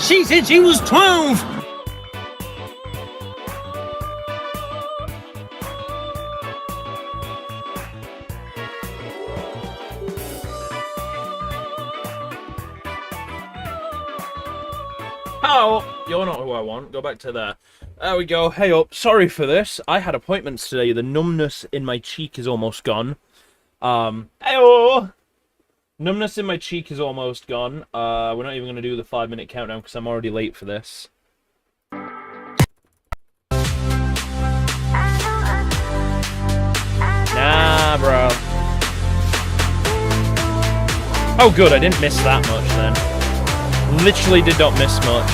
She said she was 12! Oh, you're not who I want. Go back to there. There we go. Hey up. Sorry for this. I had appointments today. The numbness in my cheek is almost gone. Hey-oh! Numbness in my cheek is almost gone. We're not even going to do the 5-minute countdown because I'm already late for this. Nah, bro. Oh, good. I didn't miss that much then. Literally did not miss much.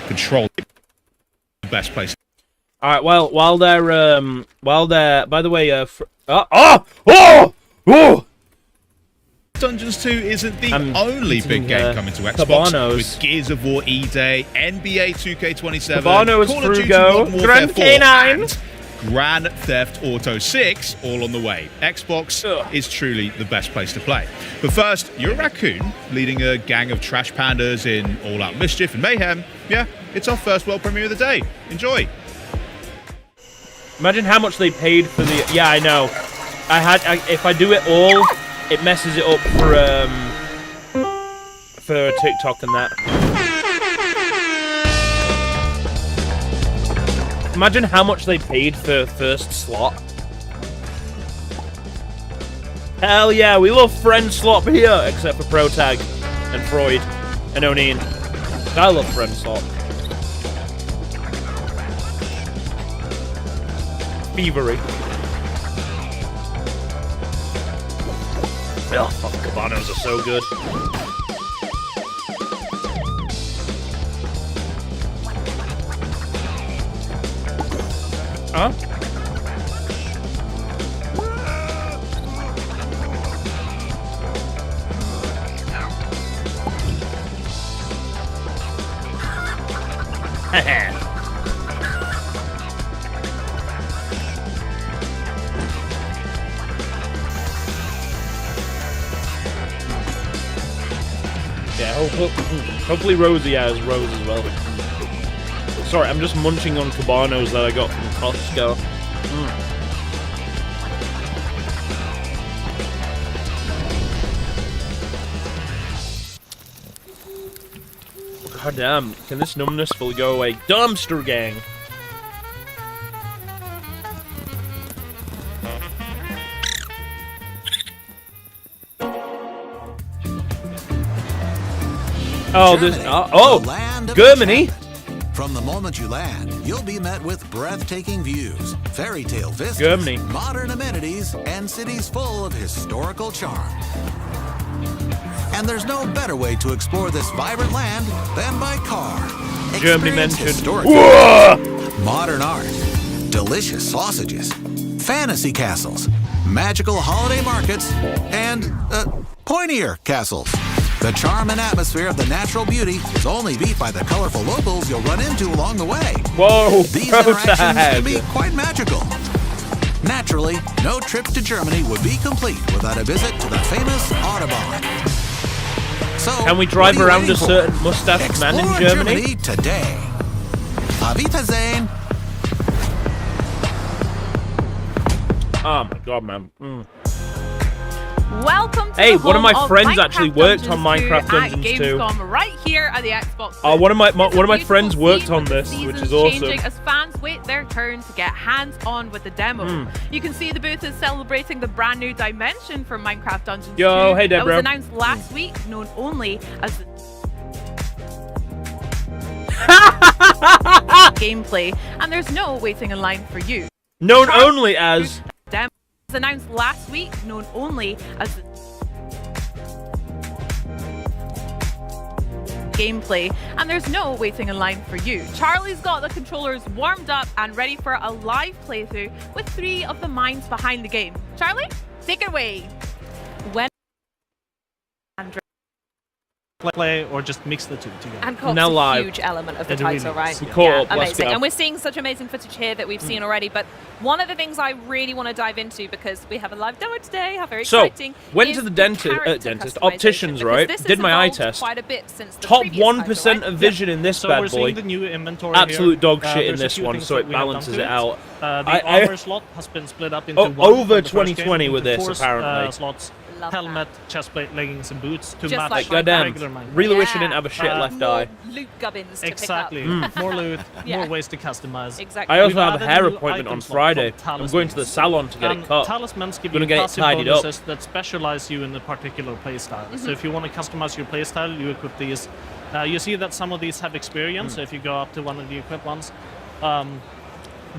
Control the best place. All right. Well, while they're by the way, Dungeons 2 isn't the only big game coming to Xbox. Cabanos. With Gears of War E-Day, NBA 2K27, Cabanos, Call of Duty Frugo, Modern Warfare Grand 4, K9. and Grand Theft Auto 6 all on the way. Xbox is truly the best place to play. But first, you're a raccoon leading a gang of trash pandas in all-out mischief and mayhem. Yeah, it's our first world premiere of the day. Enjoy. Imagine how much they paid for the. Yeah, I know. If I do it all, it messes it up for TikTok and that. Imagine how much they paid for first slot. Hell yeah, we love friend slot here, except for Protag and Freud and O'Neill. I love friend slot. Fevery. Oh, fuck, Cabanos are so good. Huh? Yeah, hopefully Rosie has Rose as well. Sorry, I'm just munching on Cabanos that I got from Costco. God damn, can this numbness fully go away? Dumpster gang! Oh, this. Germany! From the moment you land, you'll be met with breathtaking views, fairy tale vistas, Germany. modern amenities, and cities full of historical charm. And there's no better way to explore this vibrant land than by car. Germany Experience mentioned. historic modern art, delicious sausages, fantasy castles, magical holiday markets, and pointier castles. The charm and atmosphere of the natural beauty is only beat by the colorful locals you'll run into along the way. Whoa, These interactions can be quite magical. Naturally, no trip to Germany would be complete without a visit to the famous Autobahn. So, can we drive around a certain mustached man in Germany? Today. Auf Wiedersehen. Oh my god, man. Welcome to hey, the one of my home friends Minecraft actually worked on Dungeons Minecraft 2 Dungeons at 2. Gamescom right here at the Xbox. One of my It's a friends beautiful worked scene on with the this, which is seasons awesome. changing as fans wait their turn to get hands-on with the demo. You can see the booth is celebrating the brand new dimension for Minecraft Dungeons 2. Yo, hey That was Deborah. announced last week, known only as the gameplay, and there's no waiting in line for you. Known only as. Demo was announced last week, known only as the gameplay, and there's no waiting in line for you. Charlie's got the controllers warmed up and ready for a live playthrough with 3 of the minds behind the game. Charlie, take it away. When play or just mix the two together. And co-op's Now a live. huge element of the It really title, is, right? yeah. Co-op, let's amazing. go. And we're seeing such amazing footage here that we've seen already. But one of the things I really want to dive into, because we have a live demo today, how very So, exciting. went is to the character dentist, customization, opticians, because right? this has Did my eye evolved test. Quite a bit since the Top previous 1% title, of right? vision in this So bad we're boy. seeing the new inventory Absolute here. dog shit in There's a this few one, things so that it we have done balances to it out. The I- armor slot has been split up into Oh, one over from the first 2020 game, with into this, 4 apparently. slots, Love helmet, chestplate, leggings, and boots to Just match like Goddamn. regular Minecraft. Really wish I Yeah. didn't have a shit left More eye. loot gubbins to Exactly. pick up. More loot, Yeah. more ways to customize. Exactly. I also We've have a added hair a new appointment on item slot Friday. called I'm going to the talismans. salon to get it cut. Talismans give Gonna you get it passive tidied up. bonuses that specialize you in a particular playstyle. Mm-hmm. So if you want to customize your playstyle, you equip these. You see that some of these have experience. Mm. So if you go up to one of the equipped ones,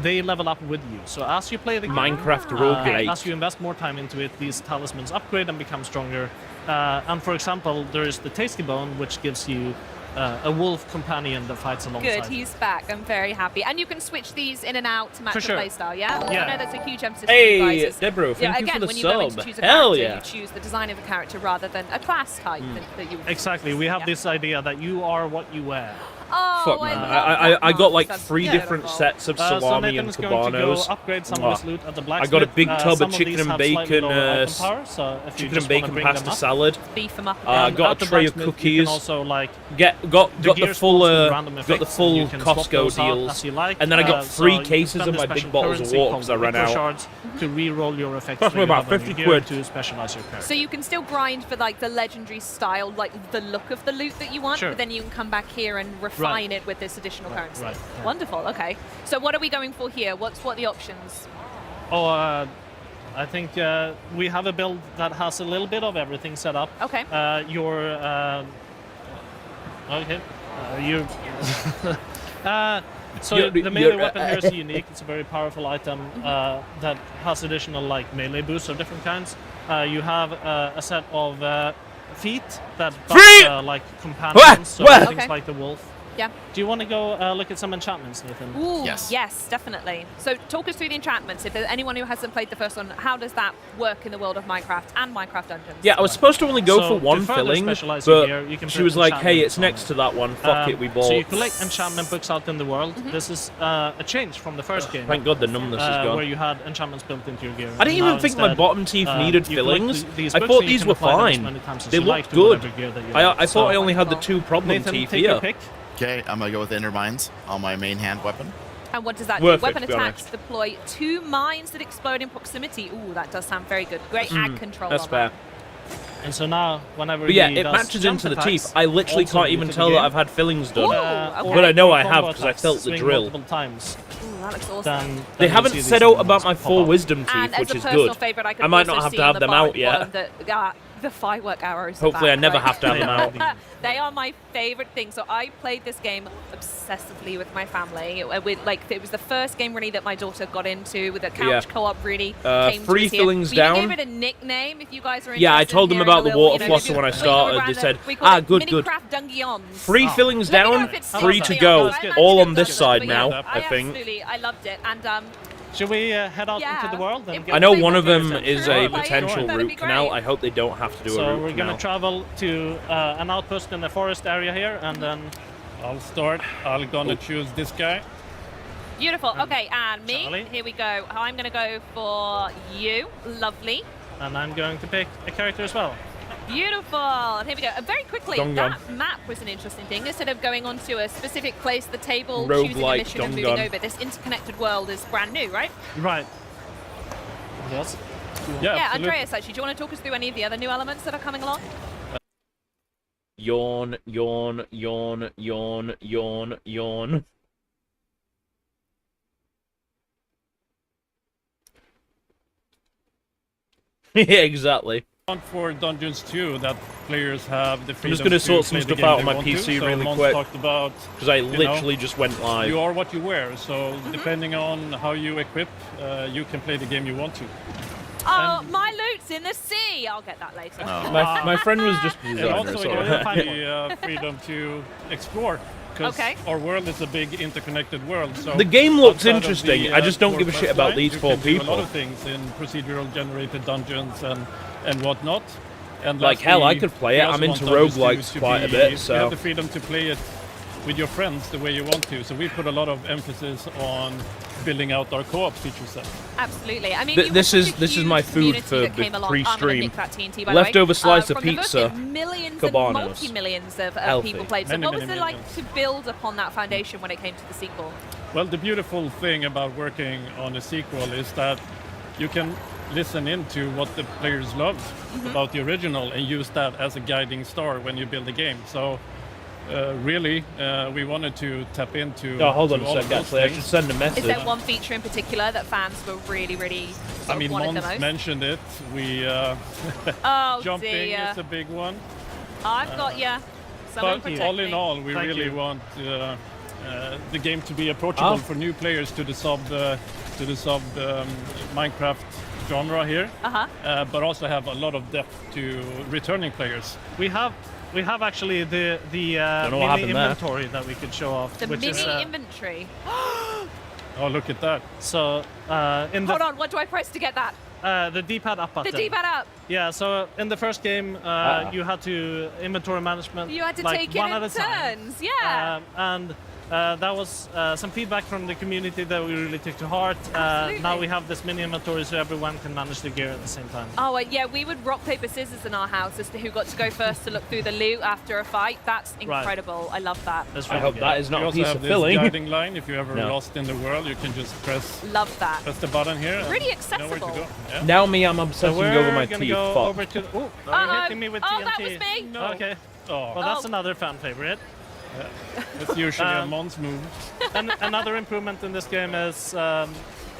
they level up with you. So as you play the game, Minecraft as roguelike. you invest more time into it, these talismans upgrade and become stronger. And for example, there is the Tasty Bone, which gives you a wolf companion that fights alongside. Good, he's back. I'm very happy. And you can switch these in and out to match For the sure. playstyle, yeah? Yeah. I know that's a huge emphasis for you guys. Hey, is- Deborah, thank you again, for the when you go in to sub. choose a Hell character, yeah. you choose the design of the character rather than a class type that you would. Exactly. We have Yeah. this idea that you are what you wear. Oh, Fuck, I man. love I that got mark. like That's 3 different beautiful. sets of So salami Nathan and is going to go cabanos. upgrade some of his loot at the I blacksmith. got a big tub of Some chicken these and have slightly bacon, lower item power, so if you chicken just and bacon wanna bring pasta them up, salad. Beef them up. I at got the a tray of blacksmith, you can cookies. also like Got the gear full spawns with random got effects, the and full you can swap Costco those out deals, as you like. and then I got So 3 you can cases spend of a my special big bottles of currency water called because I ran micro out. shards to re-roll your effects. Cost me that you about have on 50 your gear quid. to specialize your character. So you can still grind for like the legendary style, like the look of the loot that you want, Sure. but then you can come back here and refine Right. it with this additional currency. right, yeah. Wonderful. Okay. So what are we going for here? What are the options? I think we have a build that has a little bit of everything set up. Okay. Okay. You. So You're- the melee you're- weapon here is unique. It's a very powerful item that has additional like melee boosts of different kinds. You have a set of feet that Free! buff, like companions, so Wah! things Okay. like the wolf. Yeah. Do you want to go look at some enchantments, Nathan? Ooh, Yes. yes, definitely. So talk us through the enchantments. If there's anyone who hasn't played the first one, how does that work in the world of Minecraft and Minecraft Dungeons? Yeah, I was supposed to only go So, for to one further filling, specialize your but gear, you can she put was like, "Hey, enchantments it's on next it." to that one. Fuck it, we bought." So you collect enchantment books out in the world. This is a change from the first game. Thank God the numbness is where gone. you had enchantments built into your gear. I didn't Now even think my instead, bottom teeth needed you collect fillings. these I books thought and you these can were apply them as fine. many times as They you like looked to good. whatever gear that you I have. thought I So, only had the 2 problem Nathan, teeth take your here. pick. Okay, I'm gonna go with Inner Mines on my main hand weapon. And what does that Worth do? it, Weapon to be attacks honest. deploy 2 mines that explode in proximity. Ooh, that does sound very good. Great ag control. That's on fair. that. And so now, whenever But yeah, he it does matches jump into the attacks, teeth. I literally also can't even into the tell that game, I've had fillings done. Ooh, okay. But I know I combo have because I attacks, felt the swing drill. multiple times, Ooh, that looks awesome. then They you'll haven't see said these out about numbers my pop 4 up. wisdom And teeth, as which a is personal good. favorite, I, could I might also not have see to on have the them bottom out yet. one that, the firework arrows. are Hopefully I back, never right? have to have them out. They are my favorite thing. So I played this game obsessively with my family. With like, it was the first game really that my daughter got into. With the couch Yeah. co-op really came 3 to us here. fillings We down. gave it a nickname if you guys are interested. Yeah, I told them in about hearing the a little, water you know, flosser when I we started. call They it said, we call it good. Minecraft Dungeons. 3 fillings Let me know down, if it's 3 still to something go. else. I imagine All it's on this still side something now, else. I think. Absolutely, I loved it. And Should we head out Yeah. into the world? If And we- I know Wait, one of wait, them wait, is wait, a wait, potential that'd be root canal. great. I hope they don't have to do a So root we're canal. gonna travel to an outpost in the forest area here, and then I'll start. I'm gonna choose this guy. beautiful. Okay, and me. Charlie? Here we go. I'm going to go for you. Lovely. I'm going to pick a character as well. Beautiful. And here we go. Very quickly, Dong that map was an interesting thing. Instead of going onto a specific place, the table, choosing a Roguelike mission and Dong moving Dong. over, this interconnected world is brand new, right? Right. Yes. Yeah, Yeah, absolutely. Andreas, actually, do you want to talk us through any of the other new elements that are coming along? Yawn, yawn, yawn, yawn, yawn, yawn. Yeah, exactly. For Dungeons 2, that players have the freedom just gonna to sort some play the stuff game out they on my want PC to. So really Mons quick. talked about Because I know, literally just went live. you are what you wear. So depending on how you equip, you can play the game you want to. Oh, my loot's in the sea. I'll get that later. My friend was just a And designer, also so you have the freedom to explore. Because Okay. our world is a big interconnected world. So The game looks outside of interesting, the, I just don't core give a shit quest about line, these you 4 can do a lot people. of things in procedural generated dungeons and whatnot. And Like, hell, I lastly, could play we it. also I'm into want Dungeons roguelikes to quite a be- bit, You so- have the freedom to play it with your friends the way you want to. So we put a lot of emphasis on building out our co-op feature set. Absolutely. I mean, Th- you this have is- such a this is huge my food community for that came the along. I'm gonna pre-stream. nick that TNT, by the way. Leftover slice of From the book, pizza, millions Cabanos. and multi-millions of Healthy. people played. So Many, what was many it like millions. to build upon that foundation when it came to the sequel? Well, the beautiful thing about working on a sequel is that you can listen into what the players loved about the original and use that as a guiding star when you build a game. So really, we wanted to tap into Oh, hold on to a all of sec, those actually. I should things. send a Is message. there one feature in particular that fans were really, really sort I of mean, wanted the Mons most? mentioned it. We Oh jumping dear. is a big one. I've got you. Someone But protect all in me. all, we Thank really you. want the game to be approachable Oh. for new players to the sub Minecraft genre here, but also have a lot of depth to returning players. We have actually the Don't know what mini happened there. inventory that we could show off, The which mini is inventory. Oh, look at that! so in Hold the on, what do I press to get that? the D-pad up The button. D-pad up. Yeah, so in the first game, you had to inventory management. You had to like take it one in at a time. turns. Yeah. And that was some feedback from the community that we really took to heart. Absolutely. Now we have this mini inventory so everyone can manage the gear at the same time. Oh, yeah, we would rock, paper, scissors in our house as to who got to go first to look through the loot after a fight. That's incredible. I love that. That's I really hope good. that is We not a also piece have of this filling. guiding line. If you're ever No. lost in the world, you can just press Love that. the button here. and Really know where accessible. to go. Yeah. Now me, I'm So obsessing we're over my gonna teeth. go Fuck. over to. Oh, you're Uh-oh. hitting me with Oh, TNT. that was me. No. Okay. Oh, Well, that's Oh. another fan favorite. it's usually a Um, Mons move. And another improvement in this game is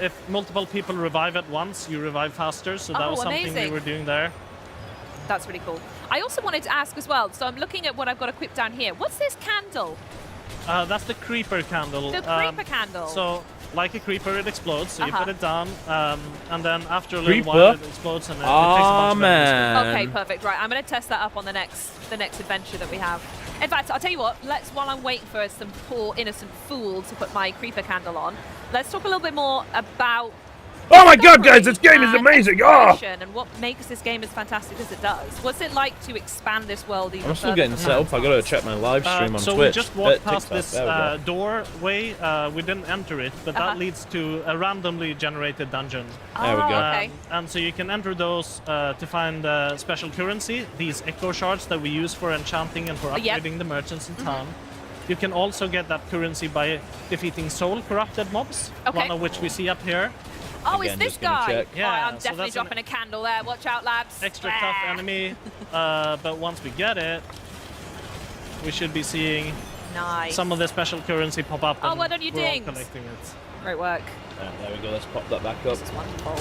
if multiple people revive at once, you revive faster. So that Oh, was something we amazing. were doing there. That's really cool. I also wanted to ask as well, so I'm looking at what I've got equipped down here. What's this candle? That's the creeper candle. The creeper candle. So, like a creeper, it explodes. So you Uh-huh. put it down, and then after a little Creeper? while, it explodes and it takes a Ah, bunch of enemies. man. Okay, perfect. Right, I'm going to test that up on the next adventure that we have. In fact, I'll tell you what. Let's, while I'm waiting for some poor innocent fool to put my creeper candle on, let's talk a little bit more about. Oh my god, guys, this game is and amazing! Oh! exploration and what makes this game as fantastic as it does. What's it like to expand this world even I'm still further getting from set up. I gotta Minecraft? check my live stream on So Twitch. we just walked past TikTok, this there we go. doorway. We didn't enter it, but Uh-huh. that leads to a randomly generated dungeon. There we Oh, go. okay. And so you can enter those to find special currency, these echo shards that we use for enchanting and for Yep. upgrading the merchants in town. You can also get that currency by defeating soul corrupted mobs, Okay. one of which we see up here. Oh, Again, it's this just gonna guy. check. Oh, Yeah, I'm so definitely that's an dropping a candle there. Watch out, lads. Extra tough Ah. enemy, but once we get it, we should be seeing Nice. some of the special currency pop up. Oh, and well done, you we're all dings. collecting it. Great work. Yeah, there we go. Let's pop that back up. This is wonderful.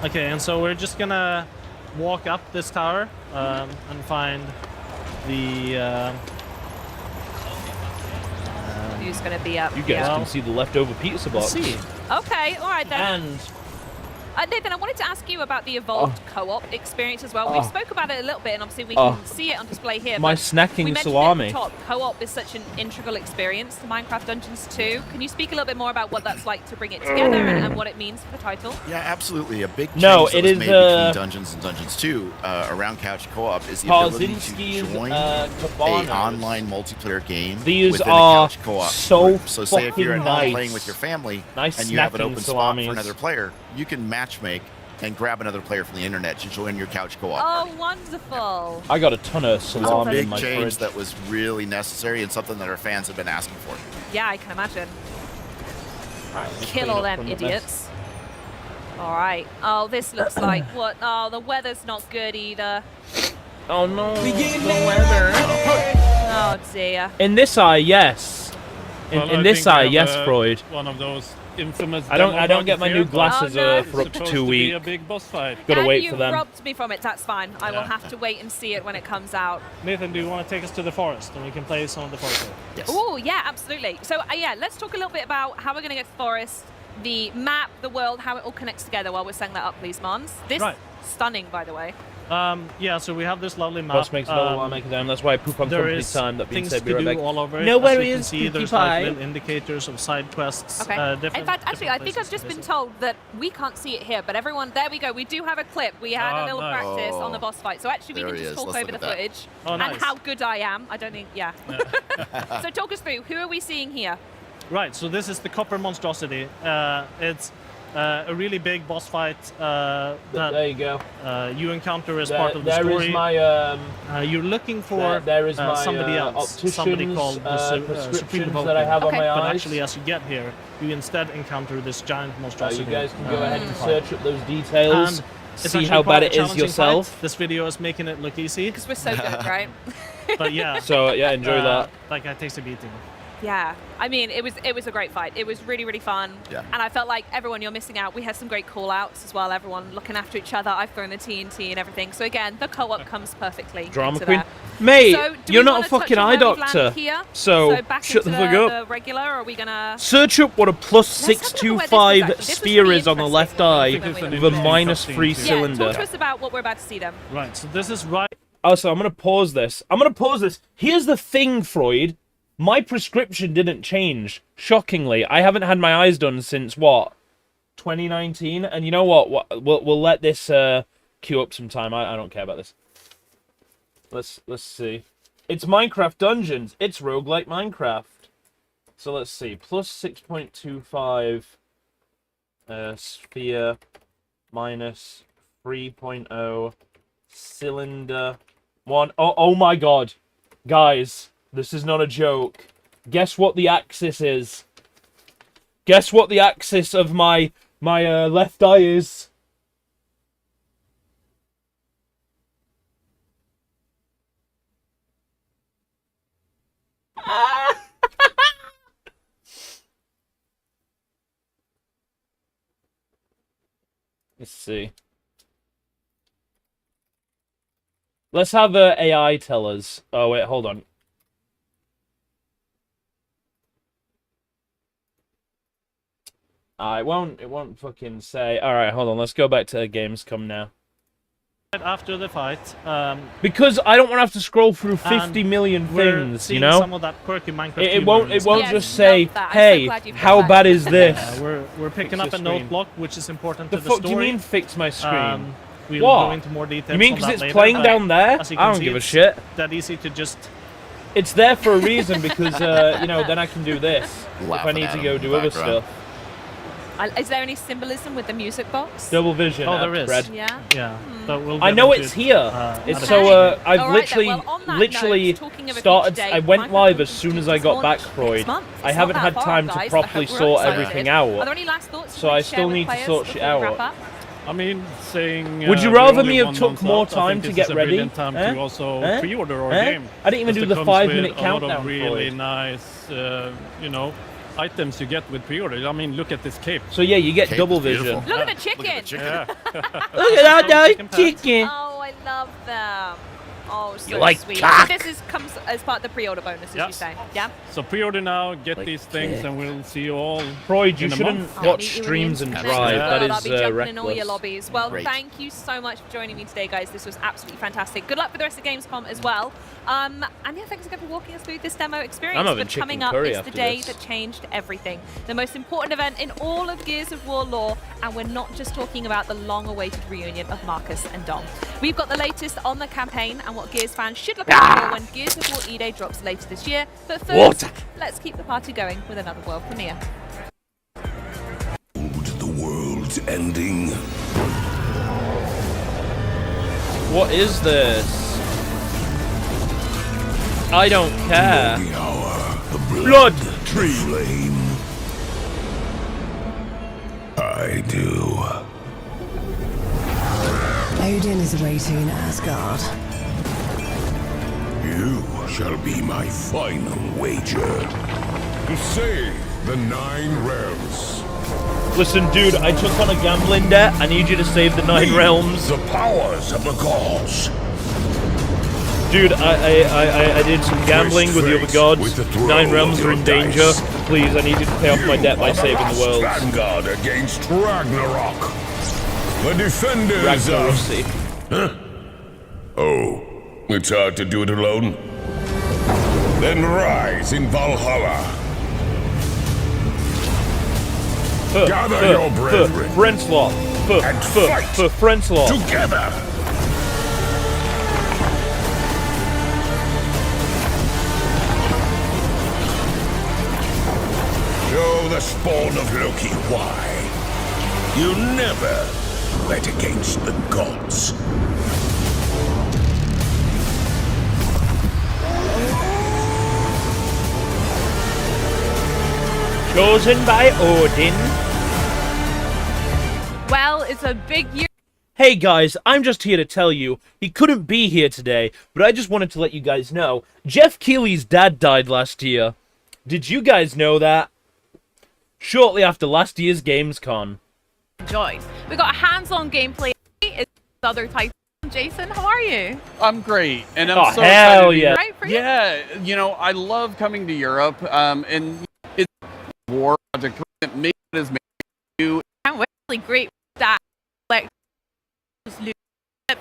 Okay, and so we're just gonna walk up this tower and find the. Who's going to be up? You guys here? can see the leftover pizza box. Let's see. Okay, all right then. And Nathan, I wanted to ask you about the evolved co-op experience as well. We Oh. spoke about it a little bit, and obviously we Oh. can see it on display here. my but we snacking mentioned salami. at the top, co-op is such an integral experience to Minecraft Dungeons 2. Can you speak a little bit more about what that's like to bring it together and what it means for the title? Yeah, absolutely. A big change No, that it was is, made between Dungeons and Dungeons 2 around Couch Co-op is the ability to Kaczynski's join Cabanos. a online multiplayer game These within are a Couch Co-op so group. So say if you're at fucking home nice. playing with your family Nice and you have an snacking open spot salamis. for another player, you can matchmake and grab another player from the internet to join your Couch Co-op. Oh, wonderful. I got a ton of It was a salami in big my change fridge. that was really necessary and something that our fans have been asking for. Yeah, I can imagine. Alright, let's Kill clean all up them from the mess. idiots. All right. Oh, this looks like what? Oh, the weather's not good either. Oh no, the weather. Oh dear. In this eye, yes. In Well, I this think we eye, have, yes, Freud. One of those infamous. I don't demo get my bugs new here, glasses Oh, no. for up but to it's 2 supposed to be a weeks. big boss fight. Gotta And wait you for them. robbed me from it. That's fine. I will Yeah. have to wait and see it when it comes out. Nathan, do you want to take us to the forest and we can play some of the forest? Yes. Oh, yeah, absolutely. So, yeah, let's talk a little bit about how we're going to get to the forest. the map, the world, how it all connects together while we're setting that up, please, Mons. This Right. stunning, by the way. Yeah, so we have this lovely map. Boss makes another one, make it down. That's why I poop on There company is time. That being things said, to be right do back. all over it. No As worries, you can see, there's Pinkie like Pie. little indicators of side quests. Okay. Different, In fact, actually, I different think I've places just to been visit. told that we can't see it here, but everyone, there we go. We do have a clip. We had a Oh, little nice. practice on the boss fight. So actually, we There can he just is. talk Let's over look the at that. footage Oh, and nice. how good I am. I don't think, yeah. So talk us through. Who are we seeing here? Right, so this is the Copper Monstrosity. It's a really big boss fight There that you go. you encounter as There, part of the there story. is my You're looking for there is my somebody else, somebody opticians, called the Supreme prescriptions Devoker. that I have Okay. on my But eyes. actually, as you get here, you instead encounter this giant You monstrosity. guys can go ahead and fight. search up those details. And it's See actually how quite bad a it is challenging yourself. fight. This video is making it look easy, Because we're so good, right? but yeah. So yeah, enjoy that. Like, it takes a beating. Yeah, I mean, it was a great fight. It was really, really fun. Yeah. And I felt like everyone, you're missing out. We had some great call-outs as well. Everyone looking after each other. I've thrown the TNT and everything. So again, the co-op comes perfectly. Drama into queen. there. Mate, So, do you're we not wanna a fucking touch on eye where we've landed doctor. Here? So back shut the into fuck up. The regular, or are we gonna? Search up what a plus Let's have a look at where this was 625 actually. This was spear pretty is on the left interesting. eye Think it's an with a interesting minus cutscene 3 too. Yeah, cylinder. talk to us about what we're about to see then. Right, so this is right. Also, I'm gonna pause this. Here's the thing, Freud. My prescription didn't change. Shockingly, I haven't had my eyes done since what, 2019. And you know what? We'll let this queue up some time. I don't care about this. Let's see. It's Minecraft Dungeons. It's roguelike Minecraft. So let's see. Plus 6.25 sphere minus 3.0 cylinder 1. Oh my god. Guys, this is not a joke. Guess what the axis is? Guess what the axis of my left eye is? Let's see. Let's have AI tell us. Oh wait, hold on. It won't fucking say. All right, hold on. Let's go back to Gamescom now. After the fight, Because I don't want to have to scroll through 50 and million we're things, seeing you know? some of that quirky Minecraft It humor won't in it this won't Yes, just say, love that. I'm so "Hey, glad you've how done bad that." is this?" We're picking Fix up a your note screen. block, which is important The to the fuck story. do you mean fix my screen? We'll What? go into more details. You mean on because that it's later, playing but down there? as you I can don't see, give a it's shit. that easy to just. It's there for a reason because you know, then I can do this if I Laughing need at to him go in do the other background. stuff. Is there any symbolism with the music box? Double vision. Oh, there is. Red. Yeah. Yeah, but we'll I get know into it's it, here. at It's a so later I've All right then, literally well, on that literally note, talking of a started. future date, I went Minecraft live as Dungeons soon as I is got back, launched Freud. next month. I It's haven't not had that time far, to guys. properly I hope we're sort excited. everything Are out. there any last thoughts? So you wanna I share still with need to players sort shit before we out. wrap up? I mean, saying. Would you we're rather only me have 1 took month more out, I time think to this get is a ready? brilliant time Eh? to also Eh? pre-order our Eh? game. I didn't even do Because the it comes 5-minute with a lot countdown, of really Freud. nice, you know, items you get with pre-order. I mean, look at this cape. So yeah, you get Cape double is beautiful. vision. Look at the Look chicken. at the chicken. Yeah. Look at that Chicken patties. chicken. Oh, I love them. Oh, so like sweet. cock? This comes as part of the pre-order bonus, as you Yes. say. Yeah. So pre-order now, get Like these things, cake. and we'll see you all. Freud, you in a shouldn't month. I'll watch meet you streams in and the drive. next Yeah. That world. I'll is be jumping in all your reckless. lobbies. Well, Great. thank you so much for joining me today, guys. This was absolutely fantastic. Good luck for the rest of Gamescom as well. And yeah, thanks again for walking us through this demo experience. I'm having But coming chicken up curry is the after day this. that changed everything. The most important event in all of Gears of War lore, and we're not just talking about the long-awaited reunion of Marcus and Dom. We've got the latest on the campaign and what Gears fans should look out for when Gears of War E-Day drops later this year. But first, let's keep the party going with another world premiere. The world's ending. What is this? I don't care. The hour. The Blood The tree. flame. I do. Odin is waiting in Asgard. You shall be my final wager. To save the 9 realms. Listen, dude, I took on a gambling debt. I need you to save the 9 realms. The powers of the gods. Dude, I did some gambling with the other gods. With the throw 9 realms of are your in danger. dice. please, I need you to pay off my debt by saving the world. Vanguard against Ragnarok. The defenders Ragnarosi. Huh? Oh, it's hard to do it alone. Then rise in Valhalla. Gather your brethren. Frenslot. And fight Frenslot. together. Show the spawn of Loki why you never bet against the gods. Chosen by Odin. Well, it's a big year. Hey guys, I'm just here to tell you, he couldn't be here today, but I just wanted to let you guys know, Jeff Keighley's dad died last year. Did you guys know that? Shortly after last year's Gamescom. Enjoyed. We got hands-on gameplay. It's other type. Jason, how are you? I'm great, and I'm Oh, so hell excited. To be yeah. here. Right for you? Yeah, you know, I love coming to Europe, and it's a war project that makes it as you. Can't wait. Really great stats. Like,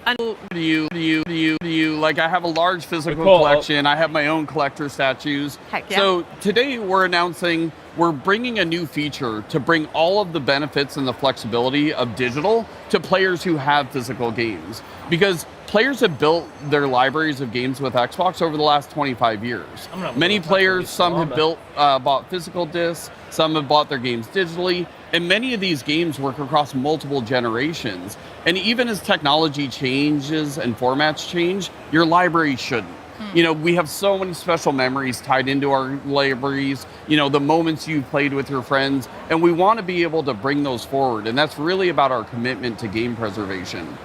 and Do you like? I have a large physical Cool. collection. I have my own collector statues. Heck yeah. So today we're announcing we're bringing a new feature to bring all of the benefits and the flexibility of digital to players who have physical games. Because players have built their libraries of games with Xbox over the last 25 years. Many players, some have bought physical discs, some have bought their games digitally, and many of these games work across multiple generations. And even as technology changes and formats change, your library shouldn't. You know, we have so many special memories tied into our libraries, you know, the moments you played with your friends, and we want to be able to bring those forward. And that's really about our commitment to game preservation.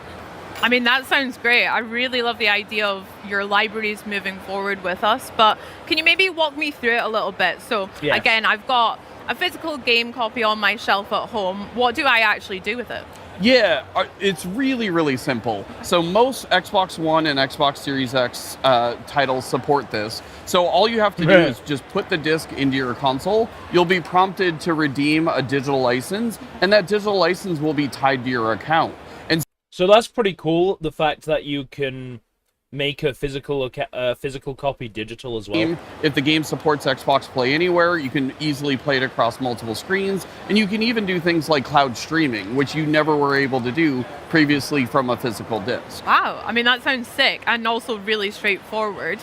I mean, that sounds great. I really love the idea of your libraries moving forward with us, but can you maybe walk me through it a little bit? So Yes. again, I've got a physical game copy on my shelf at home. What do I actually do with it? Yeah, it's really, really simple. So most Xbox One and Xbox Series X titles support this. So all you have to do is just put the disc into your console. You'll be prompted to redeem a digital license, and that digital license will be tied to your account. And So that's pretty cool, the fact that you can make a physical copy digital as well. if the game supports Xbox Play Anywhere, you can easily play it across multiple screens, and you can even do things like cloud streaming, which you never were able to do previously from a physical disc. Wow, I mean, that sounds sick and also really straightforward.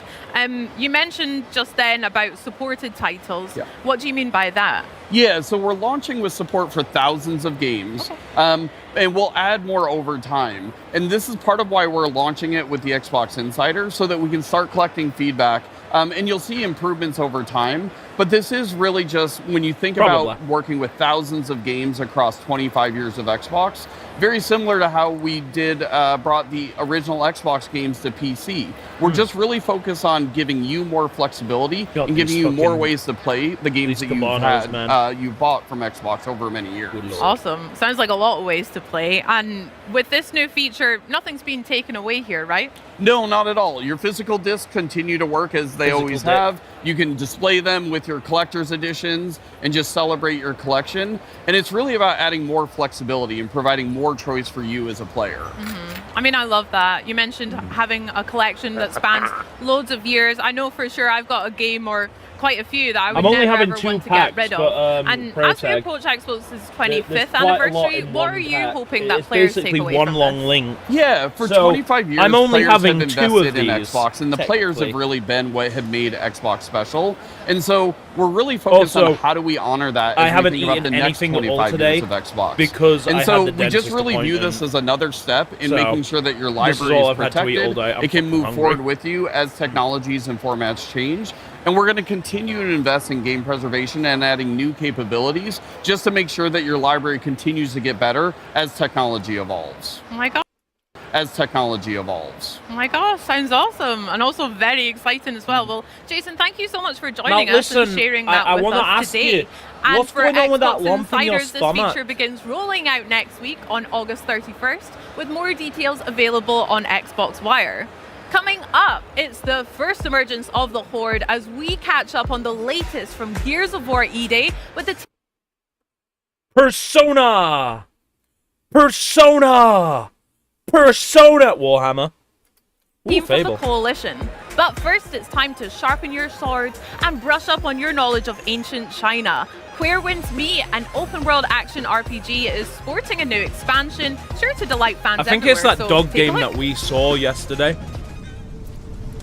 You mentioned just then about supported titles. Yeah. What do you mean by that? Yeah, so we're launching with support for thousands of games, and we'll add more over time. And this is part of why we're launching it with the Xbox Insider, so that we can start collecting feedback, and you'll see improvements over time. But this is really just, when you think about working with thousands of games across 25 years of Xbox, very similar to how we brought the original Xbox games to PC. We're just really focused on giving you more flexibility and giving you more ways to play the games that you've bought from Xbox over many years. Awesome. Sounds like a lot of ways to play. And with this new feature, nothing's being taken away here, right? No, not at all. Your physical discs continue to work as they always have. You can display them with your collector's editions and just celebrate your collection. And it's really about adding more flexibility and providing more choice for you as a player. I mean, I love that. You mentioned having a collection that spans loads of years. I know for sure I've got a game or quite a few that I would I'm only never having ever 2 want to packs, get rid of. but, And Pro as we Tag, approach Xbox's there's 25th quite a lot anniversary, in what one are you pack. hoping that It's players basically take away one from long this? link. Yeah, for So, 25 years, I'm only players having have 2 invested of in these, Xbox, and the players have technically. really been what have made Xbox special. And so we're really focused Also, on how do we honor that as I haven't we think about eaten the next anything at all 25 today years of Xbox. because and I so had the we just dentist really view this appointment. as another step in So, making sure that your this is library all is I've had to eat all protected. day. I'm It can fucking move hungry. forward with you as technologies and formats change. And we're going to continue to invest in game preservation and adding new capabilities just to make sure that your library continues to get better as technology evolves. Oh my god. As technology evolves. Oh my gosh, sounds awesome and also very exciting as well. Well, Jason, thank you so much for Now, joining us and listen, sharing that I with wanna us ask today. you, And what's for going on with that Xbox lump in your Insiders, this stomach? feature begins rolling out next week on August 31st, with more details available on Xbox Wire. Coming up, it's the first emergence of the Horde as we catch up on the latest from Gears of War E-Day with the Persona! Persona! Persona! Warhammer. team from the Fable. Coalition. But first, it's time to sharpen your swords and brush up on your knowledge of ancient China. Where Winds Meet, an open-world action RPG, is sporting a new expansion, sure to delight fans I think it's everywhere, that so dog take a game look. that we saw yesterday.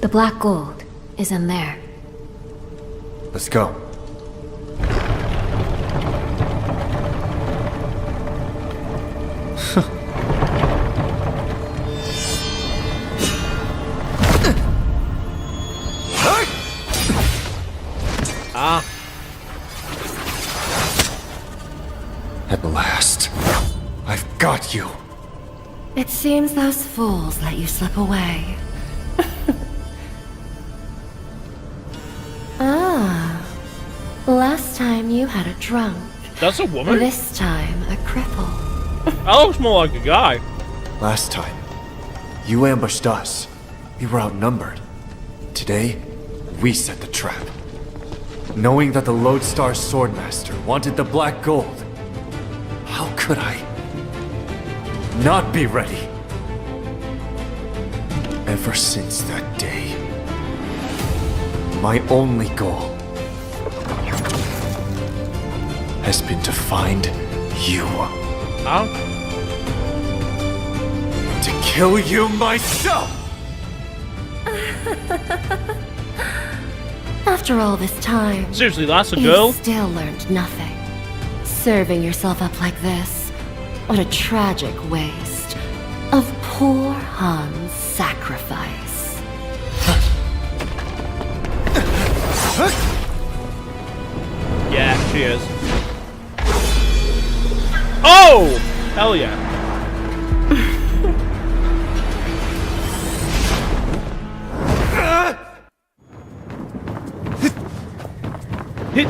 The black gold is in there. Let's go. Ah. At last. I've got you. It seems those fools let you slip away. Ah. Last time you had a drunk. That's a woman? This time a cripple. That looks more like a guy. Last time, you ambushed us. We were outnumbered. Today, we set the trap. Knowing that the Lodestar Swordmaster wanted the black gold, how could I not be ready? Ever since that day, my only goal has been to find you. Huh? To kill you myself! After all this time, Seriously, that's a you girl? still learned nothing. Serving yourself up like this, what a tragic waste of poor Han's sacrifice. Yeah, she is. Oh! Hell yeah. Hit.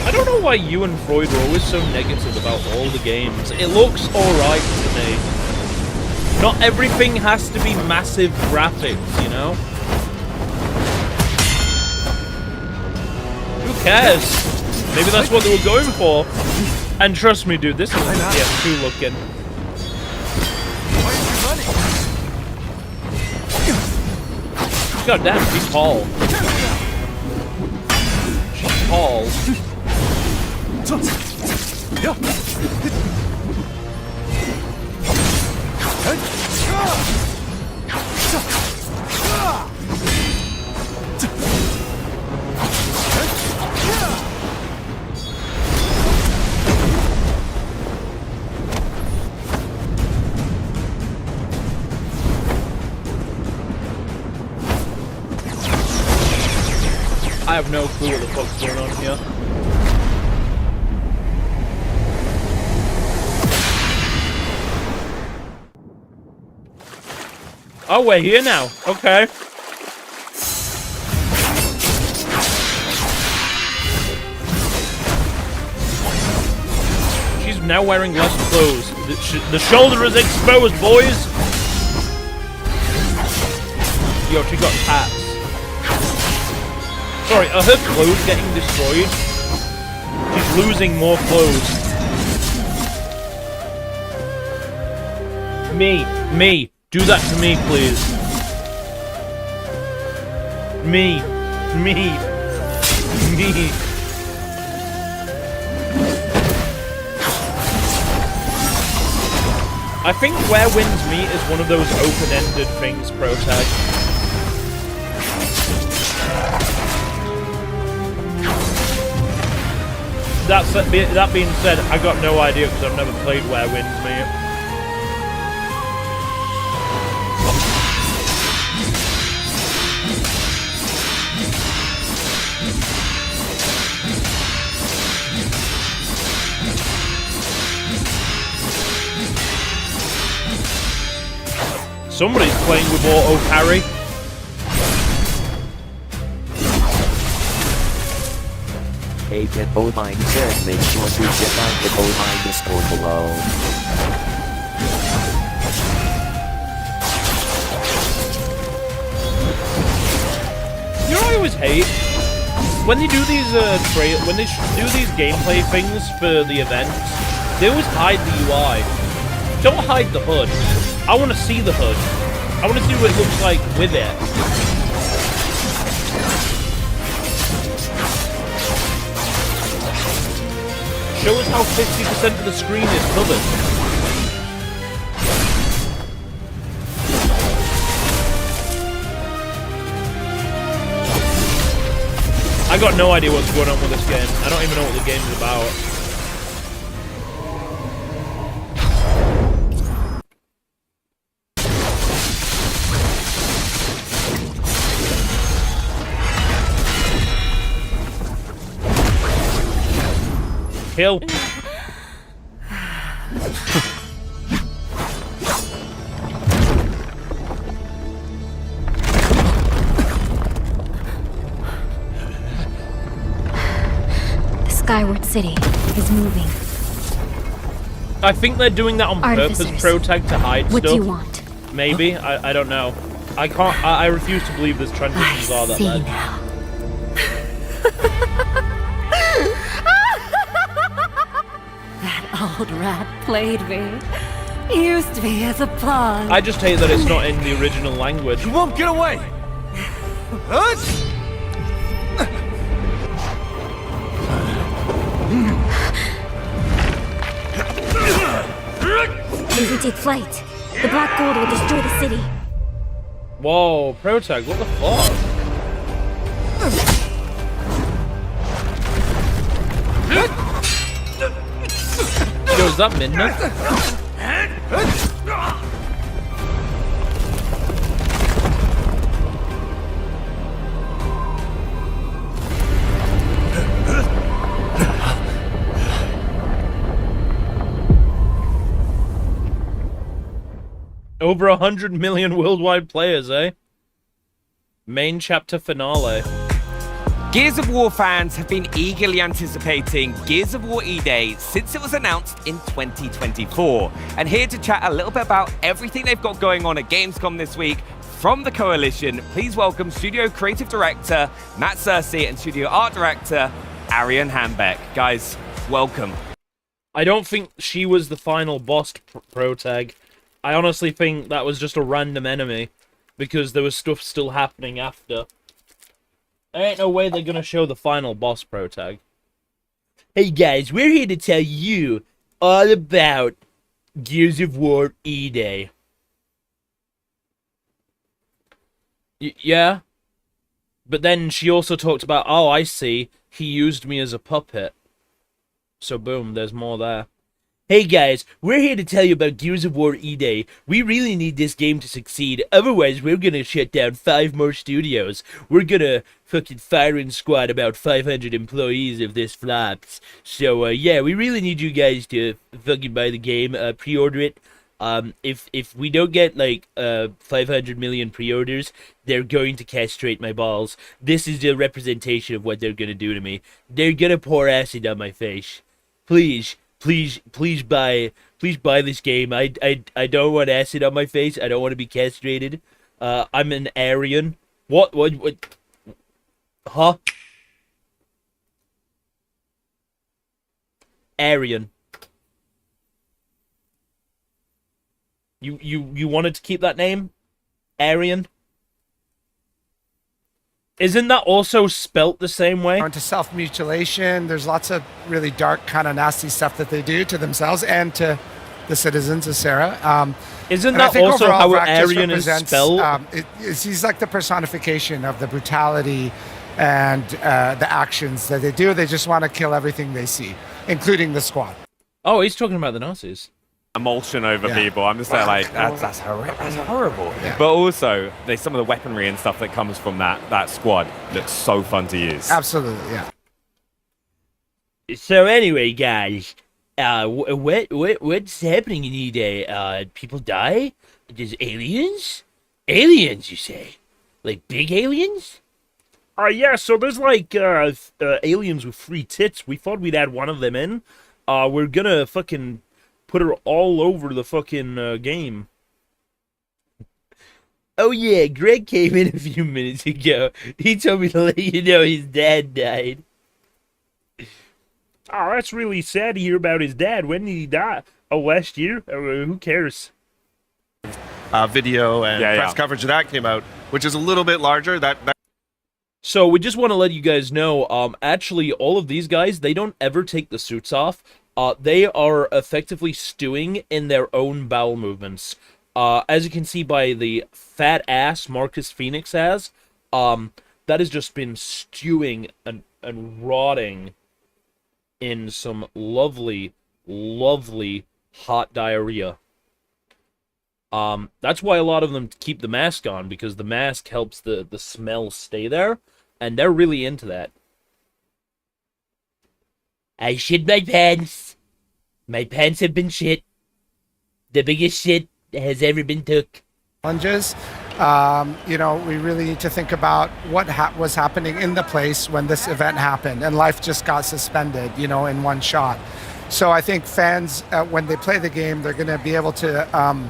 I don't know why you and Freud are always so negative about all the games. It looks alright to me. Not everything has to be massive graphics, you know? Who cares? Maybe that's what they were going for. And trust me, dude, this is PS2 looking. God damn, she's tall. She's tall. I have no clue what the fuck's going on here. Oh, we're here now. Okay. She's now wearing less clothes. The shoulder is exposed, boys. Yo, she got tats. Sorry, are her clothes getting destroyed? She's losing more clothes. Me. Do that to me, please. Me. I think Where Winds Meet is one of those open-ended things, Protag. That being said, I got no idea because I've never played Where Winds Meet. Somebody's playing with auto carry. a get bovine said make sure to check out the bovine Discord below. You know what I always hate? When they do these when they do these gameplay things for the events, they always hide the UI. Don't hide the hood. I want to see the hood. I want to see what it looks like with it. Show us how 50% of the screen is covered. I got no idea what's going on with this game. I don't even know what the game's about. Kill. Skyward City is moving. I think they're doing that on purpose, Protag, to hide what stuff. Do you want? Maybe. I don't know. I can't. I refuse to believe this transitions are that bad. Now. That old rat played me. Used me as a pawn. I just hate that it's not in the original language. You won't get away! If we take flight, the black gold will destroy the city. Whoa, Protag, what the fuck? Yo, is that Midna? Over 100 million worldwide players, eh? Main chapter finale. Gears of War fans have been eagerly anticipating Gears of War E-Day since it was announced in 2024. And here to chat a little bit about everything they've got going on at Gamescom this week from the Coalition, please welcome Studio Creative Director Matt Searcy and Studio Art Director Arian Hanbeck. Guys, welcome. I don't think she was the final boss, Protag. I honestly think that was just a random enemy, because there was stuff still happening after. There ain't no way they're gonna show the final boss, Protag. Hey guys, we're here to tell you all about Gears of War E-Day. Yeah? But then she also talked about, oh, I see, he used me as a puppet. So boom, there's more there. Hey guys, we're here to tell you about Gears of War E-Day. We really need this game to succeed, otherwise we're gonna shut down 5 more studios. We're gonna fucking firing squad about 500 employees if this flops. So yeah, we really need you guys to fucking buy the game, pre-order it. If we don't get like 500 million pre-orders, they're going to castrate my balls. This is a representation of what they're gonna do to me. They're gonna pour acid on my face. Please buy this game. I don't want acid on my face. I don't want to be castrated. I'm an Aryan. What? Huh? Aryan. You wanted to keep that name? Aryan? Isn't that also spelt the same way? Into self-mutilation. There's lots of really dark, kind of nasty stuff that they do to themselves and to the citizens of Sarah. Isn't that also how Aryan is spelled? He's like the personification of the brutality and the actions that they do. They just want to kill everything they see, including the squad. Oh, he's talking about the Nazis. Emulsion over people. I'm just like, that's horrible. Yeah. But also, there's some of the weaponry and stuff that comes from that squad looks so fun to use. Absolutely, yeah. So anyway, guys, what's happening in E-Day? People die? There's aliens? Aliens, you say? Like big aliens? Yeah, so there's like aliens with 3 tits. We thought we'd add one of them in. We're gonna fucking put her all over the fucking game. Oh yeah, Greg came in a few minutes ago. He told me to let you know his dad died. Oh, that's really sad to hear about his dad. When did he die? Oh, last year? Who cares? Video and press coverage of that came out, which is a little bit larger. So we just want to let you guys know, actually, all of these guys, they don't ever take the suits off. They are effectively stewing in their own bowel movements. As you can see by the fat ass Marcus Phoenix has, that has just been stewing and rotting in some lovely, lovely hot diarrhea. That's why a lot of them keep the mask on, because the mask helps the smell stay there, and they're really into that. I shit my pants. My pants have been shit. The biggest shit has ever been took. Challenges. You know, we really need to think about what was happening in the place when this event happened, and life just got suspended, you know, in one shot. So I think fans, when they play the game, they're going to be able to.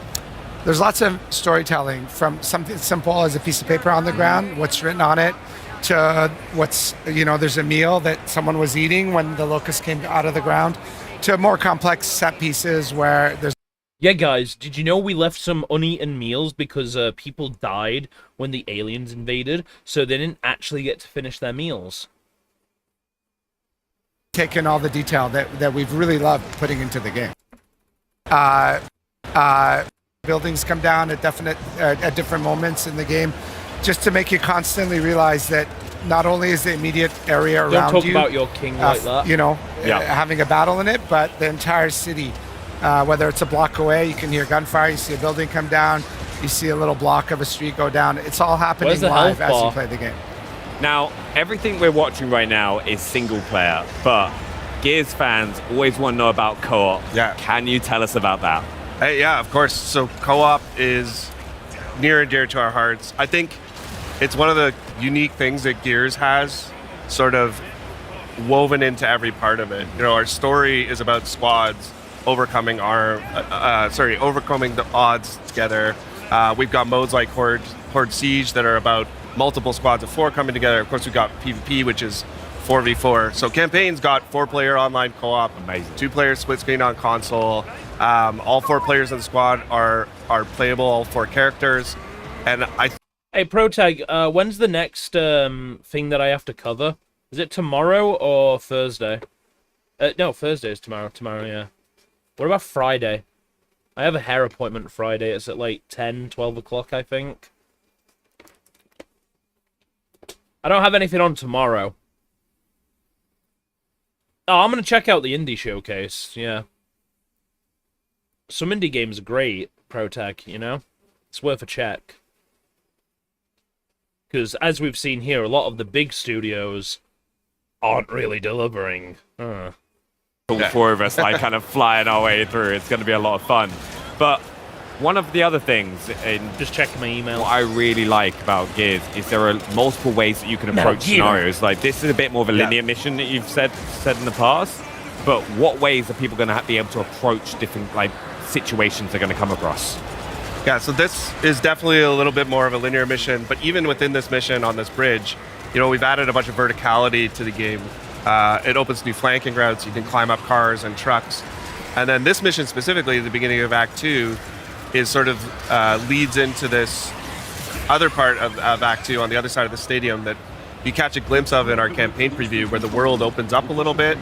There's lots of storytelling, from something simple as a piece of paper on the ground, what's written on it, to what's, you know, there's a meal that someone was eating when the locust came out of the ground, to more complex set pieces where there's. Yeah, guys, did you know we left some uneaten meals because people died when the aliens invaded, so they didn't actually get to finish their meals? Taken all the detail that we've really loved putting into the game. Buildings come down at different moments in the game, just to make you constantly realize that not only is the immediate area around you. Don't talk about your king like that. You know, having a battle in it, but the entire city, whether it's a block away, you can hear gunfire, you see a building come down, you see a little block of a street go down. It's all happening live as you play the game. Now, everything we're watching right now is single player, but Gears fans always want to know about co-op. Yeah. Can you tell us about that? Hey, yeah, of course. So co-op is near and dear to our hearts. I think it's one of the unique things that Gears has sort of woven into every part of it. You know, our story is about squads overcoming overcoming the odds together. We've got modes like Horde Siege that are about multiple squads of 4 coming together. Of course, we've got PvP, which is 4v4. So campaign's got 4-player online co-op, amazing, 2-player split screen on console. All 4 players in the squad are playable, all 4 characters, and Hey, ProTag, when's the next thing that I have to cover? Is it tomorrow or Thursday? No, Thursday is tomorrow. Tomorrow, yeah. What about Friday? I have a hair appointment Friday. It's at like 10, 12 o'clock, I think. I don't have anything on tomorrow. Oh, I'm going to check out the indie showcase, yeah. Some indie games are great, ProTech, you know? It's worth a check. Because, as we've seen here, a lot of the big studios aren't really delivering. All 4 of us, like, kind of flying our way through. It's going to be a lot of fun. But one of the other things, just checking my email, what I really like about Gears is there are multiple ways that you can approach scenarios. Like, this is a bit more of a linear mission that you've said in the past. But what ways are people going to be able to approach different, like, situations they're going to come across? Yeah, so this is definitely a little bit more of a linear mission, but even within this mission on this bridge, you know, we've added a bunch of verticality to the game. It opens new flanking routes, you can climb up cars and trucks. And then this mission specifically, the beginning of Act 2, is sort of leads into this other part of Act 2 on the other side of the stadium that you catch a glimpse of in our campaign preview, where the world opens up a little bit.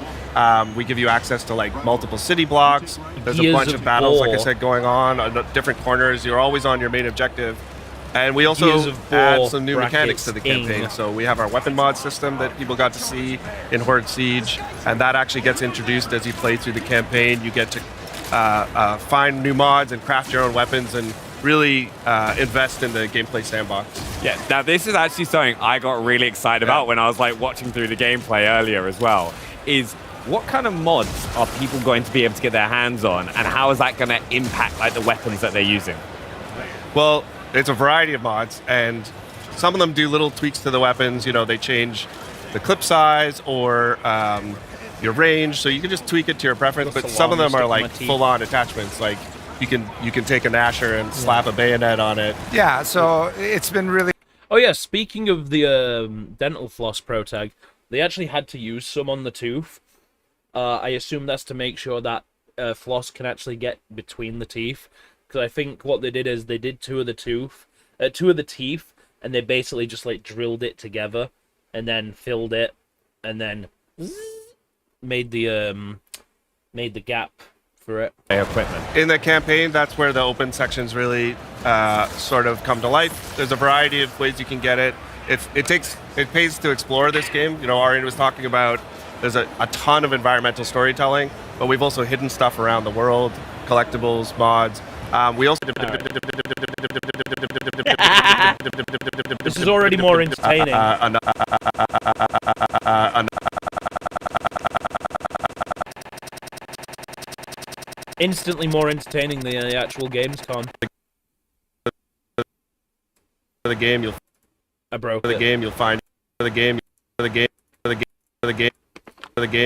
We give you access to like multiple city blocks. There's a bunch of battles, like I said, going on different corners. You're always on your main objective. And we also add some new mechanics to the campaign. So we have our weapon mod system that people got to see in Horde Siege, and that actually gets introduced as you play through the campaign. You get to find new mods and craft your own weapons and really invest in the gameplay sandbox. Yeah, now this is actually something I got really excited about when I was like watching through the gameplay earlier as well, is what kind of mods are people going to be able to get their hands on, and how is that going to impact like the weapons that they're using? Well, it's a variety of mods, and Some of them do little tweaks to the weapons. You know, they change the clip size or your range, so you can just tweak it to your preference. But some of them are like full-on attachments. Like you can take a Gnasher and slap a bayonet on it. Yeah, so it's been really. Oh yeah, speaking of the dental floss Pro Tag, they actually had to use some on the tooth. I assume that's to make sure that floss can actually get between the teeth. Because I think what they did is they did two of the teeth, and they basically just like drilled it together, and then filled it, and then made the gap for it. Equipment. In the campaign, that's where the open sections really sort of come to life. There's a variety of ways you can get it. It pays to explore this game. You know, Arian was talking about there's a ton of environmental storytelling, but we've also hidden stuff around the world, collectibles, mods. We also. This is already more entertaining. Instantly more entertaining than the actual Gamescom. For the game, you'll. I broke. For the it. game, you'll find. For the game,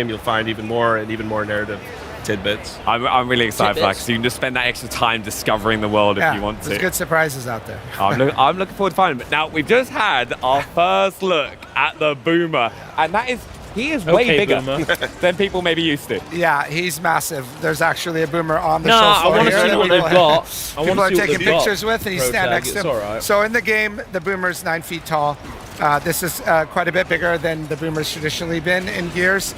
you'll find even more narrative tidbits. I'm really excited for that because you can just spend that extra time discovering the world if you want to. There's good surprises out there. I'm looking forward to finding them. Now, we've just had our first look at the Boomer, and he is way bigger than people may be used to. Yeah, he's massive. There's actually a Boomer on the No, show I floor want to here see that what they've got. people are taking pictures with, and he's Pro standing Tag, next to it's him. all right. So in the game, the Boomer's 9 feet tall. This is quite a bit bigger than the Boomer's traditionally been in Gears.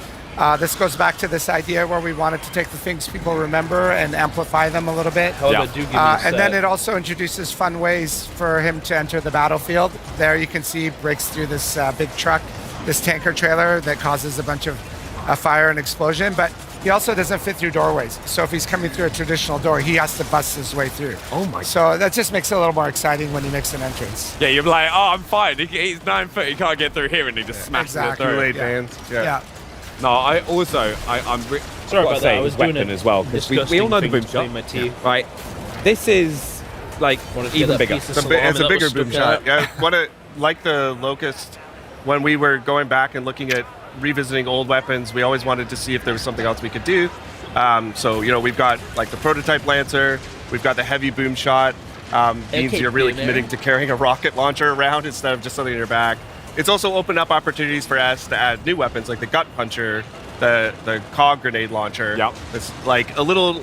This goes back to this idea where we wanted to take the things people remember and amplify them a little bit. And then it also introduces fun ways for him to enter the battlefield. There you can see he breaks through this big truck, this tanker trailer that causes a bunch of fire and explosion, but he also doesn't fit through doorways. So if he's coming through a traditional door, he has to bust his way through. Oh my! So that just makes it a little more exciting when he makes an entrance. Yeah, you're like, oh, I'm fine. He's 9 foot. He can't get through here, and he just smashes it through. Kool-Aid fans. Yeah. No, I'm Sorry about that. I was doing weapon as well because we all know the boom shot. My teeth. Right. This is like even bigger. It's a bigger boom shot. Yeah. Like the Locust, when we were going back and looking at revisiting old weapons, we always wanted to see if there was something else we could do. So we've got like the prototype Lancer, we've got the heavy boom shot. Means you're really committing to carrying a rocket launcher around instead of just something in your back. It's also opened up opportunities for us to add new weapons like the gut puncher, the cog grenade launcher. Yep. It's like a little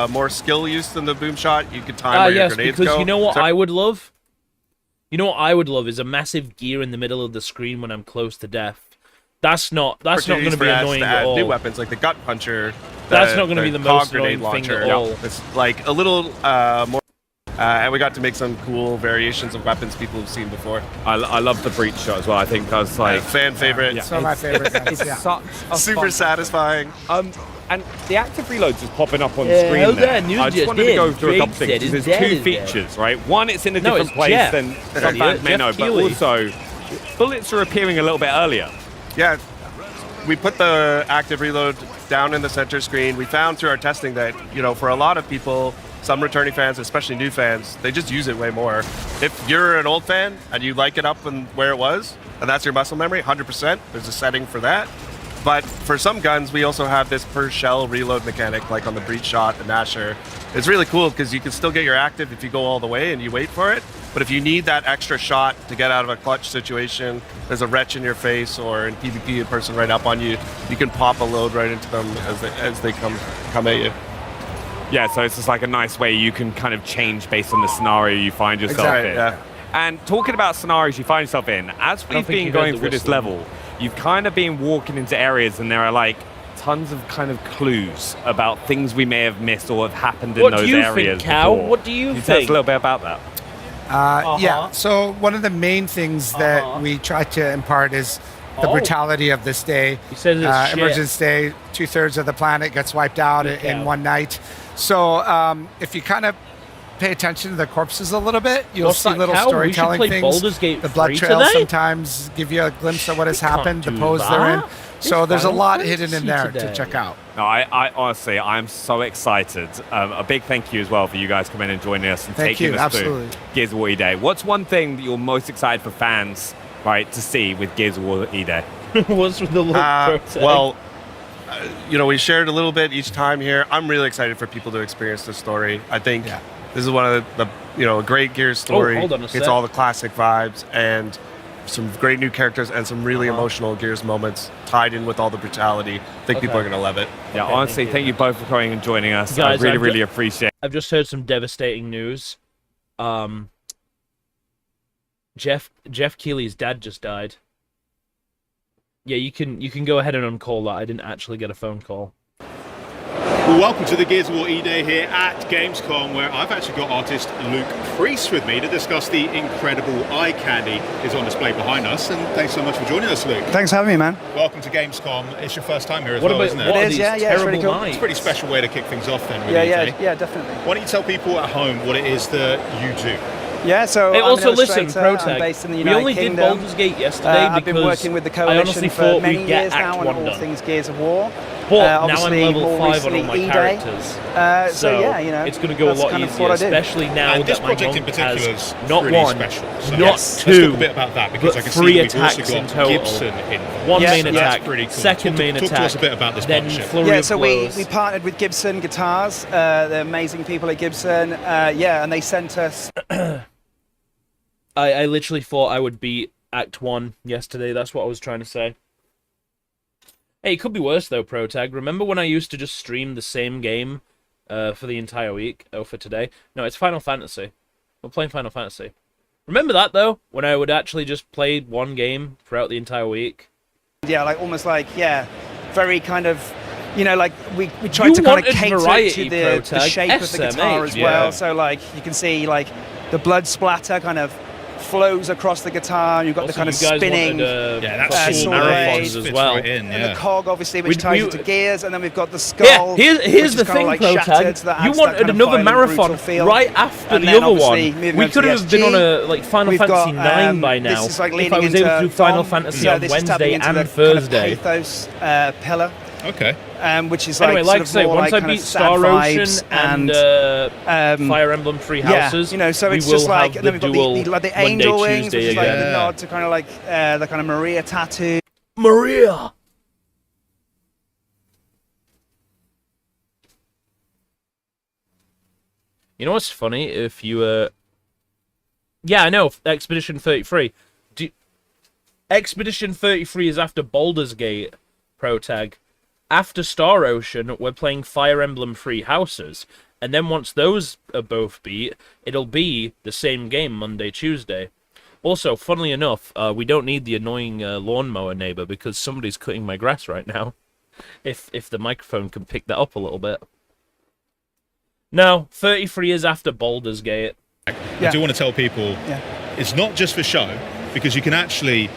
more skill use than the boom shot. You could time where your grenades because go. you know what I would love? You know what I would love is a massive gear in the middle of the screen when I'm close to death. That's not going to be annoying at all. New weapons like the gut puncher. That's not going to be the most grenade annoying thing launcher. at all. It's like a little more. And we got to make some cool variations of weapons people have seen before. I love the breach shot as well. I think that's like fan favorite. It's one of my favorite guns. It's such a super fun satisfying. And the active reloads just popping up on screen there. I just wanted to go through a couple things. There's two features, right? One, it's in a different place than some fans may know, but also bullets are appearing a little bit earlier. Yeah, we put the active reload down in the center screen. We found through our testing that, for a lot of people, some returning fans, especially new fans, they just use it way more. If you're an old fan and you like it up and where it was, and that's your muscle memory, 100%, there's a setting for that. But for some guns, we also have this per shell reload mechanic, like on the breach shot, the Gnasher. It's really cool because you can still get your active if you go all the way and you wait for it. But if you need that extra shot to get out of a clutch situation, there's a wretch in your face or in PvP, a person right up on you, you can pop a load right into them as they come at you. Yeah, so it's just like a nice way you can kind of change based on the scenario you find yourself in. Yeah. And talking about scenarios you find yourself in, as we've been going through this level, you've kind of been walking into areas and there are like tons of kind of clues about things we may have missed or have happened in those areas. What do you think, Cal? What do you think? Tell us a little bit about that. Yeah, so one of the main things that we try to impart is the brutality of this day. He says it's Emergence Day, 2/3 of the planet gets wiped out in one night. So if you kind of pay attention to the corpses a little bit, you'll see little storytelling things. Baldur's Gate the blood free trails today? sometimes give you a glimpse of what has happened, the pose they're in. So there's a Final lot hidden Fantasy in there today. to check out. No, I honestly, I'm so excited. A big thank you as well for you guys coming and joining us and Thank taking you, us absolutely. through Gears of War E-Day. What's one thing that you're most excited for fans, right, to see with Gears of War E-Day? What's with the look? Well, we shared a little bit each time here. I'm really excited for people to experience this story. I think this is one of the a great Gears story. hold on a It's sec. all the classic vibes and some great new characters and some really emotional Gears moments tied in with all the brutality. I think people are going to love it. Yeah, honestly, thank you both for coming and joining us. Guys, I really appreciate it. I've just heard some devastating news. Jeff Keighley's dad just died. Yeah, you can go ahead and uncall that. I didn't actually get a phone call. Well, welcome to the Gears of War E-Day here at Gamescom, where I've actually got artist Luke Priest with me to discuss the incredible eye candy is on display behind us. And thanks so much for joining us, Luke. Thanks for having me, man. Welcome to Gamescom. It's your first time here as What well, about- isn't it? what It are is, these yeah, it's really terrible cool. knives? It's a pretty special way to kick things off then with Yeah, E-Day. yeah, definitely. Why don't you tell people at home what it is that you do? Yeah, so Hey, I'm also an listen, illustrator. ProTag. I'm based in the We United only Kingdom. did Baldur's Gate yesterday I've been because working with the I honestly Coalition thought for many we'd get years Act now on 1 all done. things Gears of War. But now I'm Obviously, level more 5 on all my recently, E-Day. characters. So yeah, it's going to go a that's lot kind of easier, what I do. especially now And this that my project in monk particular has is not pretty one, special. So not let's two, talk a bit about that, because but I can see 3 we've also attacks got in total. Gibson involved. One Yeah, main yeah. attack, That's pretty cool. second main Talk attack, to us a bit about this then partnership. flurry Yeah, of so blows. we partnered with Gibson Guitars. They're amazing people at Gibson. And they sent us. I literally thought I would beat Act 1 yesterday. That's what I was trying to say. Hey, it could be worse though, ProTag. Remember when I used to just stream the same game for the entire week? Oh, for today? No, it's Final Fantasy. We're playing Final Fantasy. Remember that though? When I would actually just play one game throughout the entire week? Yeah, almost very kind of. Like we tried You to kind of wanted cater variety, to the ProTag. shape of the guitar as SMH, well. yeah. So you can see the blood splatter kind of flows across the guitar. You've got Also, the kind of you guys spinning wanted, that's sword marathons blade, as fits well. right in, and yeah. the cog obviously, which ties into gears, and then we've got the skull. Yeah, here's which the is kinda thing, shattered, ProTag. so that You adds that wanted kind of another violent, brutal marathon feel. right after And the then other obviously one. moving We on to could the have been SG. on a Final We've Fantasy got, 9 by now. This is If I leaning was able to into do Final Dom. Fantasy So on this is tapping Wednesday into and the Thursday. Kind of pathos pillar. Okay. Which is Anyway, like I sort of say, more once I kind of beat sad Star vibes Ocean and Fire Emblem Three Houses, yeah, so we it's will just have and then we've got dual the angel Monday, wings, Tuesday which is again. the nod to kind of the kind of Maria tattoo. Maria! You know what's funny? If you, yeah, I know, Expedition 33. Expedition 33 is after Baldur's Gate, ProTag. After Star Ocean, we're playing Fire Emblem Three Houses. And then once those are both beat, it'll be the same game Monday, Tuesday. Also, funnily enough, we don't need the annoying lawnmower neighbor because somebody's cutting my grass right now. If the microphone can pick that up a little bit. No, 33 is after Baldur's Gate. I do want to tell people it's not just for show, because you can actually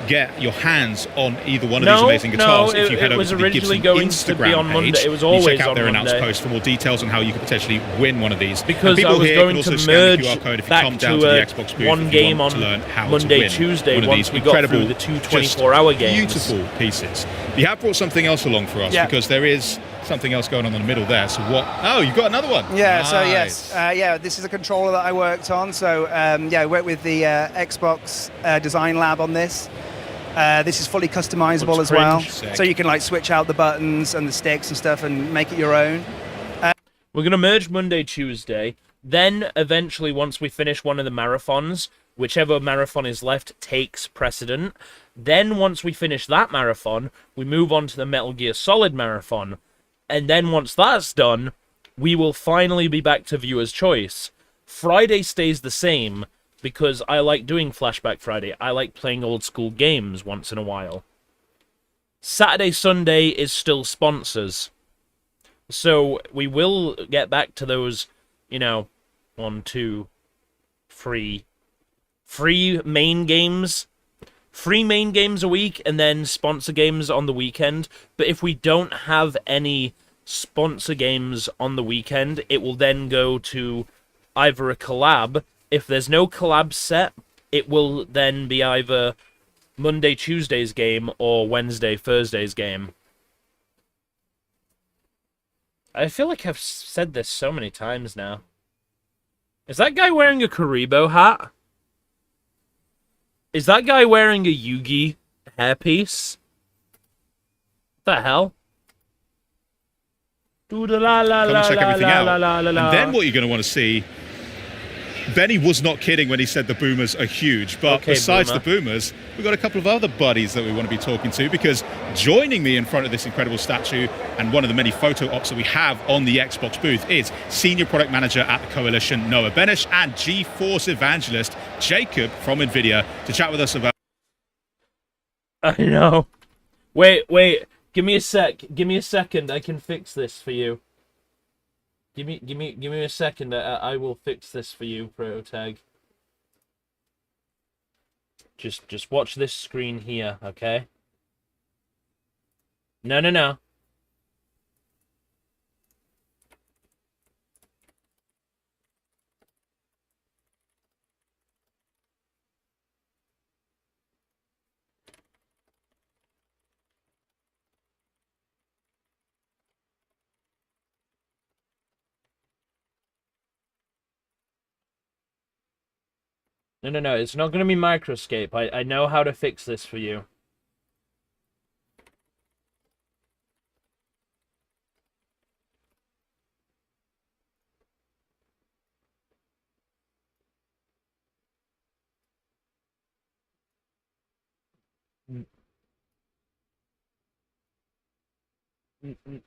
get your hands on either one of these amazing guitars if you head over to the Gibson Instagram page. It was always you check out on their Monday. announced post for more details on how you could potentially win one of these. Because and I people was here going can to also scan the merge QR code if you back come down to to the Xbox booth one if you game want on to learn how Monday, to win Tuesday one of once these we got through incredible, the two just 24-hour games. Beautiful pieces. You have brought something else along for us because there is something else going on in the middle there. So what? Oh, you've got another one. Yeah, nice. so yes, this is a controller that I worked on. So I worked with the Xbox Design Lab on this. This is fully customizable Looks as well, cringe. so you can switch out the buttons and the sticks and stuff and make it your own. We're going to merge Monday, Tuesday. Then, eventually, once we finish one of the marathons, whichever marathon is left takes precedent. Then, once we finish that marathon, we move on to the Metal Gear Solid marathon. And then, once that's done, we will finally be back to Viewer's Choice. Friday stays the same, because I like doing Flashback Friday. I like playing old school games once in a while. Saturday, Sunday is still sponsors. So we will get back to those, 1, 2, 3 main games. 3 main games a week and then sponsor games on the weekend. But if we don't have any sponsor games on the weekend, it will then go to either a collab. If there's no collab set, it will then be either Monday, Tuesday's game or Wednesday, Thursday's game. I feel like I've said this so many times now. Is that guy wearing a Karibo hat? Is that guy wearing a Yugi hairpiece? What the hell? Come and check everything out. And then what you're going to want to see... Benny was not kidding when he said the boomers are huge, but Okay, besides Boomer. the boomers, we've got a couple of other buddies that we want to be talking to, because joining me in front of this incredible statue and one of the many photo ops that we have on the Xbox booth is Senior Product Manager at the Coalition, Noah Benish, and GeForce Evangelist, Jacob from NVIDIA, to chat with us about... I know. Wait. Give me a sec. Give me a second. I can fix this for you. Give me a second. I will fix this for you, Protag. Just watch this screen here, okay? No. No, it's not going to be Microscape. I know how to fix this for you.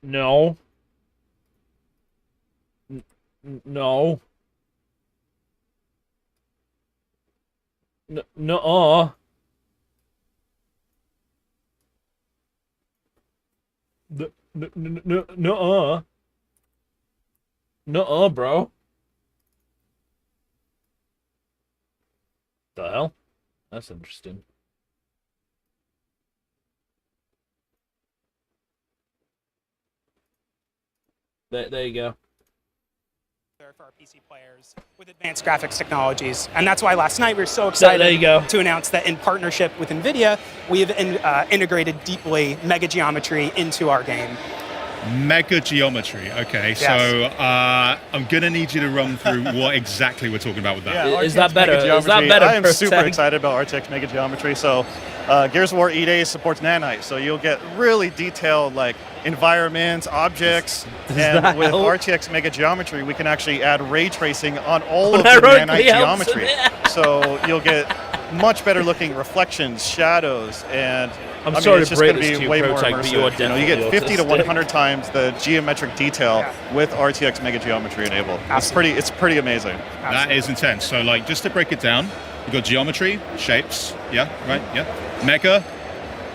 No. No. No. No, bro. The hell? That's interesting. There you go. For our PC players with advanced graphics technologies. And that's why last night we were so excited there you go. to announce that in partnership with NVIDIA, we have integrated deeply Mega Geometry into our game. Mega Geometry. Okay, Yes. so I'm going to need you to run through what exactly we're talking about with that. Yeah, Is that RTX better? Mega Is that Geometry. better, I am super Protag? excited about RTX Mega Geometry. So Gears of War E-Day supports Nanite, so you'll get really detailed like environments, objects, Does and that with help? RTX Mega Geometry, we can actually add ray tracing on all of that the really Nanite helps. geometry. So you'll get much better looking reflections, shadows, and I'm I mean, sorry it's to just break going this to to be you, way more Protag, but you are immersive. You know, you definitely get 50 to autistic. 100 times the geometric detail with RTX Mega Geometry enabled. It's pretty amazing. That is intense. So, like, just to break it down, you've got geometry, shapes, yeah, right, yeah. Mega,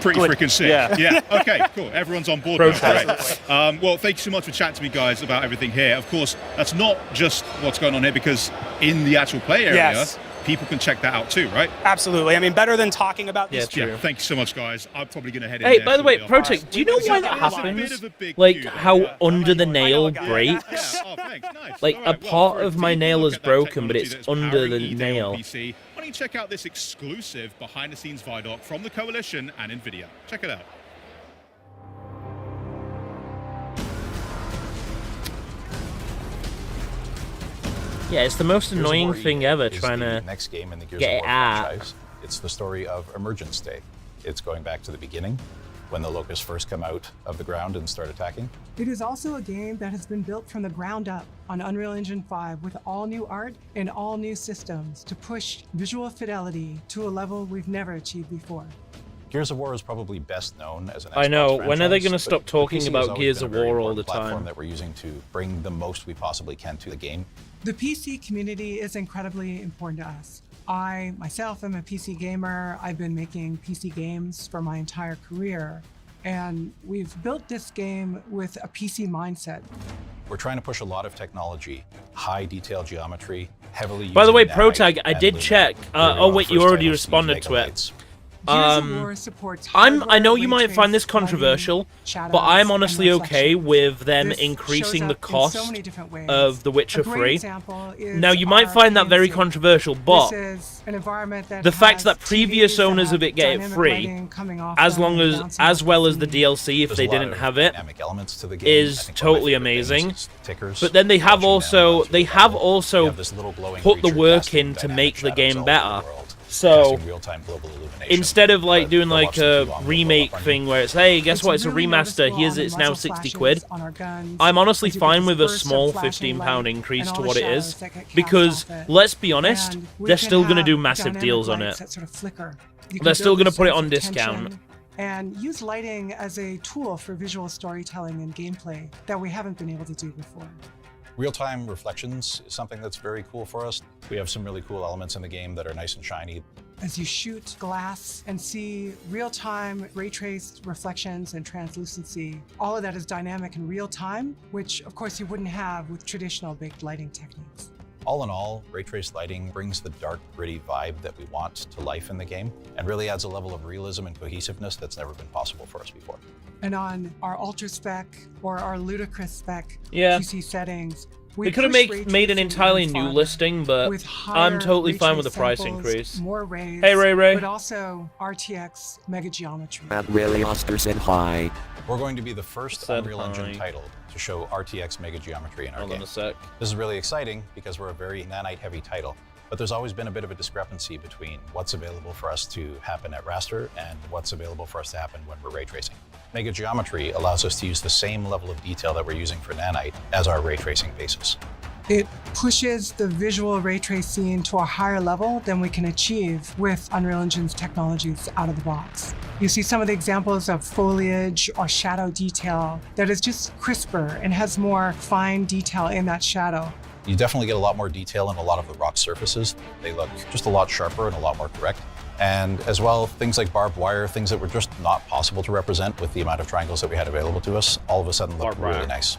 pretty Good. freaking sick. Yeah. Okay, cool. Everyone's on board now. Great. Well, thank you so much for chatting to me, guys, about everything here. Of course, that's not just what's going on here, because in the actual play area, Yes. people can check that out too, right? Absolutely. I mean, better than talking about this. Yeah, thank you so much, guys. I'm probably going to head in Hey, there. by the way, shortly after. Protag, do you know why that happens? Like, how under the nail breaks? Like, a part of my nail is broken, but it's under the nail. Why don't you check out this exclusive behind-the-scenes Vidoc from the Coalition and NVIDIA. Check it out. Yeah, it's the most Gears of annoying War thing E ever, is trying the to next game in the Gears get of it War out. franchise. It's the story of Emergence Day. It's going back to the beginning, when the Locusts first come out of the ground and start attacking. It is also a game that has been built from the ground up on Unreal Engine 5 with all new art and all new systems to push visual fidelity to a level we've never achieved before. Gears of War is probably best known as an I Xbox know. When are they franchise, going to but stop the talking PC has about always Gears been of a very War all the important platform time? that we're using to bring the most we possibly can to the game. The PC community is incredibly important to us. I, myself, am a PC gamer. I've been making PC games for my entire career. And we've built this game with a PC mindset. We're trying to push a lot of technology, high detail geometry, heavily By the way, using Nanite Protag, I and did Luna. check. We're Oh, on wait, first you already titles, responded to megabytes. it. Gears of War supports I know hardware you might ray find this trace, lighting, controversial, but shadows, I'm and honestly okay reflections. with them This increasing shows the up in so cost many different ways. of The Witcher A great 3. example is Now, you might our find that very PNC. controversial, but This is an environment that the fact has that previous TVs that owners have of it get it dynamic free, lighting coming off as them long and as bouncing as off well the as the scene. DLC if There's they a lot didn't of have it, dynamic elements to the game. I is think one of my totally favorite things amazing. is tickers, But then they have watching also them they run have through also You have this little glowing put the creature work casting in to dynamic make the shadows game all over better. the world, So casting real-time global illumination. instead of like But doing they'll like watch them too a long, they'll blow remake up on thing you. where it's, hey, guess what, it's a really remaster, noticeable here's on the it's now muzzle 60 flashes quid. on our guns, I'm honestly as you get fine this with a burst of small flashing £15 light increase and to all what the it is, shadows that get cast because off it. let's be honest, And we they're can still going to have do massive dynamic deals on lights it. that sort of flicker. You can They're still build going to this put it sense on of discount. tension and use lighting as a tool for visual storytelling and gameplay that we haven't been able to do before. Real-time reflections is something that's very cool for us. We have some really cool elements in the game that are nice and shiny. As you shoot glass and see real-time ray-traced reflections and translucency, all of that is dynamic in real time, which of course you wouldn't have with traditional baked lighting techniques. All in all, ray traced lighting brings the dark, gritty vibe that we want to life in the game and really adds a level of realism and cohesiveness that's never been possible for us before. And on our ultra spec or our ludicrous spec Yeah. QC settings, we They could have push ray made an tracing entirely even new farther listing, but with I'm higher totally ray fine with the trace price samples, increase. more rays, Hey, Ray. but also RTX mega geometry. Matt really Oscar said hi. We're going to be the first Said Unreal Engine hi. title to show RTX Mega Geometry in our Hold on game. a sec. This is really exciting because we're a very nanite-heavy title, but there's always been a bit of a discrepancy between what's available for us to happen at raster and what's available for us to happen when we're ray tracing. Mega Geometry allows us to use the same level of detail that we're using for nanite as our ray tracing basis. It pushes the visual ray trace scene to a higher level than we can achieve with Unreal Engine's technologies out of the box. You see some of the examples of foliage or shadow detail that is just crisper and has more fine detail in that shadow. You definitely get a lot more detail in a lot of the rock surfaces. They look just a lot sharper and a lot more correct. And as well, things like barbed wire, things that were just not possible to represent with the amount of triangles that we had available to us, all of a sudden look really nice.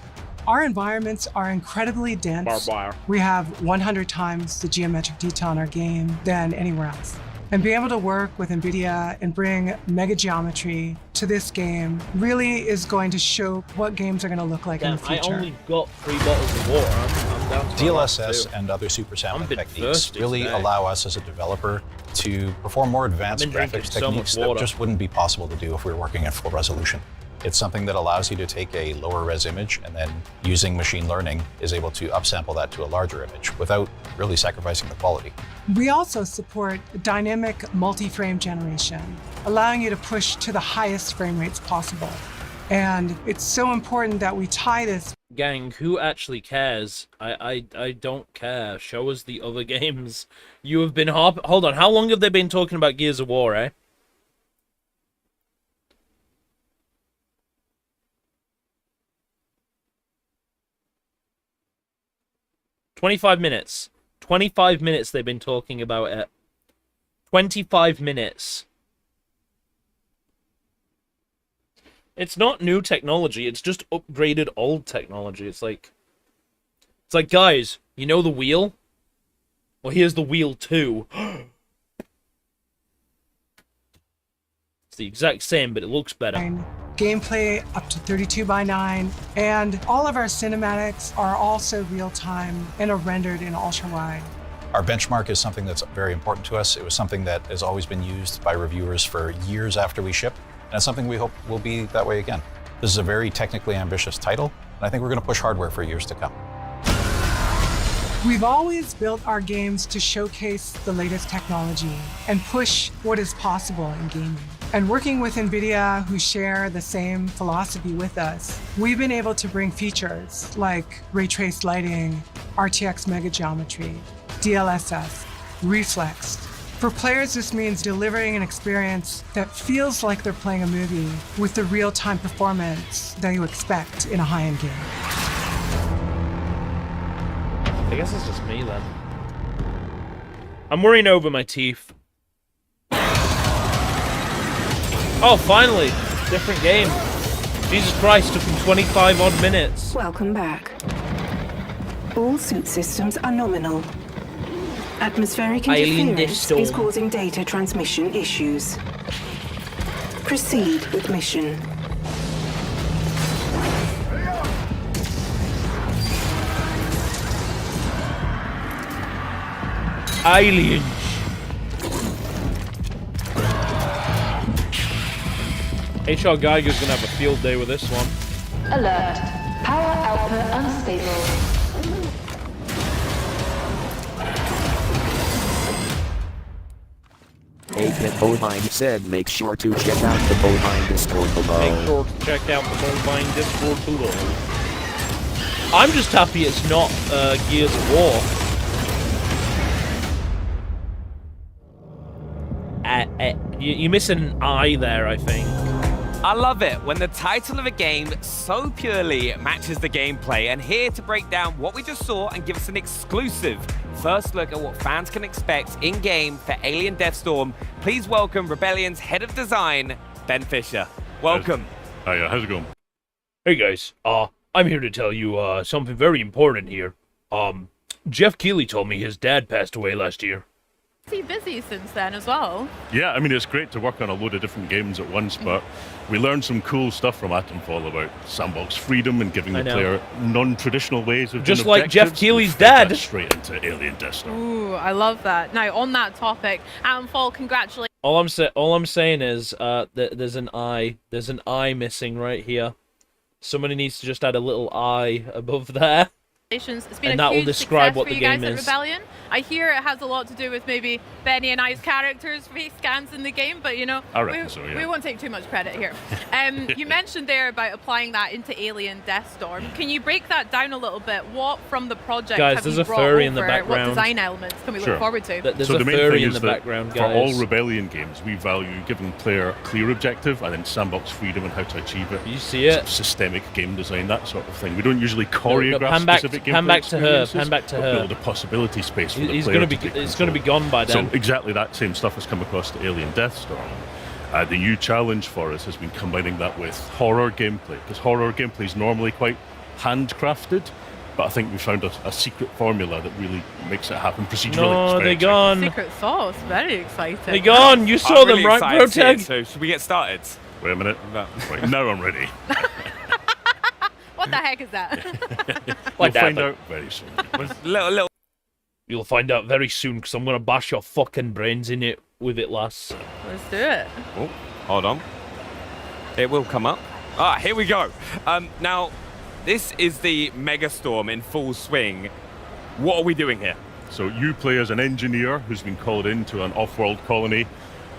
Our environments are incredibly dense. Barbed wire. We have 100 times the geometric detail in our game than anywhere else. And being able to work with NVIDIA and bring mega geometry to this game really is going to show what games are going to look like in Damn, the future. I only got 3 bottles of water. I'm down to my last DLSS 2. and other super I'm a sound bit techniques thirsty really today. allow us as a developer to perform more advanced I've been drinking graphics so much techniques that water. just wouldn't be possible to do if we were working at full resolution. It's something that allows you to take a lower res image and then using machine learning is able to upsample that to a larger image without really sacrificing the quality. We also support dynamic multi-frame generation, allowing you to push to the highest frame rates possible. And it's so important that we tie this. Gang, who actually cares? I don't care. Show us the other games. You have been hold on, how long have they been talking about Gears of War, eh? "25 minutes. 25 minutes they've been talking about it. 25 minutes. It's not new technology, it's just upgraded old technology. It's like, guys, you know the wheel? Well, here's the wheel 2. It's the exact same, but it looks better. Gameplay up to 32:9, and all of our cinematics are also real-time and are rendered in ultra-wide. Our benchmark is something that's very important to us. It was something that has always been used by reviewers for years after we ship, and it's something we hope will be that way again. This is a very technically ambitious title, and I think we're going to push hardware for years to come. We've always built our games to showcase the latest technology and push what is possible in gaming. And working with NVIDIA, who share the same philosophy with us, we've been able to bring features like ray traced lighting, RTX mega geometry, DLSS, Reflex. For players, this means delivering an experience that feels like they're playing a movie with the real-time performance that you expect in a high-end game. I guess it's just me then. I'm worrying over my teeth. Oh, finally! Different game. Jesus Christ, took him 25 odd minutes. Welcome back. All suit systems are nominal. Atmospheric Alien interference Death is Storm. causing data transmission issues. Proceed with mission. Aliens. HR Geiger's gonna have a field day with this one. Alert. Power output unstable. Agent Bovine said make sure to check out the Bovine Discord below. Make sure to check out the Bovine Discord below. I'm just happy it's not Gears of War. You miss an eye there, I think. I love it when the title of a game so purely matches the gameplay, and here to break down what we just saw and give us an exclusive first look at what fans can expect in-game for Alien Deathstorm, please welcome Rebellion's head of design, Ben Fisher. Welcome. Hiya, how's it going? Hey guys, I'm here to tell you something very important here. Jeff Keighley told me his dad passed away last year. Pretty busy since then as well. Yeah, I mean, it's great to work on a load of different games at once, but we learned some cool stuff from Atomfall about sandbox freedom and giving the player non-traditional ways of just doing like Jeff objectives. Keighley's We fed dad. that straight into Alien Deathstorm. Ooh, I love that. Now, on that topic, Atomfall, congratulations. All I'm saying is there's an eye missing right here. Somebody needs to just add a little eye above there. It's been And a that will huge describe success what for the you guys game at is. Rebellion. I hear it has a lot to do with maybe Benny and I's characters' face scans in the game, but you know, I reckon so, yeah. we won't take too much credit here. You mentioned there about applying that into Alien Deathstorm. Can you break that down a little bit? What from the project Guys, have there's you a brought furry over? in the What background. design elements can we Sure. look forward to? There's so a the main furry thing in is the that background, for all guys. Rebellion games, we value giving player clear objective and then sandbox freedom and how to achieve it. You see it? Sort of systemic game design, that sort of thing. We don't usually choreograph pan back- specific pan gameplay back to her, experiences, pan back to but her. build a possibility space for the He's player gonna be to take it's gonna be gone by then. So exactly that same stuff has come across to Alien Deathstorm. The new challenge for us has been combining that with horror gameplay, because horror gameplay is normally quite handcrafted, but I think we found a secret formula that really makes it happen procedurally. No, It's very they exciting. gone. Secret sauce, very exciting. They gone. You saw I'm them, really right, excited to see it, Protag? So should we get started? Wait a minute. Right, now I'm ready. What the heck is that? We'll find out very soon. little. You'll find out very soon, because I'm gonna bash your fucking brains in it with it, lass. Let's do it. Oh, hold on. It will come up. Ah, here we go. Now, this is the Megastorm in full swing. What are we doing here? So you play as an engineer who's been called into an off-world colony.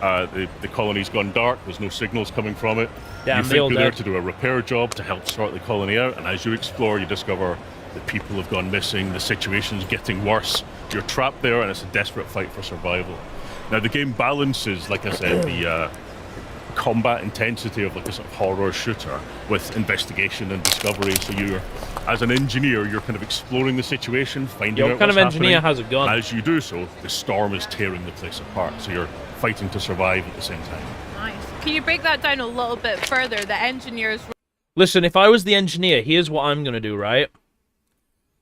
The colony's gone dark. There's no signals coming from it. Damn, you they think all you're there dead. to do a repair job to help sort the colony out, and as you explore, you discover that people have gone missing. The situation's getting worse. You're trapped there, and it's a desperate fight for survival. Now, the game balances, like I said, the combat intensity of like a sort of horror shooter with investigation and discovery. So you're, as an engineer, you're kind of exploring the situation, finding Yeah, out what kind what's of engineer happening. has a gun? As you do so, the storm is tearing the place apart. So you're fighting to survive at the same time. Nice. Can you break that down a little bit further? The engineers. Listen, if I was the engineer, here's what I'm gonna do, right?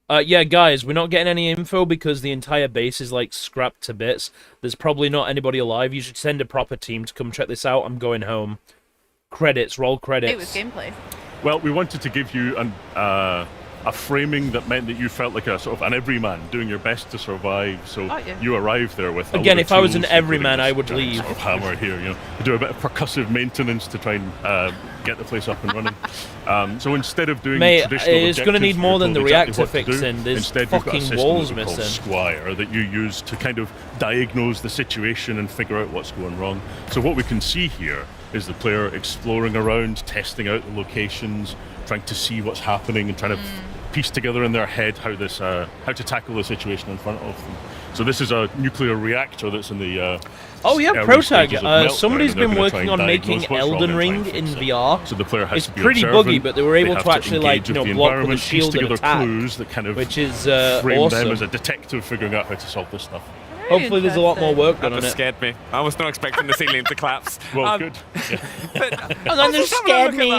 Yeah, guys, we're not getting any info because the entire base is, like, scrapped to bits. There's probably not anybody alive. You should send a proper team to come check this out. I'm going home. Credits, roll credits. It was gameplay. Well, we wanted to give you a framing that meant that you felt like a sort of an everyman doing your best to survive. So Oh, yeah. you arrived there with a Again, lot of if I was an tools, everyman, including I this would giant leave. Sort of hammer here, you know, do a bit of percussive maintenance to try and get the place up and running. So instead of doing Mate, traditional it's gonna objectives, need more you're than told the exactly reactor what to do. fixing. There's Instead, you've got a fucking system walls that we call missing. Squire that you use to kind of diagnose the situation and figure out what's going wrong. So what we can see here is the player exploring around, testing out the locations, trying to see what's happening and trying to piece together in their head how to tackle the situation in front of them. So this is a nuclear reactor that's in the Oh yeah, early stages of Protag. meltdown, Somebody's and they're been gonna try working and on making diagnose what's wrong Elden and try and Ring in fix it. VR. So the player has It's to be pretty observant, buggy, but they were able have to actually, like, engage you know, with the block with a environment, piece shield and together attack, clues that kind of which is frame awesome. them as a detective figuring out how to solve this stuff. Hopefully there's a lot more work done That on just it. scared me. I was not expecting the ceiling to collapse. Well, good. And then it scared me.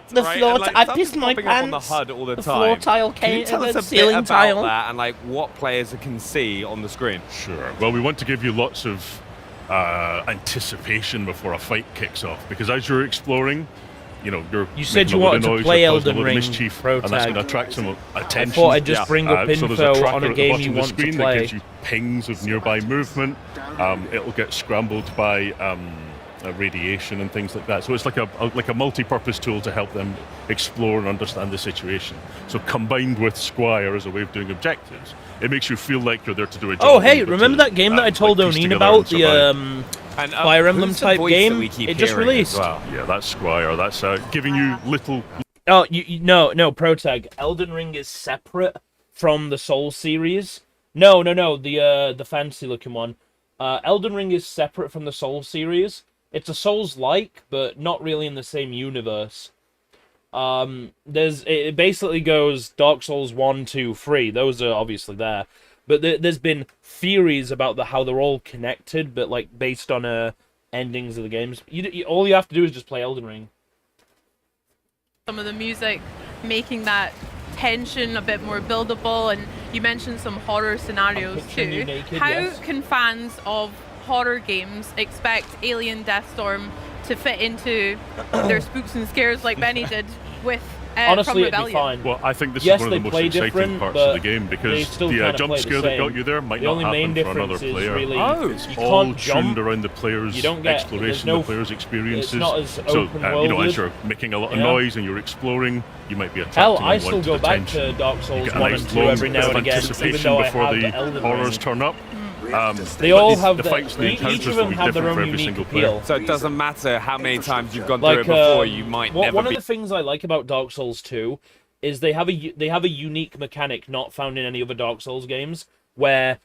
The floor. I pissed my popping up on the pants. HUD all the The time. floor tile Can you came. tell us The a bit ceiling about tile. that and like what players can see on the screen? Sure. Well, we want to give you lots of anticipation before a fight kicks off, because as you're exploring, You said making you a lot wanted of to noise, play you're causing a Elden lot of Ring mischief, Pro and that's Tag. going to attract some attention. I thought I'd just bring up So there's info a tracker on a at the game bottom you of the want to screen play. that gives you pings of nearby movement. It'll get scrambled by radiation and things like that. So it's like a multi-purpose tool to help them explore and understand the situation. So combined with Squire as a way of doing objectives, it makes you feel like you're there to do a job. Oh, hey, and you're remember to, that game that I told like, piece O'Neill together about, and the survive. Fire Emblem who's the type voice that game? we keep It just hearing as released. well? Yeah, that's Squire. That's giving you little... Oh, no, Protag. Elden Ring is separate from the Soul series. No, the fancy-looking one. Elden Ring is separate from the Soul series. It's a Souls-like, but not really in the same universe. It basically goes Dark Souls 1, 2, 3. Those are obviously there. But there's been theories about how they're all connected, but like based on endings of the games. All you have to do is just play Elden Ring. Some of the music making that tension a bit more buildable, and you mentioned some horror scenarios picturing you too. naked, How yes. can fans of horror games expect Alien Deathstorm to fit into their spooks and scares like Benny did with from Honestly, it'd be Rebellion? fine. Well, I think this Yes, is one they of the most play exciting different, parts but of the game, they because still the kinda jump play the scare that same. got you there might The not only main happen for another difference is player. really It's you all can't jump. tuned around the player's You don't get- exploration, there's no- the player's experiences. it's not as So, open-worlded. as you're making a lot of Yeah. noise and you're exploring, you might be attracting Hell, I unwanted still go back attention. to Dark Souls You get a 1 nice and 2 long every now bit and of again, even anticipation though I before have the the Elden horrors Ring. turn up. They all but have the fights, the each encounters of will them be have their different for own every unique single player. appeal. So it doesn't matter how many times you've gone Like, through it before, you might never one be... of the things I like about Dark Souls 2 is they have a unique mechanic not found in any other Dark Souls games, where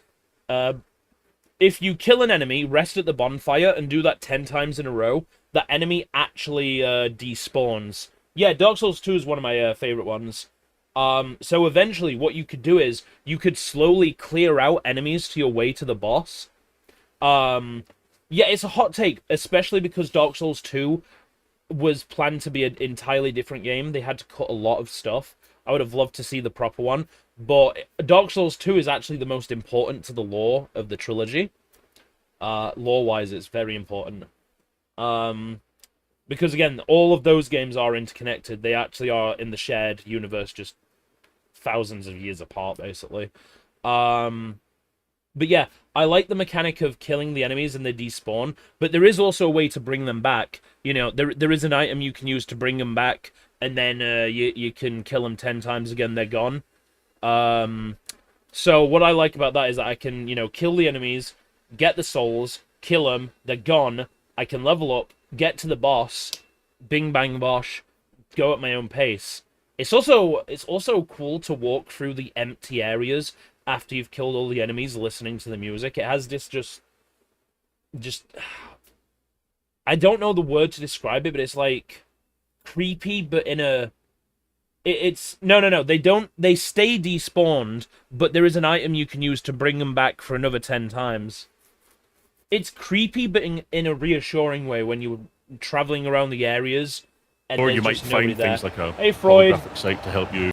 if you kill an enemy, rest at the bonfire, and do that 10 times in a row, that enemy actually despawns. Yeah, Dark Souls 2 is one of my favorite ones. So eventually what you could do is you could slowly clear out enemies to your way to the boss. Yeah, it's a hot take, especially because Dark Souls 2 was planned to be an entirely different game. They had to cut a lot of stuff. I would have loved to see the proper one, but Dark Souls 2 is actually the most important to the lore of the trilogy. Lore-wise, it's very important. Because again, all of those games are interconnected. They actually are in the shared universe, just thousands of years apart, basically. But yeah, I like the mechanic of killing the enemies and they despawn, but there is also a way to bring them back. You know, there is an item you can use to bring them back, and then you can kill them 10 times again, they're gone. So what I like about that is that I can, you know, kill the enemies, get the souls, kill them, they're gone, I can level up, get to the boss, bing bang bosh, go at my own pace. It's also cool to walk through the empty areas after you've killed all the enemies, listening to the music. It has this just I don't know the word to describe it, but it's like creepy, but in a it's no, they stay despawned, but there is an item you can use to bring them back for another 10 times. It's creepy, but in a reassuring way when you're traveling around the areas. And Or there's you might just nobody find there. things like a Hey, Freud. holographic site to help you.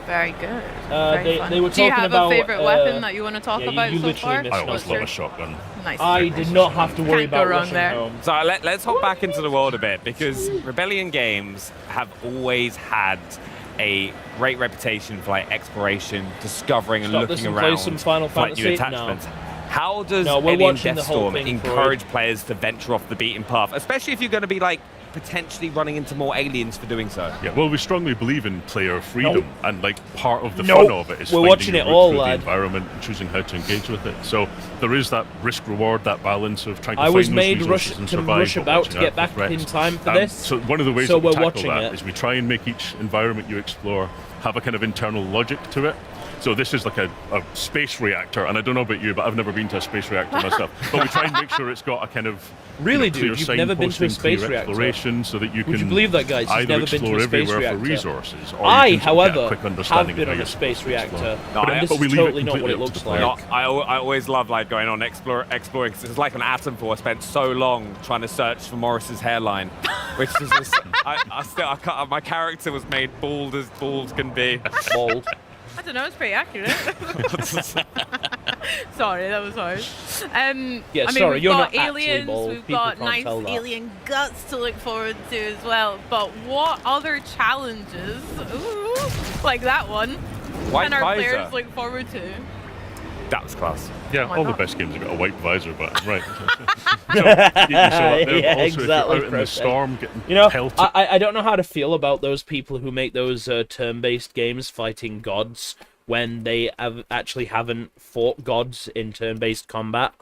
Very good. Very fun. They were Do you talking have about, a favorite weapon that you want to talk yeah, about you so literally far? missed I always What's love your- a shotgun. Nice. I did not have to worry Can't go about wrong rushing there. home. So let's hop back into the world a bit, because Rebellion games have always had a great reputation for like exploration, discovering and Stop this looking and play around some Final for like, new Fantasy? No. attachments. How does No, we're Alien watching the whole Deathstorm thing, encourage Freud. players to venture off the beaten path, especially if you're going to be like potentially running into more aliens for doing so? Yeah, well, we strongly believe in player freedom, and like part of the Nope. fun of it is We're finding watching your it route all, through lad. the environment and choosing how to engage with it. So there is that risk reward, that balance of trying to I find was those made resources and to survive, rush but about watching to out get for back threats. in time for this. So one of the ways So that we we're tackle watching that it. is we try and make each environment you explore have a kind of internal logic to it. So this is like a space reactor, and I don't know about you, but I've never been to a space reactor myself. But we try and make sure it's got a kind of Really, clear dude? You've never been to a signposting, space clear reactor? exploration, so that you Would can you believe that, guys? He's either never been explore to a space everywhere reactor. for resources, or I, you can however, get a quick have understanding been of on how a you're space supposed to explore. reactor, But and this we is leave it totally not what completely it up to looks the like. player. No, I always love like going on exploring because it's like an Atom Force. I spent so long trying to search for Morris's hairline, which is just, I can't, my character was made bald as bald can be. Bald. I don't know, it's pretty accurate. Sorry, that was hard. Yeah, I mean, sorry, we've you're got not actually aliens, bald. we've People got can't nice tell that. alien guts to look forward to as well. But what other challenges, like that one, White can our visor. players look forward to? That was class. Yeah, Why all not? the best games have got a white visor, but right. So, you saw that there, Yeah, but also exactly, if you're out in the Chris. storm getting You know, pelted. I don't know how to feel about those people who make those turn-based games fighting gods when they actually haven't fought gods in turn-based combat.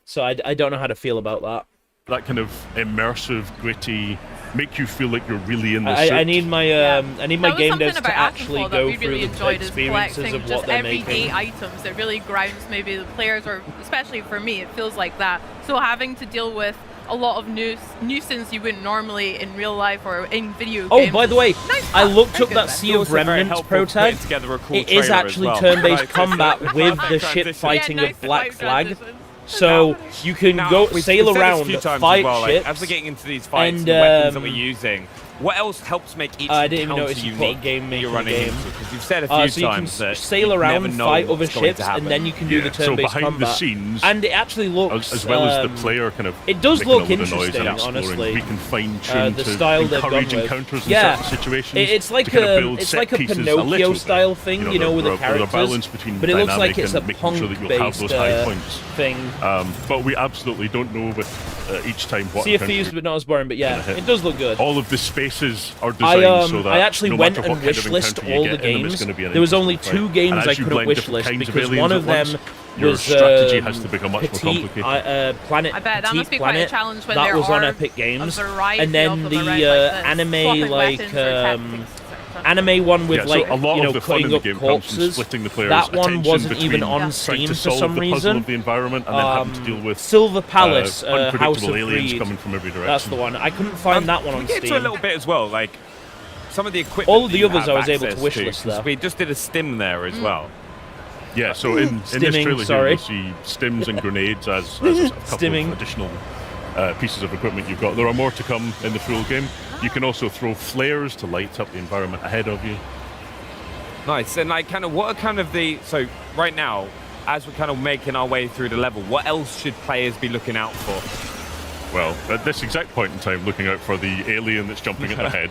So I don't know how to feel about that. That kind of immersive, gritty, make you feel like you're really in the I need my game That was devs something to about actually Atomfall that go we really through the enjoyed is experiences collecting of what just they're everyday making. items. It really grounds maybe the players, or especially for me, it feels like that. So having to deal with a lot of nuisance you wouldn't normally in real life or in video games. Oh, by the way, Nice I touch. looked Very up good that there. Sea of Also very Remnants helpful pro putting tag. together a cool It is trailer as actually well. turn-based Right, combat it's a with perfect the ship transition. fighting Yeah, a nice Black fight Flag. transition. So you can Now, go we've sail said this a around, few times as fight well, like, ships. as we're getting into these fights, and, the weapons that we're using, what else helps make each I didn't even encounter notice you put a unique game that making you're running game. into? Because you've said a few So you can times that sail you around, never know fight other what's going to ships, happen. and then you can do the So turn-based behind combat. the scenes, And it actually looks as well as the player kind of it does making look a lot of noise interesting, and exploring, honestly. we can fine-tune The to style they've gone encourage with. encounters in Yeah, certain situations. It's like to kind of a build it's set like a pieces Pinocchio little bit. style thing, with the there's a characters. balance between But it looks like dynamic it's a and making sure that you'll have punk-based those high points. thing. But we absolutely don't know with each time what Sea of encounter Thieves, but not as boring. But yeah, gonna hit. it does look good. All of the spaces are designed so that I actually no went matter what and kind of wishlist encounter you all get the in them, it's games. gonna be an There was only interesting 2 fight. games And I as you couldn't blend different wishlist kinds of because aliens one at of them once, your was strategy has to become much more Petite, complicated. Planet. I bet that Petite must be Planet. quite a challenge when that there was on are Epic Games, a variety and then of the them around like this, anime swapping like weapons or tactics. anime one with Yeah, so like a lot you of know the fun in cutting the up game comes from corpses. splitting the player's That one attention wasn't even between on trying Steam to for solve some the puzzle reason. of the environment and then having to deal with Silver Palace, House unpredictable of aliens Greed. coming from every direction. That's the one. I couldn't find that one Can on we get Steam. to a little bit as well, like some of the equipment. All of that the you others have I was able to access wishlist 'cause there. We just did a stim there as well. Yeah, so in this Stimming, trailer sorry. here, you'll see stims and grenades as a couple Stimming. of additional pieces of equipment you've got. There are more to come in the full game. You can also throw flares to light up the environment ahead of you. Nice. And like, kind of, what are kind of the so right now, as we're kind of making our way through the level, what else should players be looking out for? Well, at this exact point in time, looking out for the alien that's jumping at the head.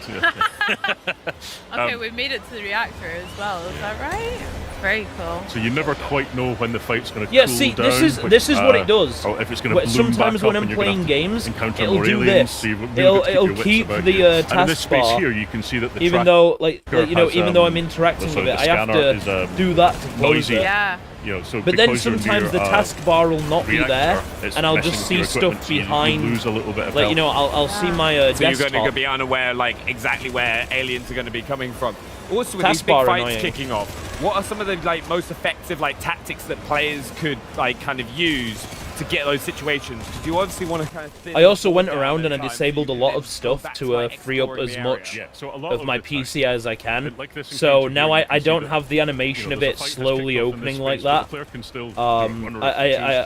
Okay, we made it to the reactor as well. Is that right? Very cool. So you never quite know when the fight's going to Yeah, cool see, down. this is what it does. Or if it's going to bloom Sometimes back when up I'm and you're gonna playing have to games, encounter it'll more do aliens, this. so you've really got to It'll your wits keep about the you. And in task this space bar. here, you can see that the Even tracker though, like, you know, has, even though I'm interacting sorry, with it, the I have scanner to is, do that to close noisy. it. Yeah. You know, so But then because you're sometimes near the a taskbar will not be reactor, there, it's and I'll messing just with see your stuff equipment, so you behind. lose a little bit of like, you know, health. I'll see my So you're desktop. going to be unaware, like, exactly where aliens are going to be coming from. Also, with these big Taskbar fights annoying. kicking off, what are some of the like most effective like tactics that players could like kind of use to get those situations? Because you obviously want to kind of. I also went around and I disabled a lot of stuff to free up as much Yeah, so a lot of my the time, PC as I can. like this So encounter now here, you I can see don't that, have the animation of there's it a fight that's slowly kicked off in this opening like space, but that. the player can still, run around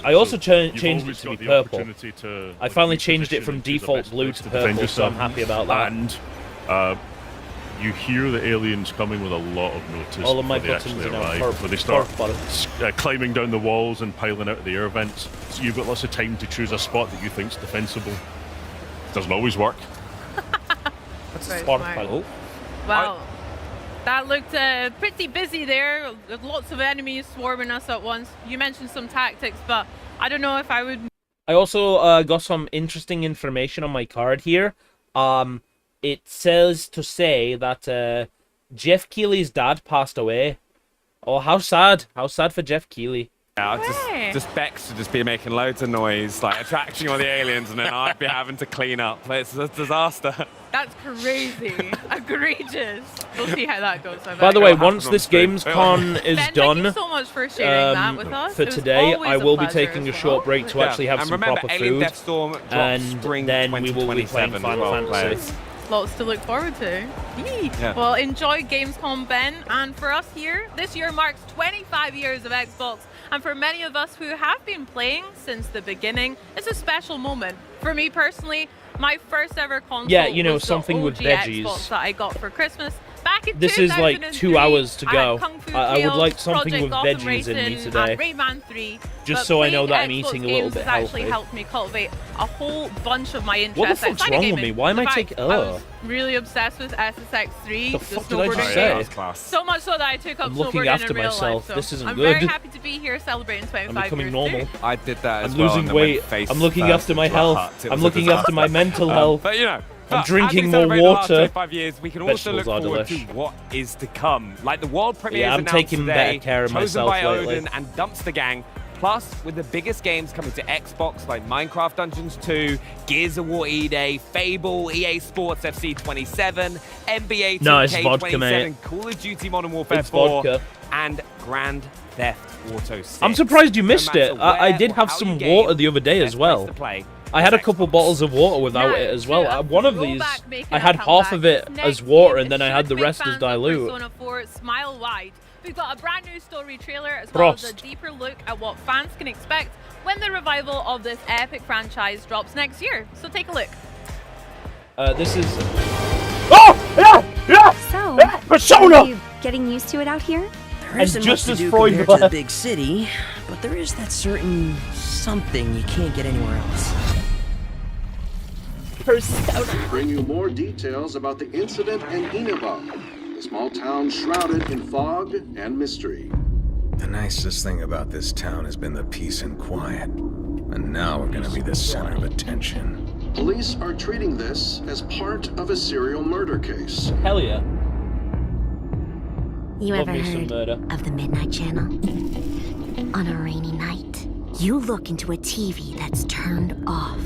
I also so you've changed it always to be got the purple. opportunity to, I like, finally reposition changed it from and choose the default best blue place to defend purple, so yourself. I'm happy about that. And you hear the aliens coming with a lot of notice All of my before they buttons actually are now arrive, purple. before they start Purple. climbing down the walls and piling out of the air vents. So you've got lots of time to choose a spot that you think's defensible. Doesn't always work. That's very Spot smart. pile. Well, that looked pretty busy there. With lots of enemies swarming us at once. You mentioned some tactics, but I don't know if I would. I also got some interesting information on my card here. It says to say that Jeff Keighley's dad passed away. Oh, how sad! How sad for Jeff Keighley. Yeah, Just Bex should just be making loads of noise, like attracting all the aliens, and then I'd be having to clean up. It's a disaster. That's crazy. Egregious. We'll see how that goes. By the way, once this Gamescom is done, thank you so much for sharing that with us. for It was today, always I a will be pleasure taking as a short well. break to actually have and some remember, proper Alien food, Deathstorm drops and spring then we will be playing 2027 Final as well, Fantasy. Lots to look forward to. Yee. Yeah. Well, enjoy Gamescom, Ben. And for us here, this year marks 25 years of Xbox. And for many of us who have been playing since the beginning, it's a special moment. For me personally, my first ever console was something the with OG veggies. Xbox that I got for Christmas back in This is like 2003. 2 hours to I go. had Kung Fu I would Tales, like something Project with Gotham veggies in me Racing, today. and Rayman 3. Just But so I know playing that I'm Xbox eating a little games bit has actually healthy. helped me cultivate a whole bunch of my interests. What the fuck's outside of wrong with gaming. me? Why am In I fact, taking- I was really obsessed with SSX3, The the fuck did I just snowboarding say? game. Class. So much so that I took up I'm looking snowboarding after in real myself. life. So This isn't I'm good. very happy to be here celebrating 25 becoming years normal. too. I did that as I'm well. losing and then went weight. face I'm looking first after my into a health. hut. It I'm was a looking after my disaster. mental health. But you know, I'm drinking as we more celebrate the last water. 25 years, we can also look Vegetables are forward delish. to what is to come. Like the world premiere Yeah, is I'm announced taking today, better care of chosen myself by lately. Odin and Dumpster Gang. Plus, with the biggest games coming to Xbox like Minecraft Dungeons 2, Gears of War E-Day, Fable, EA Sports FC 27, NBA 2K27, No, it's vodka, mate. Call of Duty Modern Warfare It's 4, vodka. and Grand Theft Auto 6. I'm surprised you missed No it. matter I where did or have how some you game, water the other day as best well. place to play I had a couple bottles of water without it as well. One of these, I had half of it as water and then I had the rest as dilute. Persona 4 Smile Wide. We've got a brand new story trailer as well as a deeper look at what fans can expect when the revival of this epic franchise drops next year. So take a look. This is... Oh! Yeah! Yeah! So, Persona! are you getting used to it out here? And Isn't just much as to do Freud compared to the left. big city, but there is that certain something you can't get anywhere else. We bring you more details about the incident in Inaba, a small town shrouded in fog and mystery. The nicest thing about this town has been the peace and quiet. And now we're gonna be the center of attention. Police are treating this as part of a serial murder case. Hell yeah. You Love ever me some heard murder. of the Midnight Channel? On a rainy night, you look into a TV that's turned off.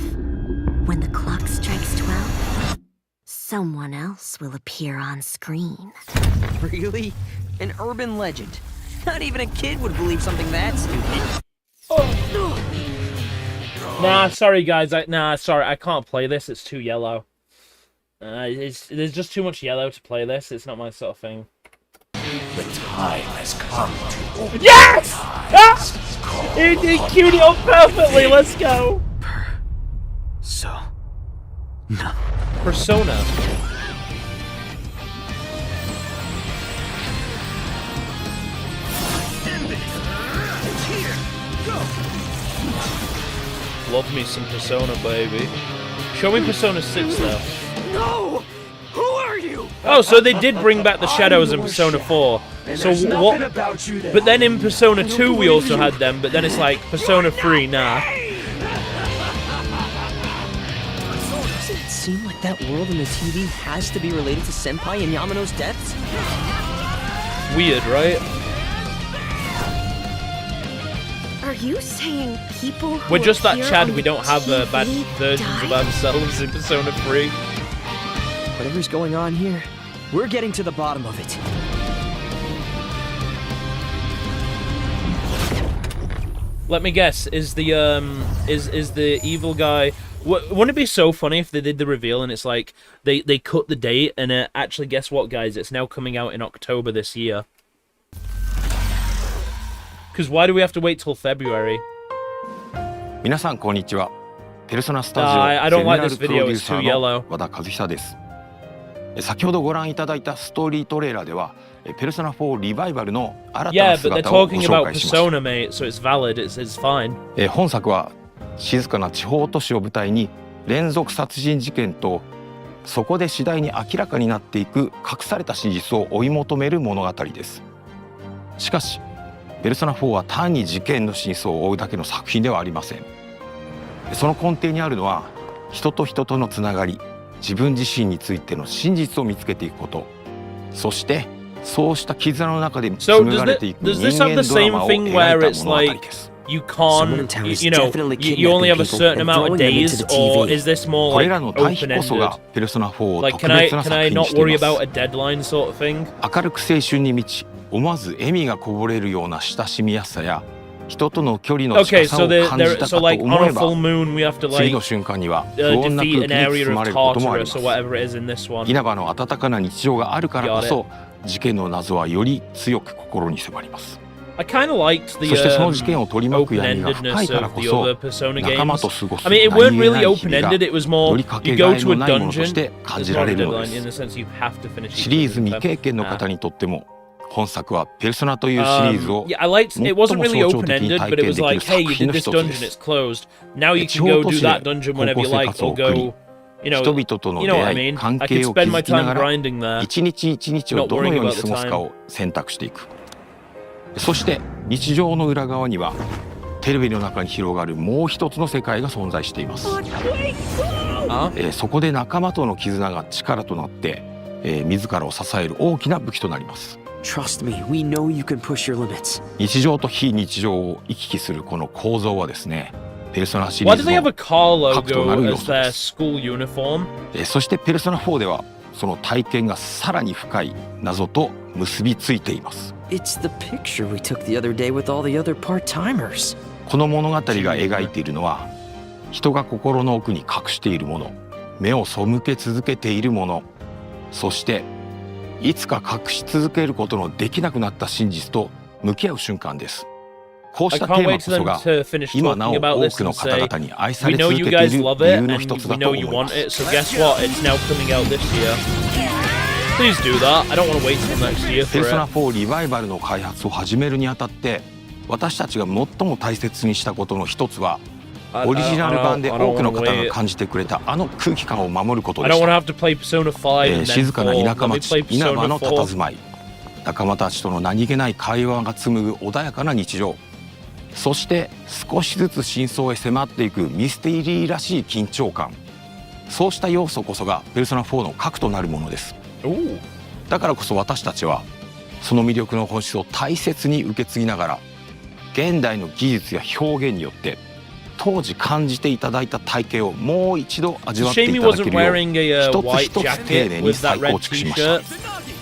When the clock strikes 12, someone else will appear on screen. Really? An urban legend. Not even a kid would believe something that stupid. Nah, sorry guys. Sorry, I can't play this. It's too yellow. There's just too much yellow to play this. It's not my sort of thing. The time has come to open. Yes! Ah! He queued it up perfectly. Let's go. Persona. Love me some Persona, baby. Show me Persona 6 though. No! Who are you? Oh, so they did bring back the shadows in Persona 4. So what? But then in Persona 2 we also had them, but then it's like Persona 3, nah. Doesn't it seem like that world in the TV has to be related to Senpai and Yamano's deaths? Weird, right? Are you saying people who We're just that appear Chad, on we the don't have bad TV versions of die? ourselves in Persona 3. Whatever's going on here, we're getting to the bottom of it. Let me guess, is the evil guy... Wouldn't it be so funny if they did the reveal and it's like, they cut the date and actually guess what guys, it's now coming out in October this year. Because why do we have to wait till February? 皆さんこんにちは。ペルソナスタジ I オ don't ゼネ like ラ this ルプロ video, デュー it's サ too ー yellow. の和田和久です。先ほどご覧いただいたストーリートレーラーでは、ペルソナ4リバイバルの新た Yeah, な but they're 姿をご talking 紹 about 介しました。 Persona, mate, so it's valid, it's fine. 本作は静かな地方都市を舞台に連続殺人事件とそこで次第に明らかになっていく隠された真実を追い求める物語です。しかしペルソナ4は単に事件の真相を追うだけの作品ではありません。その根底にあるのは人と人とのつながり、自分自身についての真実を見つけていくこと、そしてそうした絆の中で紡がれていく人間ドラマを描いた物語です。you Someone in can't, town is you know, definitely you only have a kidnapping certain people amount of and throwing them days, into the or TV. is this more これ like らの対比こそ open-ended? がペルソナ4を Like, 特 can I 別な can 作 I 品に not してい worry ま about す a deadline sort of thing? 明るく青春に満ち思わず笑みがこぼれるような親しみやすさや人との距離の Okay, 近さ so を there, 感じ there, た so かと like on 思え a ば full moon, we have to 次 like の瞬間には不穏な defeat 空 an 気に area 包ま of れることもあり Tartarus ま or す whatever it is in this one. 稲葉の温かな日常があるからこそ事件の謎はより強く心に迫ります I kind of liked the そしてその事件を取り巻く闇が深い open-endedness から of こ the そ other Persona 仲間と games. 過ごす I mean, it 何 weren't 気 really ない日々が open-ended. It was よ more りか you けが go え to の a ないものと dungeon. して感 There's じら not れ a るので deadline in the す sense you have to finish シ each リー of ズ them. 未経験の方にとっても本作はペルソナというシリーズを Yeah, I liked. 最 It も wasn't really 象徴的に open-ended, 体 but it 験 was できる like, 作 hey, you 品 did の this 一つ dungeon, です it's closed. Now you 地 can 方 go 都 do 市で that dungeon 高 whenever 校 you 生 like, 活を or 送り go. You know, 人々との you 出 know what I 会い mean. 関 I 係 could を spend 築 my きな time がら grinding there. 一日一日を Not どの worrying ように about the 過ごすか time. を選択していくそして日常の裏側にはテレビの中に広がるもう一つの世界が存在していますそこで仲間との絆が力となって自らを支える大きな武器となります Trust me, we know you can push your limits. 日常と非日常を行き来するこの構造はですねペルソナシリ Why ー do ズ they have の a car 核とな logo る要 as 素で their す school uniform? そしてペルソナ4ではその体験がさらに深い謎と結びついています It's the picture we took the other day with all the other part-timers. この物語が描いているのは人が心の奥に隠しているもの目を背け続けているものそしていつか隠し続けることのできなくなった真実と向き合う瞬間ですこうしたテーマこそが今なお多くの方々に愛され続けている理由の一つだと思います So guess what? It's now coming out this year. Please do that. I don't want to wait till next year ペ for ルソナ it. 4リバイバルの開発を始めるにあたって私たちが最も大切にしたことの一つはオリジナル版で多くの方が感じてくれたあの空気感を守ること I で don't し want to た have to play Persona 5 and then 静かな 4. 田舎 Let me 町 play 稲葉の Persona 佇まい仲間たちとの何気ない会話が紡ぐ穏やかな日常そして少しずつ真相へ迫っていくミステリーらしい緊張感そうした要素こそがペルソナ4の核となるものですだからこそ私たちはその魅力の本質を大切に受け継ぎながら現代の技術や表現によって当時感じていただいた体験をもう一度味わっていただけるよう一つ一つ丁寧に再構築しました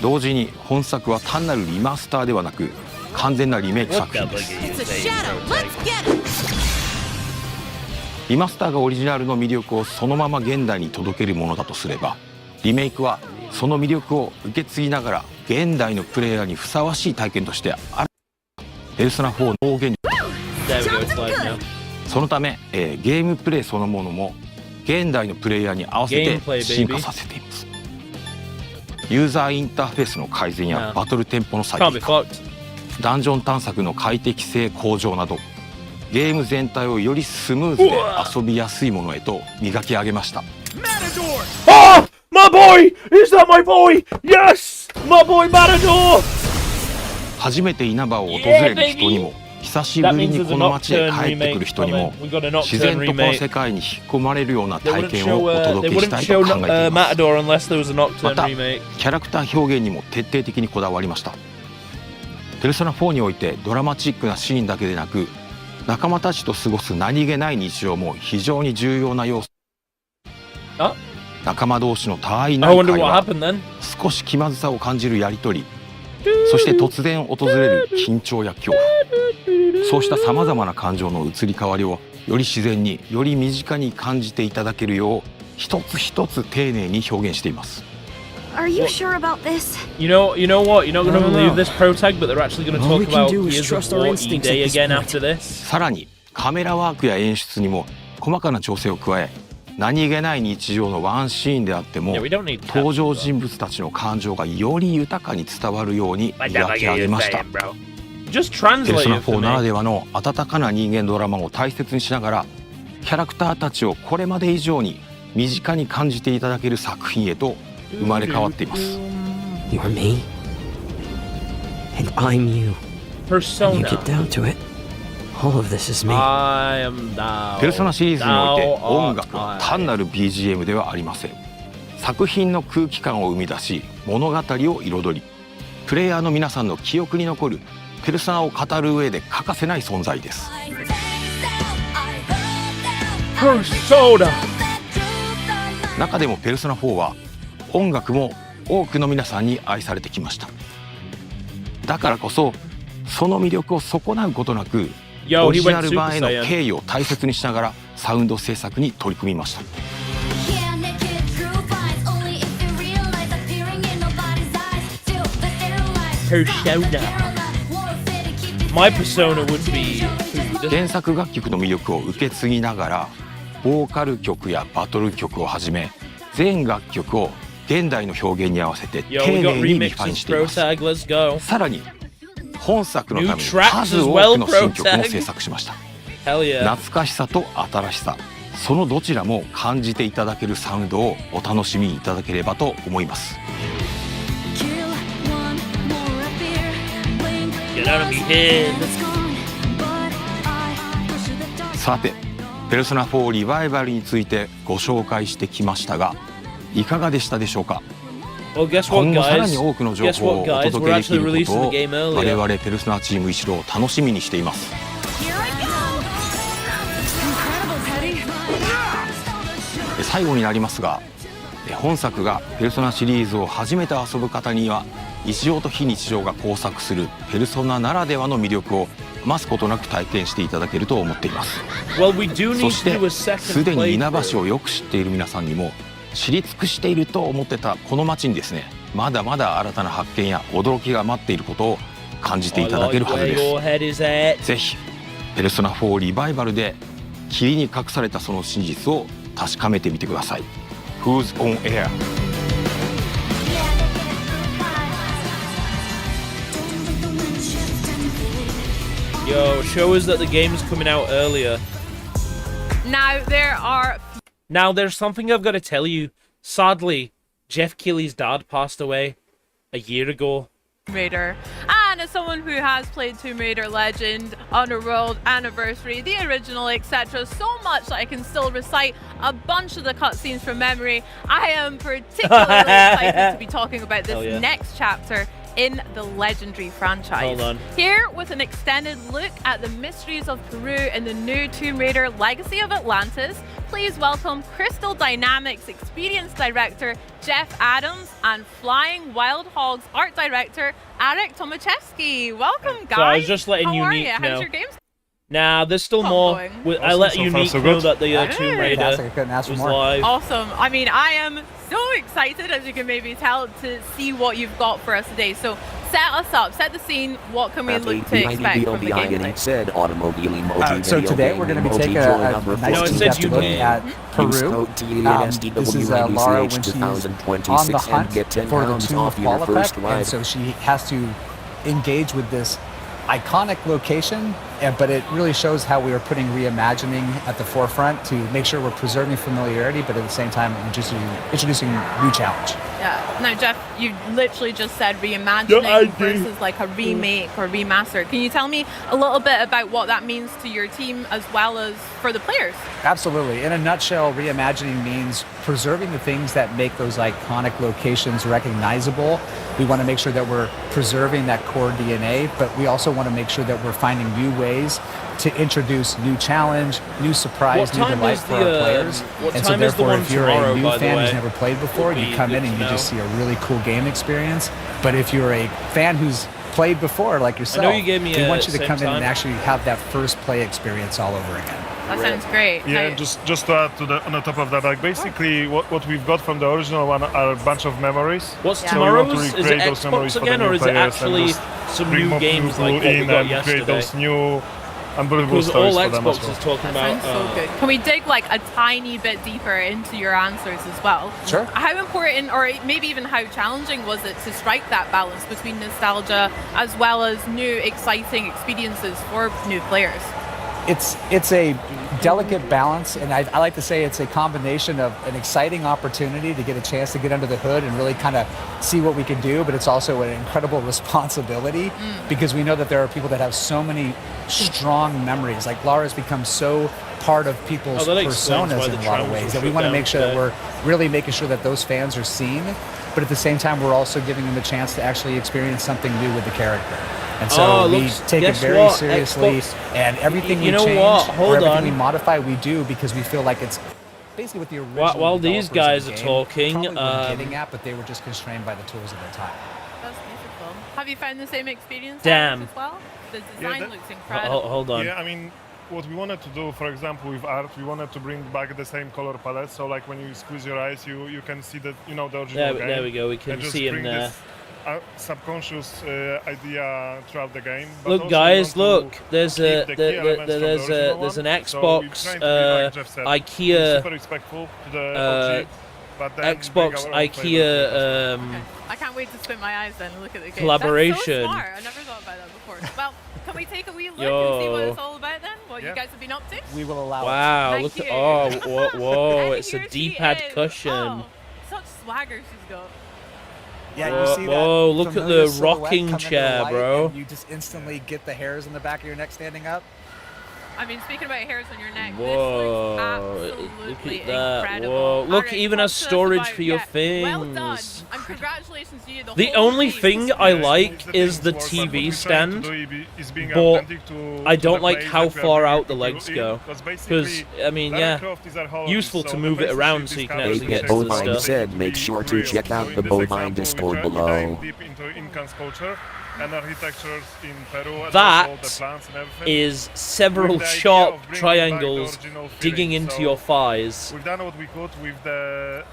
同時に本作は単なるリマスターではなく完全なリメイク作品ですリマスターがオリジナルの魅力をそのまま現代に届けるものだとすればリメイクはその魅力を受け継ぎながら現代のプレイヤーにふさわしい体験としてあるペルソナ4の表現そのため、ゲームプレイそのものも現代のプレイヤーに合わせて進化させていますユーザーインターフェースの改善やバトルテンポの最適化ダンジョン探索の快適性向上などゲーム全体をよりスムーズで遊びやすいものへと磨き上げました Oh! My boy! Is that my boy? Yes! My boy Matador! 初めて稲葉を訪れる人にも久しぶりにこの街へ帰ってくる人にも自然とこの世界に引っ込まれるような体験をお届けしたいと考えていますまたキャラクター表現にも徹底的にこだわりましたペルソナ4においてドラマチックなシーンだけでなく仲間たちと過ごす何気ない日常も非常に重要な要素仲間同士のたわいない会話少し気まずさを感じるやり取りそして突然訪れる緊張や恐怖そうしたさまざまな感情の移り変わりをより自然により身近に感じていただけるよう一つ一つ丁寧に表現しています Are you sure about this? You know what? You're not going to believe this pro tag, but they're actually going to talk about Gears of War E-Day again after this. さらにカメラワークや演出にも細かな調整を加え何気ない日常のワンシーンであっても登場人物たちの感情がより豊かに伝わるように磨き上げましたペルソナ4ならではの温かな人間ドラマを大切にしながらキャラクターたちをこれまで以上に身近に感じていただける作品へと生まれ変わっています You're me and I'm you. When you get down to it, all of this is me. ペルソナシリーズにおいて音楽は単なる BGM ではありません作品の空気感を生み出し物語を彩りプレイヤーの皆さんの記憶に残るペルソナを語る上で欠かせない存在です。中でもペルソナ4は音楽も多くの皆さんに愛されてきました。だからこそその魅力を損なうことなくオリジナル版への敬意を大切にしながらサウンド制作に取り組みました。My persona would be 原作楽曲の魅力を受け継ぎながらボーカル曲やバトル曲をはじめ全楽曲を現代の表現に合わせて丁寧にリファインしています。さらに本作のために数多くの新曲も制作しました。懐かしさと新しさ、そのどちらも感じていただけるサウンドをお楽しみいただければと思います。さて、ペルソナ4リバイバルについてご紹介してきましたが、いかがでしたでしょうか。今後さらに多くの情報をお届けできることを我々ペルソナチーム一同楽しみにしています。最後になりますが、本作がペルソナシリーズを初めて遊ぶ方には日常と非日常が交錯するペルソナならではの魅力を余すことなく体験していただけると思っています。そしてすでに稲葉をよく知っている皆さんにも知り尽くしていると思ってたこの街にですね、まだまだ新たな発見や驚きが待っていることを感じていただけるはずです。ぜひペルソナ4リバイバルで霧に隠されたその真実を確かめてみてください。 Who's on air? Yo, show us that the game's coming out earlier. Now there's something I've got to tell you. Sadly, Jeff Keighley's dad passed away a year ago. Raider. And as someone who has played Tomb Raider Legend, Underworld, Anniversary, the original, etc., so much that I can still recite a bunch of the cutscenes from memory, I am particularly excited to be talking about this next chapter in the legendary franchise. Hold on. Here with an extended look at the mysteries of Peru in the new Tomb Raider Legacy of Atlantis, please welcome Crystal Dynamics Experience Director Jeff Adams and Flying Wild Hogs Art Director Arek Tomaszewski. Welcome, guys. So I was just letting How are Unique you? know. How's your game? Nah, there's still more. I let Unique know that the Tomb Raider was live. Awesome. I mean, I am so excited, as you can maybe tell, to see what you've got for us today. So set us up, set the scene. What can we look to expect from the gameplay? So today we're going to be taking a nice in-depth look at Peru. This is Lara when she's on the hunt for the Tomb of Qualifec, and so she has to engage with this iconic location, but it really shows how we are putting reimagining at the forefront to make sure we're preserving familiarity, but at the same time introducing new challenge. Yeah. Now, Jeff, you literally just said reimagining versus like a remake or remaster. Can you tell me a little bit about what that means to your team as well as for the players? Absolutely. In a nutshell, reimagining means preserving the things that make those iconic locations recognizable. We want to make sure that we're preserving that core DNA, but we also want to make sure that we're finding new ways to introduce new challenge, new surprise, new delight for our players. And so therefore, if you're a new fan who's never played before, you come in and you just see a really cool game experience. But if you're a fan who's played before, like yourself, we want you to come in and actually have that first play experience all over again. That sounds great. Yeah, just to add to on the top of that, like basically what we've got from the original one are a bunch of memories. What's So tomorrow's? we want to Is it recreate those memories Xbox for the again, new or is it players and actually just some bring new more games people like what we in got and create yesterday? those new unbelievable Because stories all for them as Xbox well. is talking That about. sounds so good. Can we dig like a tiny bit deeper into your answers as well? Sure. How important, or maybe even how challenging was it to strike that balance between nostalgia as well as new exciting experiences for new players? It's a delicate balance, and I like to say it's a combination of an exciting opportunity to get a chance to get under the hood and really kind of see what we can do, but it's also an incredible responsibility because we know that there are people that have so many strong memories. Like Lara's become so part of people's that explains why personas the in a lot of trams ways. were That we shut want to down make sure that today. we're really making sure that those fans are seen, but at the same time, we're also giving them a chance to actually experience something new with the character. And so we take it very seriously, and everything we change or everything we modify, we do because we feel like it's basically what the original While these developers guys of the are game talking, probably weren't getting at, but they were just constrained by the tools of their time. That's beautiful. Have you found the same experience Damn. Alex, as well? The design that- looks incredible. Hold on. Yeah, I mean, what we wanted to do, for example, with art, we wanted to bring back the same color palette. So, like when you squeeze your eyes, you can see that the original game. There we go. We can and just see him bring there. This, subconscious idea throughout the game. But Look, also guys, we want look. to There's keep a the key elements from the there's original there's an one. So we're Xbox trying to be, like Jeff said, IKEA super respectful to the OG, but then Xbox bring our own flavor. IKEA I can't wait to squint my eyes then and look at the game. Collaboration. That's so smart. I never thought about that before. Well, can we take a wee look and see what Yo. it's all about then? What you guys have been up to? We will allow Wow, Thank look at you. whoa, And it's a here she D-pad is. cushion. Oh, such swagger she's got. Yeah, Whoa, you see that whoa, look at familiar the silhouette rocking come into chair, light, bro. and you just instantly get the hairs on the back of your neck standing up. I mean, speaking about hairs on your neck, Whoa, this looks look absolutely at that. incredible. Whoa, look, Alright, even talk has to us storage about- for your yeah, things. Well done, and congratulations to you. The whole only team. thing I like is the TV stand, but I don't like how far out the legs go. Because, I mean, yeah, useful to move it around so you can actually get to the Bovine stuff. said make sure to check out the Bovine Discord below. Deep into Incan's culture and architectures in Peru and That also the plants and everything. is several With the idea sharp of bringing back the triangles original digging feeling. into So your thighs. We've done what we could with the.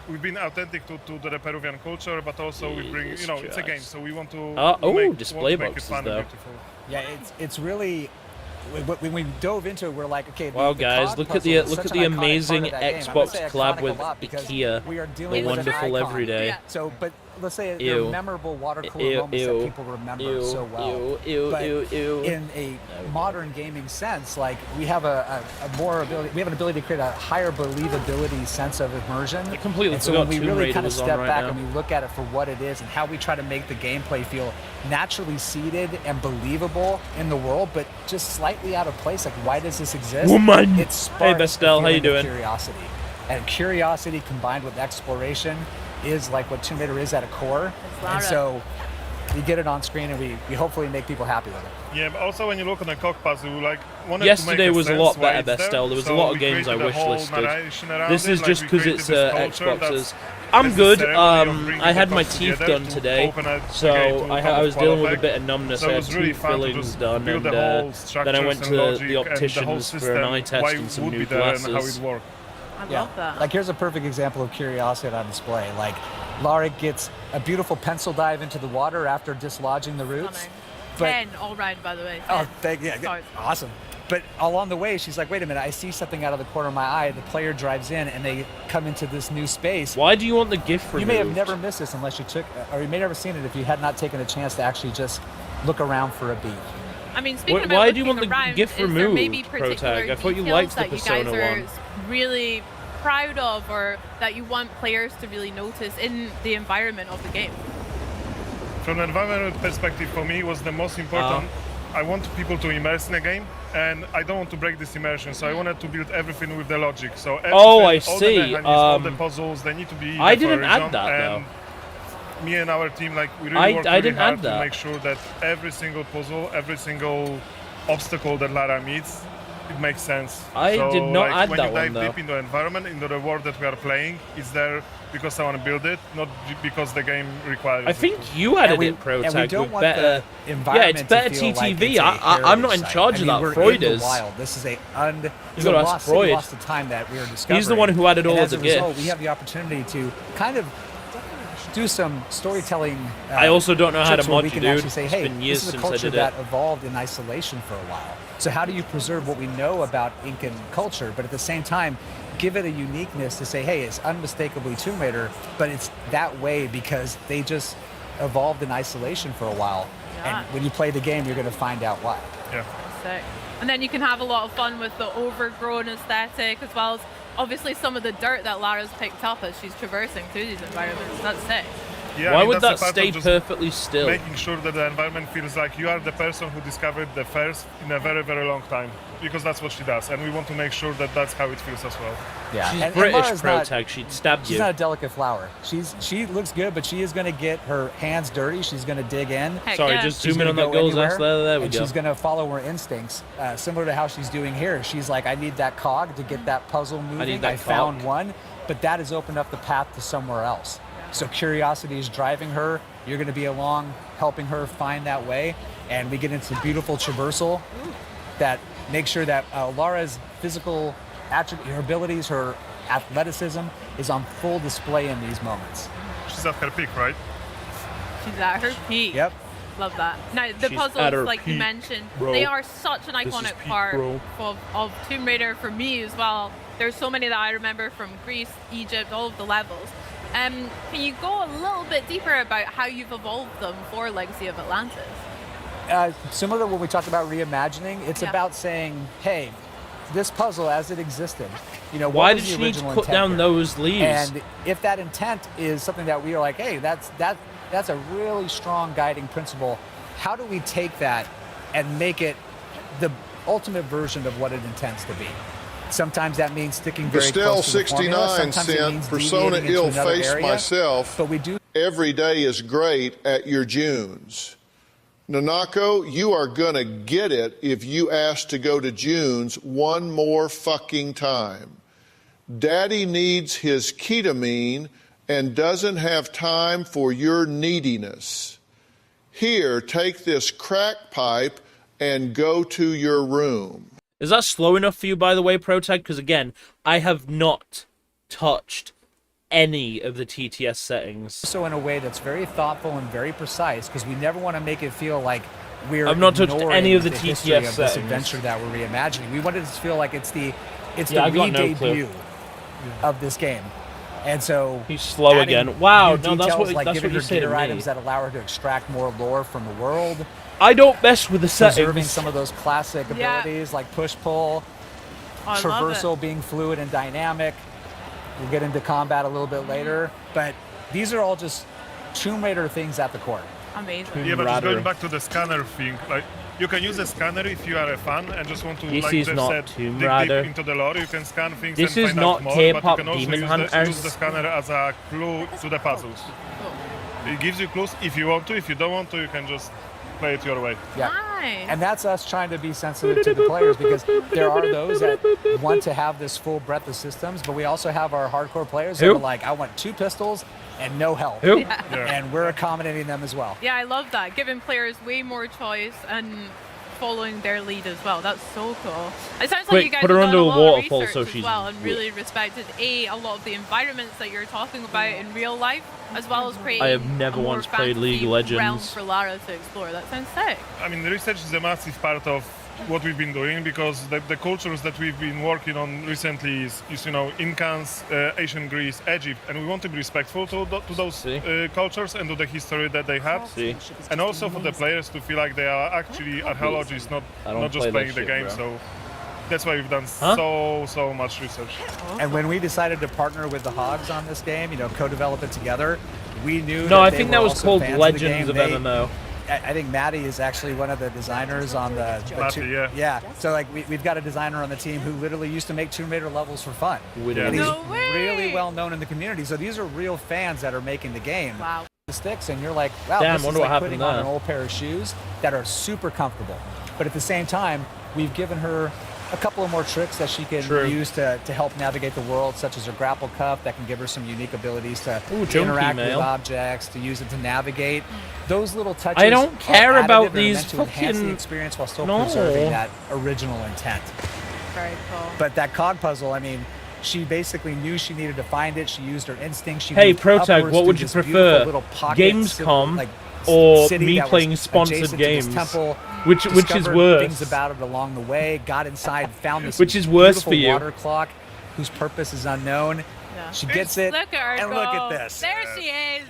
We've been authentic to the Peruvian culture, but also we bring, it's a game, so we want to. Display make it boxes fun and though. beautiful. Yeah, it's really. When we dove into it, we're like, okay. Wow, the guys, cog look at puzzle the is look such at an the iconic part amazing of that game. I'm gonna Xbox say collab iconic with a lot because IKEA. we are The dealing with an wonderful icon. everyday. Yeah. So, but let's say Ew. they're memorable water cooler moments that people remember so well. But in a modern gaming sense, like we have a more ability, we have an ability to create a higher believability sense of immersion. I completely and so forgot when we Tomb really Raider kind of was on step right back now. and we look at it for what it is and how we try to make the gameplay feel naturally seated and believable in the world, but just slightly out of place. Like, why does this exist? Woman! It sparks Hey, Bestel, a how you feeling of doing? Curiosity, and curiosity combined with exploration is like what Tomb Raider is at a core. And so we get it on screen, and we hopefully make people happy with it. Yeah, but also when you look on the cock puzzle, wanted Yesterday to make was a sense lot why better, it's there. Bestel. There was a So lot of we games I created a wish whole listed. narration around This it, is like just we because created it's this culture Xboxes. that's I'm good. necessarily of bringing I had the my dots teeth together done to today, open it so again to I was dealing with a qualify. bit of numbness. So I it had was really tooth fun to fillings just done, build and the whole then I structures went and to logic the and the whole opticians for an system, eye test why and some would new be there and how glasses. it worked. I love that. Like, here's a perfect example of curiosity on display. Like, Lara gets a beautiful pencil dive into the water after dislodging the roots. But 10 all round, by the way. oh, awesome. But along the way, she's like, wait a minute, I see something out of the corner of my eye. The player drives in, and they come into this new space. Why do you want the GIF removed? You may have never missed this unless you took, or you may never seen it if you had not taken a chance to actually just look around for a beat. I mean, speaking about Why do you want looking the around, GIF is there removed, maybe particular Protag? I thought you details liked the that you Persona guys are one. really proud of, or that you want players to really notice in the environment of the game? From an environmental perspective, for me, was the most important. I want people to immerse in a game, and I don't want to break this immersion, so I wanted to build everything with the logic. So everything, I all the see. mechanics, all the puzzles, they need to be I there for didn't a add reason, that, though. and me and our team, we really I worked really didn't hard add to that. make sure that every single puzzle, every single obstacle that Lara meets, it makes sense. I so, did not add when that you dive one, though. deep into the environment, into the world that we are playing, it's there because I want to build it, not because the game requires I it think to. you added And we- it, and we Protag, don't with want better. the Yeah, environment it's better to feel like TTV. it's a I'm not in heritage charge site. of I that. mean, Freud we're in the is. wild. This is You gotta ask city Freud. lost the time that we were discovering. He's the one who added all and of as the a result, GIFs. we have the opportunity to kind of do some storytelling. I also don't know how to tricks where mod, we can dude. actually say, It's hey, been years this is a since I culture did that it. evolved in isolation for a while. So how do you preserve what we know about Incan culture, but at the same time, give it a uniqueness to say, hey, it's unmistakably Tomb Raider, but it's that way because they just evolved in isolation for a while. Yeah. And when you play the game, you're going to find out why. Yeah. Sick. And then you can have a lot of fun with the overgrown aesthetic, as well as obviously some of the dirt that Lara's picked up as she's traversing through these environments. That's sick. Yeah, Why I mean, would that's that a part of stay just perfectly still? Making sure that the environment feels like you are the person who discovered the first in a very, very long time, because that's what she does, and we want to make sure that that's how it feels as well. Yeah, She's and British, Lara's not- Protag. She'd stab She's you. not a delicate flower. She looks good, but she is going to get her hands dirty. She's going to dig in. Heck Sorry, yeah. just She's zoom in on gonna that go goal's anywhere, ass. There we and go. she's going to follow her instincts, similar to how she's doing here. She's like, I need that cog to get that puzzle moving. that I found cog. one, but that has opened up the path to somewhere else. So curiosity is driving her. You're going to be along, helping her find that way, and we get into beautiful traversal that makes sure that Lara's physical attribute, her abilities, her athleticism is on full display in these moments. She's at her peak, right? She's at her peak. Yep. Love that. Now, the She's at her puzzles, like you peak, mentioned, bro. they are such an This is iconic peak, part bro. of Tomb Raider for me as well. There's so many that I remember from Greece, Egypt, all of the levels. Can you go a little bit deeper about how you've evolved them for Legacy of Atlantis? Similar to when we talked about reimagining, it's Yeah. about saying, hey, this puzzle as it existed, what Why was did the she need to original cut intent down here? those leaves? And if that intent is something that we are like, hey, that's a really strong guiding principle, how do we take that and make it the ultimate version of what it intends to be? Sometimes that means sticking very Still close to the formula. 69 Sometimes it cent means persona deviating into ill another face area. myself. But we do. Every day is great at your Junes. Nanako, you are gonna get it if you ask to go to June's one more fucking time. Daddy needs his ketamine and doesn't have time for your neediness. Here, take this crack pipe and go to your room. Is that slow enough for you, by the way, Protag? Because again, I have not touched any of the TTS settings. So in a way that's very thoughtful and very precise, because we never want to make it feel like we're I've not touched ignoring any of the history TTS of this settings. adventure that we're reimagining. We wanted it to feel like it's the Yeah, I got no re-debut clue. of this game. And so He's slow adding again. Wow, new no, that's details what like that's giving what you her say to gear me. items that allow her to extract more lore from the world. I don't mess with the Preserving settings. some of those classic Yeah. abilities like push-pull, Oh, I love it. traversal being fluid and dynamic. We'll get into combat a little bit later, but these are all just Tomb Raider things at the core. Amazing. Yeah, but just Rather. going back to the scanner thing, like you can use a scanner if you are a fan and just want to, This like is Jeff not said, Tomb dig Raider. deep into the lore. You can scan things This and is find not out more, K-pop but you can also Demon use Hunters. the scanner as a clue to the puzzles. It gives you clues if you want to. If you don't want to, you can just play it your way. Yeah. Nice. And that's us trying to be sensitive to the players, because there are those that want to have this full breadth of systems, but we also have our hardcore players that Who? are like, I want 2 pistols and no help. Who? Yeah. And we're accommodating them as well. Yeah, I love that. Giving players way more choice and following their lead as well. That's so cool. It sounds Quick, like you guys put have her done under a a lot waterfall of research so as she's well and wet. really respected a lot of the environments that you're talking about in real life, as well as creating I have never a more once played League of fantasy realm Legends. for Lara to explore. That sounds sick. I mean, the research is a massive part of what we've been doing, because the cultures that we've been working on recently is Incans, ancient Greece, Egypt, and we want to be respectful to those cultures and to the history that they have. See? And also for the players to feel like they are actually archaeologists, not I don't just play playing that the shit, game. bro. So that's why we've done Huh? so much research. And when we decided to partner with the Hogs on this game, co-develop it together, we knew No, I they think were that was also called fans Legends of, of the game. MMO. I think Maddie is actually one of the designers on the Matty, yeah. So like we've got a designer on the team who literally used to make Tomb Raider levels for fun. Yeah. And he's No way! really well known in the community. So these are real fans that are making the game. Wow. The sticks, and you're like, wow, Damn, this is wonder like what putting happened on an there. old pair of shoes that are super comfortable. But at the same time, we've given her a couple of more tricks that she can True. use to help navigate the world, such as her grapple cuff that can give her some unique abilities to Ooh, junkie interact with mail. objects, to use it to navigate. Those little touches. I don't are care additive about and are these meant to enhance the fucking- experience while still No. preserving that original intent. Very cool. But that cog puzzle, I mean, she basically knew she needed to find it. She used her instinct. She Hey, moved Protag, upwards what through would you this prefer? beautiful little pocket, Gamescom like, or city me that was playing sponsored adjacent to this games? temple, Which is discovered worse? Things about it along the way. Got inside, found this Which is worse beautiful for you? water clock, whose purpose is unknown. Yeah. She gets it, Look at her and go. look at this. There she is.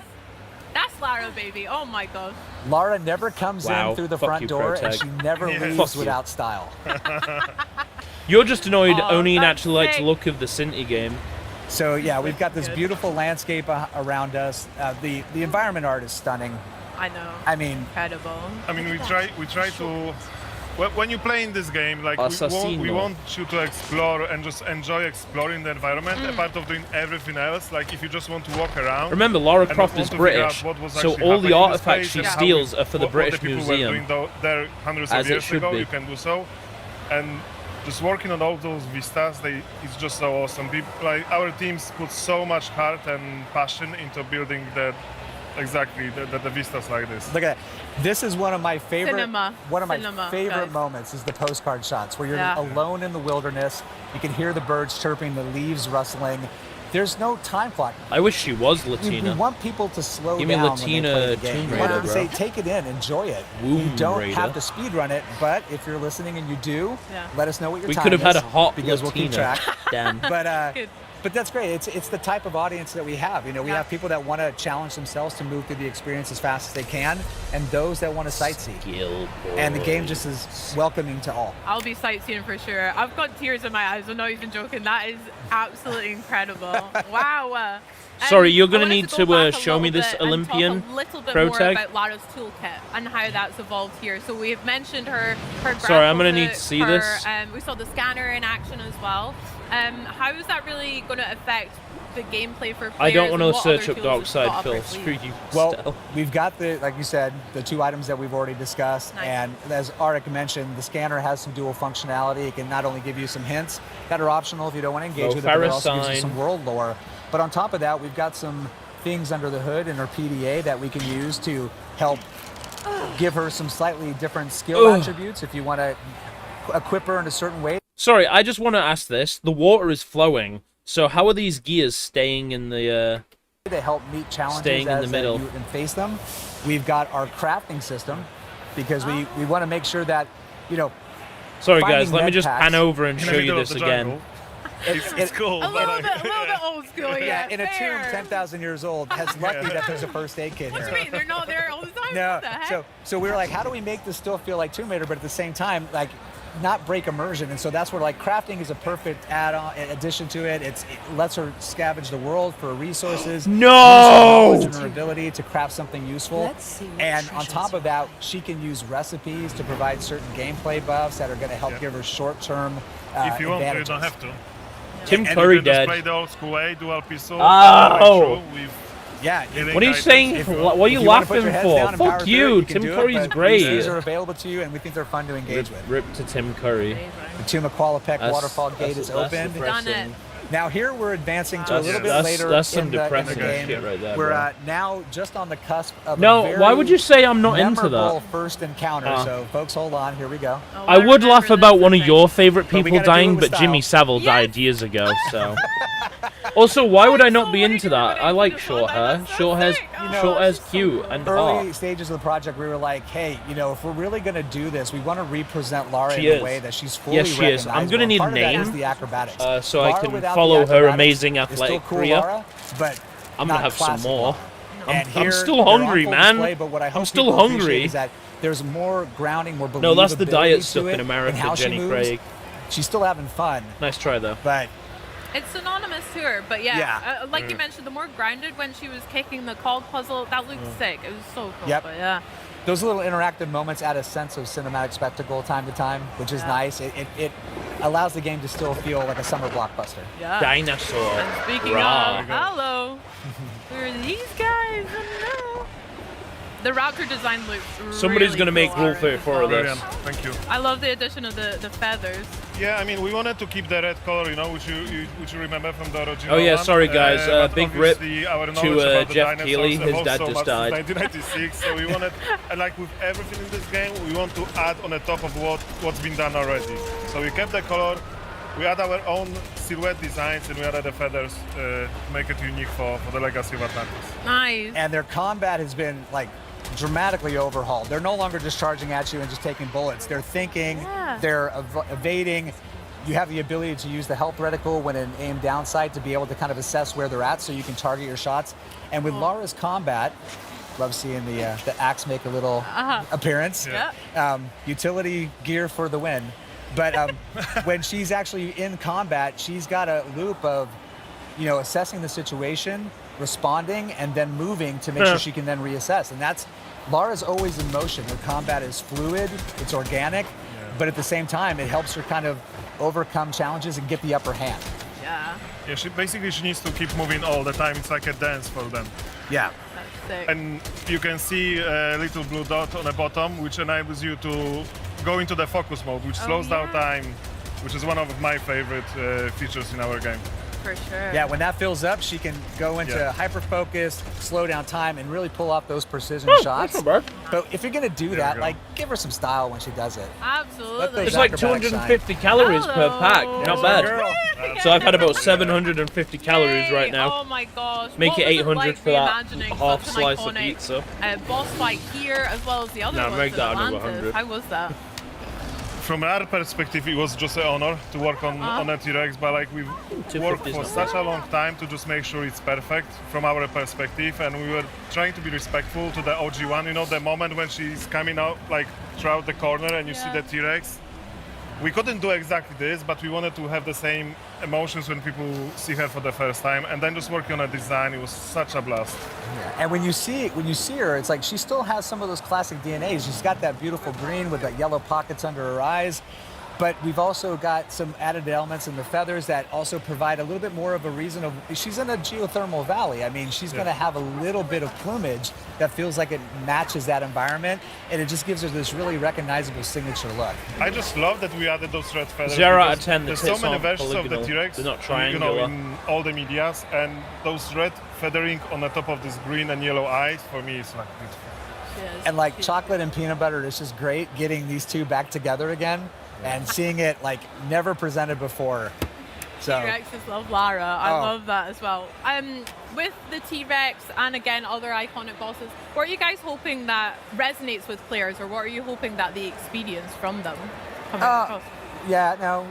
That's Lara, baby. Oh my gosh. Lara never comes Wow, in through the fuck front you, door, and Protag. she never Yeah. leaves Fuck you. without style. You're just annoyed Oh, Oni that's naturally likes the sick. look of the Sinti game. So yeah, we've got this beautiful landscape around us. The environment art is stunning. I know. I mean, incredible. I mean, we try to. When you play in this game, like we want you to explore and just enjoy exploring the environment, apart of doing everything else. Like if you just want to walk around. Remember, Lara Croft is British, so all the artifacts she steals are for the British Museum. There hundreds of years ago, you can do so, and just working on all those vistas, it's just so awesome. People, like our teams put so much heart and passion into building the vistas like this. Look at that. This is one of my favorite Cinema, moments is the postcard shots where you're alone in the wilderness. You can hear the birds chirping, the leaves rustling. There's no time clock. I wish she was Latina. We want people to slow Give me down Latina when they play the game. Tomb We want Raider, them to bro. say, take it in, enjoy it. Womb you don't Raider. have to speed run it, but if you're listening and you do, let us know what your We time could have had is, a hot because we'll keep Latina. track. Damn. But that's great. It's the type of audience that we have. You know, we have people that want to challenge themselves to move through the experience as fast as they can, and those that want to sightsee. And the game just is welcoming to all. I'll be sightseeing for sure. I've got tears in my eyes. I'm not even joking. That is absolutely incredible. Wow. Sorry, you're gonna I wanted need go to back a show me little this bit and Olympian talk a little bit pro more tag. about Lara's toolkit and how that's evolved here. So we've mentioned her Sorry, I'm gonna grapple need hook, to see her, this. We saw the scanner in action as well. How is that really going to affect the gameplay for players? I don't want and to what search other up tools Dark it's Side, got up Phil. her sleeve? Screw you. Well, Stell. we've got like you said, the two items that we've already discussed. Nice. And as Arik mentioned, the scanner has some dual functionality. It can not only give you some hints that are optional if you don't want to engage with it, but it also gives you some world lore. But on top of that, we've got some things under the hood in her PDA that we can use to help give her some slightly different skill attributes if you want to equip her in a certain way. Sorry, I just want to ask this. The water is flowing, so how are these gears staying in the... to help meet challenges staying in the as middle. you and face them. We've got our crafting system because we want to make sure that, you know... Sorry guys, finding let me med just packs- pan over and show you this again. It's cool. A little bit old school, yeah. in a tomb 10,000 years old, has lucky that there's a first aid kit What do here. you mean? They're not there all the time? No, What the heck? so we were like, how do we make this still feel like Tomb Raider, but at the same time, like, not break immersion? And so that's where like crafting is a perfect add-on addition to it. It lets her scavenge the world for resources. No! Use her knowledge and her ability to craft something useful. Let's see what And on treasures top of that, she can use recipes to provide certain gameplay buffs that are going to help give her short-term If you want to, you advantages. don't have to. Tim And Curry you can just dead. play the old school way, dual pistol. Oh! Yeah. What are you saying? What are you laughing for? Fuck you! Tim Curry's great. These are available to you, and we think they're fun to engage with. Rip to Tim Curry. The Tomb of Qualopec That's- waterfall gate that's- is that's opened. depressing. Now here we're advancing to a That's- little bit that's- later that's some in the depressing game. shit right there, We're bro. now just on the cusp of No, a very why would you say I'm not into memorable that? first encounter. Ah. So folks, hold on. Here we go. I would laugh about one of your favorite But we people gotta do it dying, with but Jimmy style. Savile died years ago, so... Also, why would I not be into that? I like short hair. Short hair's cute and Early hot. stages of the project, we were like, hey, you know, if we're really going to do this, we want to represent Lara She in is. a way that she's fully Yes, she is. I'm gonna recognizable. need Part a of that name, is the acrobatics. so I Lara can without the follow her acrobatics amazing is athletic still cool, career. Lara, but I'm not gonna have some classic more. Lara. And I'm here, still they're on hungry, full man. display, but what I hope I'm still people appreciate hungry. is that there's more grounding, more No, that's the believability diet to stuff it in America, how she Jenny moves. Craig. She's still having fun, Nice try, though. but It's synonymous to her, but yeah, Yeah. like you mentioned, the more grounded when she was kicking the cog puzzle, that looked sick. It was so cool. Yep. But yeah. those little interactive moments add a sense of cinematic spectacle time to time, which is nice. It allows the game to still feel like a summer blockbuster. Yeah. Dinosaur. And speaking Raw. of, hello, who are these guys? Hello. The Raptor design looks Somebody's really gonna make cool, Rule Aaron, as 34 of well. this. Thank you. I love the addition of the feathers. Yeah, I mean, we wanted to keep the red color, you know, which you remember from the original Oh yeah, one. sorry guys. But Big rip obviously our to knowledge about the Jeff dinosaurs Keighley. His evolved dad so just much died. since 1996, so we wanted, and like with everything in this game, we want to add on the top of what's been done already. So we kept the color, we add our own silhouette designs, and we added the feathers to make it unique for the Legacy of Atlantis. Nice. And their combat has been like dramatically overhauled. They're no longer just charging at you and just taking bullets. They're thinking, they're evading. You have the ability to use the health reticle when in aim down sight to be able to kind of assess where they're at so you can target your shots. And with Lara's combat, love seeing the axe make a little appearance. Utility gear for the win. But when she's actually in combat, she's got a loop of assessing the situation, responding, and then moving to make sure she can then reassess. And that's, Lara's always in motion. Her combat is fluid, it's organic, but at the same time, it helps her kind of overcome challenges and get the upper hand. Yeah. Yeah, she needs to keep moving all the time. It's like a dance for them. Yeah. That's sick. And you can see a little blue dot on the bottom, which enables you to go into the focus mode, which slows down time, which is one of my favorite features in our game. For sure. Yeah, when that fills up, she can go into hyper focus, slow down time, and really pull off those precision shots. That's not bad. But if you're gonna do that, like, give her some style when she does it. Absolutely. It's like 250 calories per pack. Not bad. So I've had about 750 calories right now. Oh my gosh. Make it 800 like for that reimagining half such an slice of iconic, pizza. Boss fight here, as well as the other ones make in that Atlantis. another 100. How was that? From our perspective, it was just an honor to work on a T-Rex, but like we've worked for such a long time to just make sure it's perfect from our perspective, and we were trying to be respectful to the OG one. You know, the moment when she's coming out like throughout the corner and you see the T-Rex. We couldn't do exactly this, but we wanted to have the same emotions when people see her for the first time, and then just working on a design, it was such a blast. Yeah. And when you see her, it's like she still has some of those classic DNAs. She's got that beautiful green with the yellow pockets under her eyes. But we've also got some added elements in the feathers that also provide a little bit more of a reason of, she's in a geothermal valley. I mean, she's going to have a little bit of plumage that feels like it matches that environment, and it just gives her this really recognizable signature look. I just love that we added those red feathers. 0 out of 10, the there's so tits many aren't versions of the polygonal. T-Rex, They're not triangular. in all the medias, and those red feathering on the top of this green and yellow eyes, for me, it's like beautiful. And like chocolate and peanut butter, it's just great getting these two back together again. And seeing it like never presented before. So T-Rexes love Lara. I love that as well. With the T-Rex and again other iconic bosses, what are you guys hoping that resonates with players, or what are you hoping that the experience from them comes across? Yeah, no,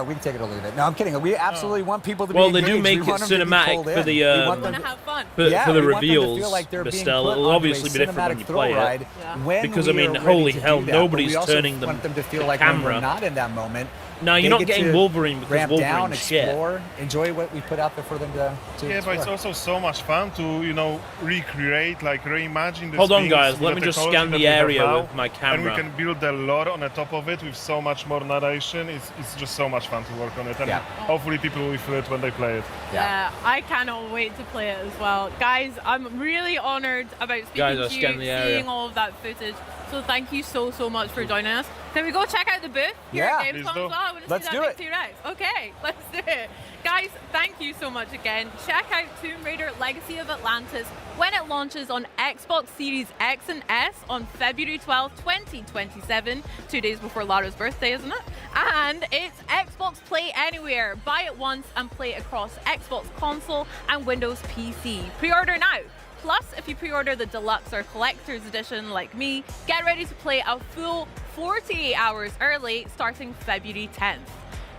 we can take it or leave it. No, I'm kidding. We absolutely want people to be Well, they engaged. do make We it want them to be cinematic pulled for in. the We want them to have fun. for the we want them to reveals. feel like they're being Estelle, put it'll onto obviously a be different when cinematic you thrill play ride it. when Because we I mean, are holy ready to hell, do that. But nobody's we also turning them want them to feel the like when camera. we're not in that moment. No, you're they not get getting to Wolverine because ramp down, Wolverine's shit. explore, enjoy what we put out there for them to Yeah, but it's explore. also so much fun to, recreate, like reimagine the Hold on, things guys. with Let the me just technology scan that the we have area now, with my And camera. we can build a lore on the top of it with so much more narration. It's just so much fun to work on it. And hopefully people will feel it when they play it. Yeah, I cannot wait to play it as well. Guys, I'm really honored about speaking to you, seeing all of that footage. So thank you so much for joining us. Can we go check out the booth here at Gamescom as well? I want to Let's see do that it. big T-Rex. Okay, let's do it. Guys, thank you so much again. Check out Tomb Raider Legacy of Atlantis when it launches on Xbox Series X and S on February 12, 2027, 2 days before Lara's birthday, isn't it? And it's Xbox Play Anywhere. Buy it once and play it across Xbox console and Windows PC. Pre-order now. Plus, if you pre-order the deluxe or collector's edition like me, get ready to play a full 48 hours early starting February 10th.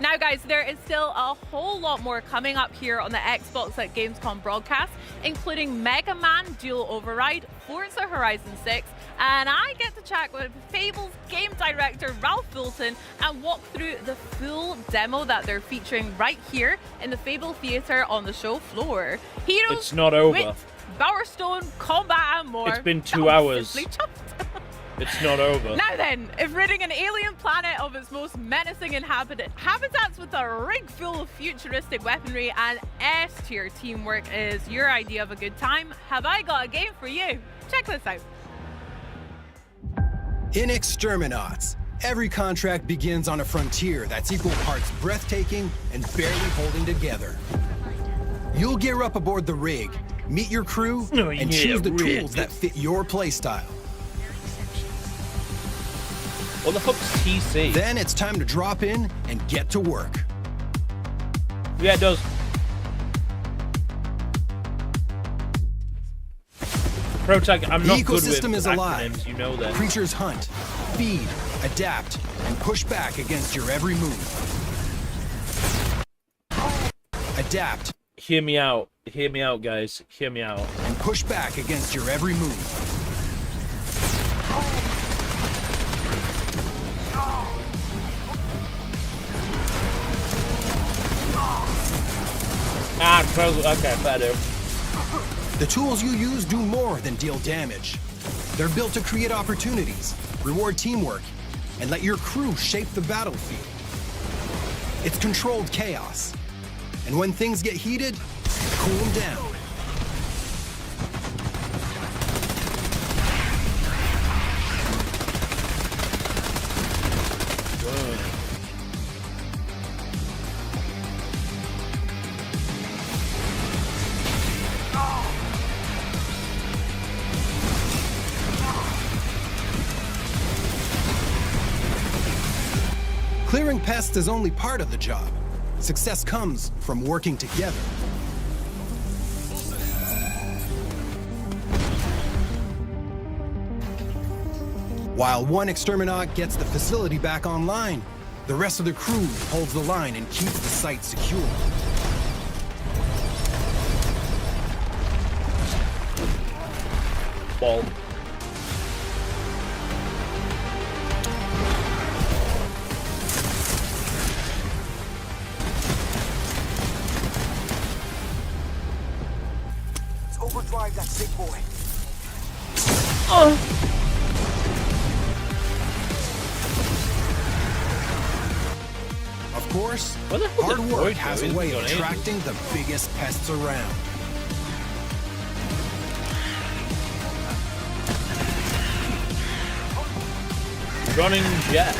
Now guys, there is still a whole lot more coming up here on the Xbox at Gamescom broadcast, including Mega Man Dual Override, Forza Horizon 6, and I get to chat with Fable's game director Ralph Fulton and walk through the full demo that they're featuring right here in the Fable Theatre on the show floor. Heroes, It's not over. wit, Power Stone, combat and more. It's been 2 I'm hours. simply chuffed. It's not over. Now then, if ridding an alien planet of its most menacing habitats with a rig full of futuristic weaponry and S-tier teamwork is your idea of a good time, have I got a game for you? Check this out. In Exterminauts, every contract begins on a frontier that's equal parts breathtaking and barely holding together. You'll gear up aboard the rig, meet your crew, and choose the tools that fit your playstyle. What the fuck's TC? Then it's time to drop in and get to work. Yeah, it does. Protag, I'm not The good ecosystem with is alive. acronyms, you know that. Creatures hunt, feed, adapt, and push back against your every move. Adapt. Hear me out, guys. Hear me out. And push back against your every move. Okay, better. The tools you use do more than deal damage. They're built to create opportunities, reward teamwork, and let your crew shape the battlefield. It's controlled chaos. And when things get heated, cool them down. Clearing pests is only part of the job. Success comes from working together. While one exterminaut gets the facility back online, the rest of the crew holds the line and keeps the site secure. Ball. Overdrive that sick boy. Of course, hard work has a way of attracting the biggest pests around. Running jet.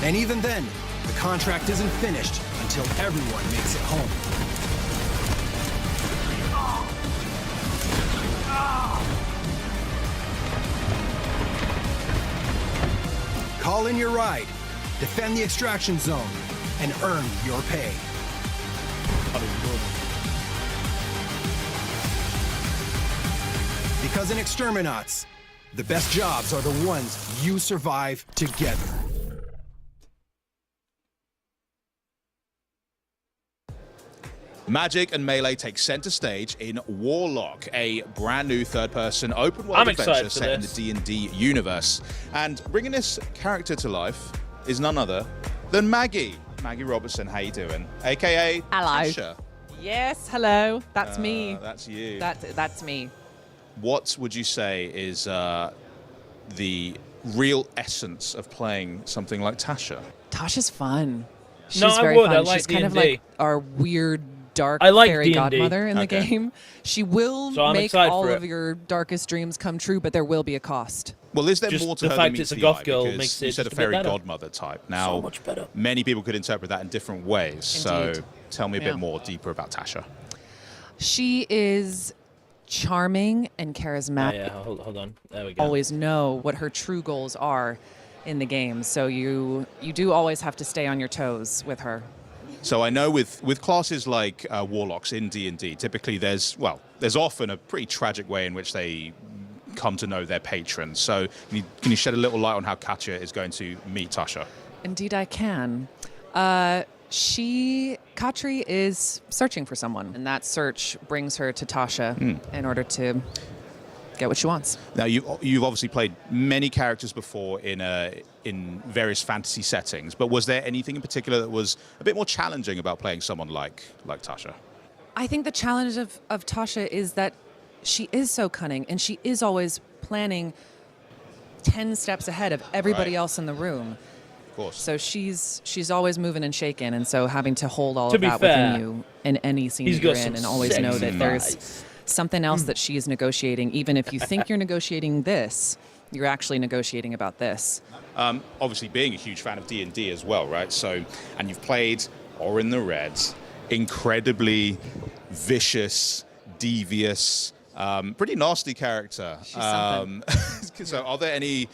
And even then, the contract isn't finished until everyone makes it home. Call in your ride, defend the extraction zone, and earn your pay. Because in Exterminauts, the best jobs are the ones you survive together. Magic and Melee take center stage in Warlock, a brand new third-person open-world adventure set in the D&D universe. And bringing this character to life is none other than Maggie. Maggie Robertson, how you doing? AKA Hello. Tasha. Yes, hello. That's me. That's you. That's me. What would you say is the real essence of playing something like Tasha? Tasha's fun. She's No, I very would. fun. I like She's kind of D&D. like our weird, dark I like fairy D&D. godmother in the Okay. game. She will So I'm make excited all for of it. your darkest dreams come true, but there will be a cost. Well, is there Just more to the her fact than it's a meets the goth eye? girl Because makes you it said a just a bit fairy better. godmother type. Now, So much better. many people could interpret that in different ways. So Indeed. tell me a Yeah. bit more deeper about Tasha. She is charming and charismatic. Yeah, hold on. There we go. Always know what her true goals are in the game. So you do always have to stay on your toes with her. So I know with classes like Warlocks in D&D, typically there's often a pretty tragic way in which they come to know their patrons. So can you shed a little light on how Katya is going to meet Tasha? Indeed, I can. Katri is searching for someone, and that search brings her to Tasha in order to get what she wants. Now you've obviously played many characters before in various fantasy settings, but was there anything in particular that was a bit more challenging about playing someone like Tasha? I think the challenge of Tasha is that she is so cunning, and she is always planning 10 steps ahead of everybody else in the room. Of course. So she's always moving and shaking, and so having to hold all To of be that fair, within you in any scene he's that you're got in, some and always know sexy that there's thighs. something else that she is negotiating. Even if you think you're negotiating this, you're actually negotiating about this. Obviously, being a huge fan of D&D as well, right? So, and you've played Orin the Red, incredibly vicious, devious, pretty nasty character. She's something. So, are there any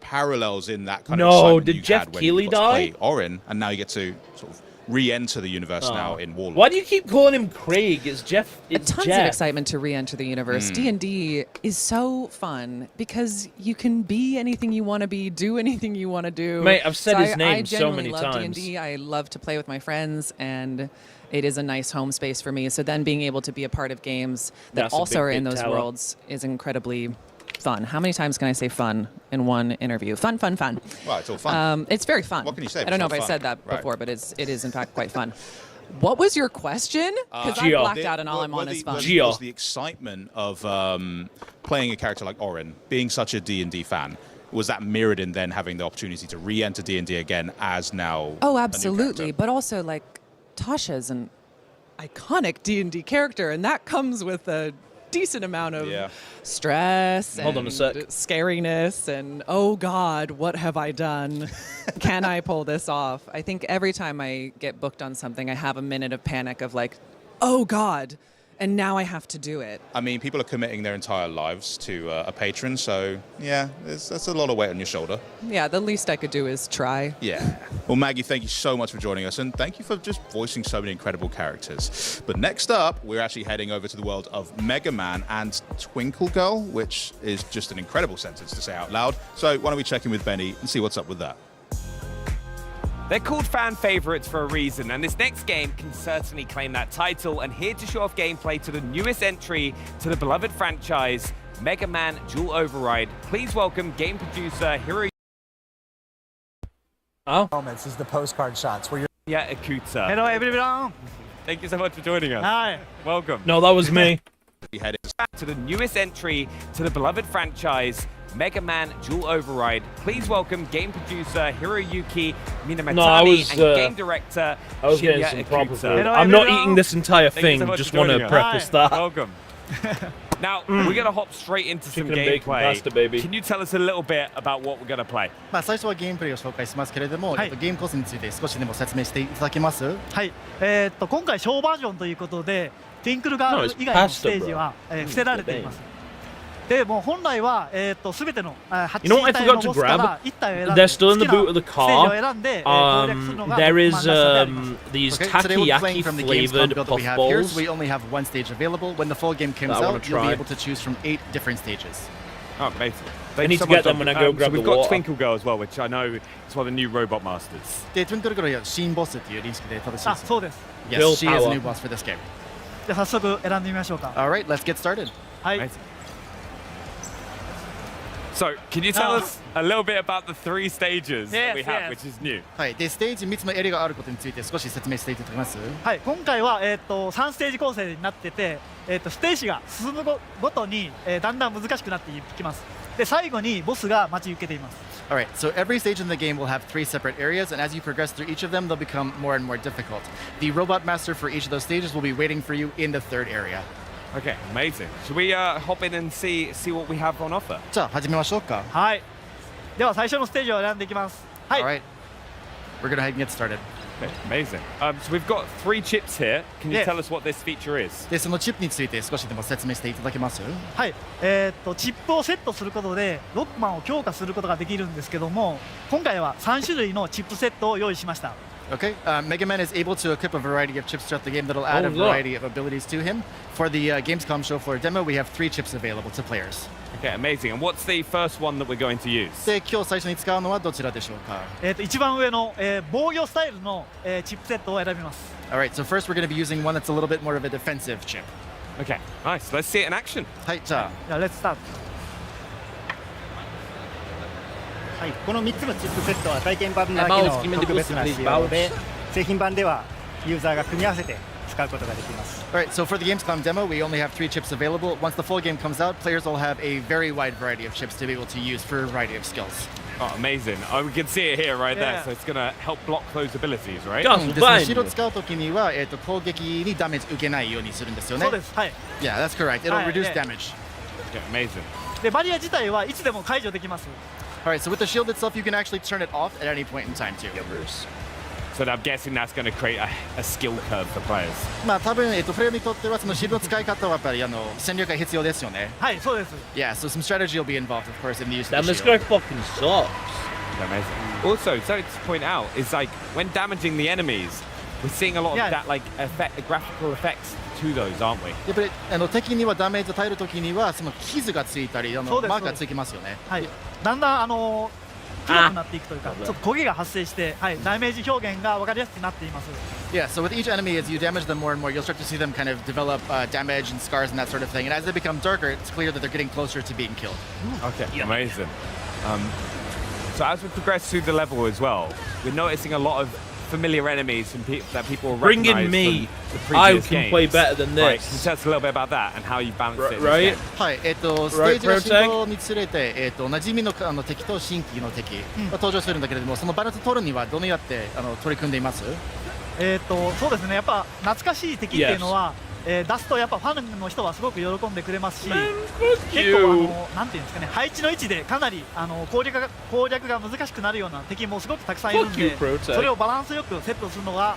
parallels in that kind of No, excitement did you Jeff had when Keighley you got to play die? Orin, and now you get to sort of re-enter the universe now in Warlock? Why do you keep calling him Craig? It's Jeff. It's Tons Jeff. of excitement to re-enter the universe. D&D is so fun because you can be anything you want to be, do anything you want to do. Mate, I've said his I name so genuinely many love times. D&D. I love to play with my friends, and it is a nice home space for me. So then being able to be a part of games that That's a also big, are in big those tower. worlds is incredibly fun. How many times can I say fun in one interview? Fun, fun, fun. Well, it's all fun. It's very fun. What can you say if I don't know it's if not I said fun? that Right. before, but it is in fact quite fun. What was your question? Because I blacked out and all I'm on is fun. Was the excitement of playing a character like Orin, being such a D&D fan, was that mirrored in then having the opportunity to re-enter D&D again as now? Oh, absolutely. But also, like, Tasha's an iconic D&D character, and that comes with a decent amount of stress and scariness and, oh God, what have I done? Can I pull this off? I think every time I get booked on something, I have a minute of panic of like, oh God, and now I have to do it. I mean, people are committing their entire lives to a patron, so yeah, that's a lot of weight on your shoulder. Yeah, the least I could do is try. Yeah. Well, Maggie, thank you so much for joining us, and thank you for just voicing so many incredible characters. But next up, we're actually heading over to the world of Mega Man and Twinkle Girl, which is just an incredible sentence to say out loud. So why don't we check in with Benny and see what's up with that? They're called fan favorites for a reason, and this next game can certainly claim that title. And here to show off gameplay to the newest entry to the beloved franchise, Mega Man Dual Override. Please welcome game producer Hiro. Moments is the postcard shots where you're. Yeah, Akuta. Hello, everyone. Thank you so much for joining us. Hi. Welcome. No, that was me. We head to the newest entry to the beloved franchise, Mega Man Dual Override. Please welcome game producer Hiroyuki Minamatani and game director I was getting some proper food. I'm not eating this entire thing, just want to preface that. Welcome. Now, we're going to hop straight into some gameplay. Can you tell us a little bit about what we're going to play? 最初はゲームプレイを紹介しますけれども、ゲームコースについて少しでも説明していただけます？はい。今回小バージョンということで、ティンクルガール以外のステージは伏せられています。でもう本来はすべての8 You know what I forgot to grab? They're still in the boot of the car. There is these takoyaki flavored puffballs. We only have one stage available. When the full game comes out, you'll be able to choose from 8 different stages. Oh, amazing. I need to get them when I go grab the water. We've got Twinkle Girl as well, which I know is one of the new robot masters. で、Twinkle Girl は新ボスっていう認識で正しいです。あ、そうです。Yes, she is a new boss for this game. じゃあ早速選んでみましょうか。All right, let's get started. はい。So, can you tell us a little bit about the 3 stages that we have, which is new? はい。で、ステージ3つのエリアがあることについて少し説明していただけます？はい。今回は3ステージ構成になってて、ステージが進むごとにだんだん難しくなっていきます。で、最後にボスが待ち受けています。All right, so every stage in the game will have 3 separate areas, and as you progress through each of them, they'll become more and more difficult. The robot master for each of those stages will be waiting for you in the 3rd area. Okay, amazing. Should we hop in and see what we have on offer? じゃあ始めましょうか。はい。では最初のステージを選んでいきます。はい。All right. We're gonna get started. Okay, amazing. So we've got 3 chips here. Can you tell us what this feature is? で、そのチップについて少しでも説明していただけます？はい。チップをセットすることでロックマンを強化することができるんですけども、今回は3種類のチップセットを用意しました。Okay, Mega Man is able to equip a variety of chips throughout the game that'll add a variety of abilities to him. For the Gamescom show floor demo, we have 3 chips available to players. Okay, amazing. And what's the first one that we're going to use? で、今日最初に使うのはどちらでしょうか？一番上の防御スタイルのチップセットを選びます。All right, so first we're going to be using one that's a little bit more of a defensive chip. Okay, nice. Let's see it in action. はい、じゃあ、Let's start. はい、この3つのチップセットは体験版だけの特別な仕様で、製品版ではユーザーが組み合わせて使うことができます。All right, so for the Gamescom demo, we only have 3 chips available. Once the full game comes out, players will have a very wide variety of chips to be able to use for a variety of skills. Oh, amazing. Oh, we can see it here right there, so it's going to help block those abilities, right? で、その白を使うときには、攻撃にダメージ受けないようにするんですよね。そうです。はい。Yeah, that's correct. It'll reduce damage. Okay, amazing. で、バリア自体はいつでも解除できます。All right, so with the shield itself, you can actually turn it off at any point in time too. So I'm guessing that's going to create a skill curve for players. まあ多分プレイヤーにとってはそのシールドの使い方はやっぱり戦略が必要ですよね。はい、そうです。Yeah, so some strategy will be involved, of course, in the use of Damn, the this shield. guy fucking sucks. Amazing. Also, so to point out, is like when damaging the enemies, we're seeing a lot of that like graphical effects to those, aren't we? やっぱり敵にはダメージを与えるときにはその傷がついたりマークがつきますよね。はい。だんだん黒くなっていくというか、ちょっと焦げが発生して、はい、ダメージ表現が分かりやすくなっています。Yeah, so with each enemy, as you damage them more and more, you'll start to see them kind of develop damage and scars and that sort of thing. And as they become darker, it's clear that they're getting closer to being killed. Okay, amazing. So as we progress through the level as well, we're noticing a lot of familiar enemies from that people will Bring recognize in me. from the I previous can games. play better than Right, this. can you tell us a little bit about that and how you balance it in this Right? game? はい、ステージが進行につれて、おなじみの敵と新規の敵が登場するんだけれども、そのバランスを取るにはどのようにやって取り組んでいます？そうですね、やっぱ懐かしい敵っていうのは、出すとやっぱファンの人はすごく喜んでくれますし、結構なんていうんですかね、配置の位置でかなり攻略が難しくなるような敵もすごくたくさんいるんで、それをバランスよくセットするのが、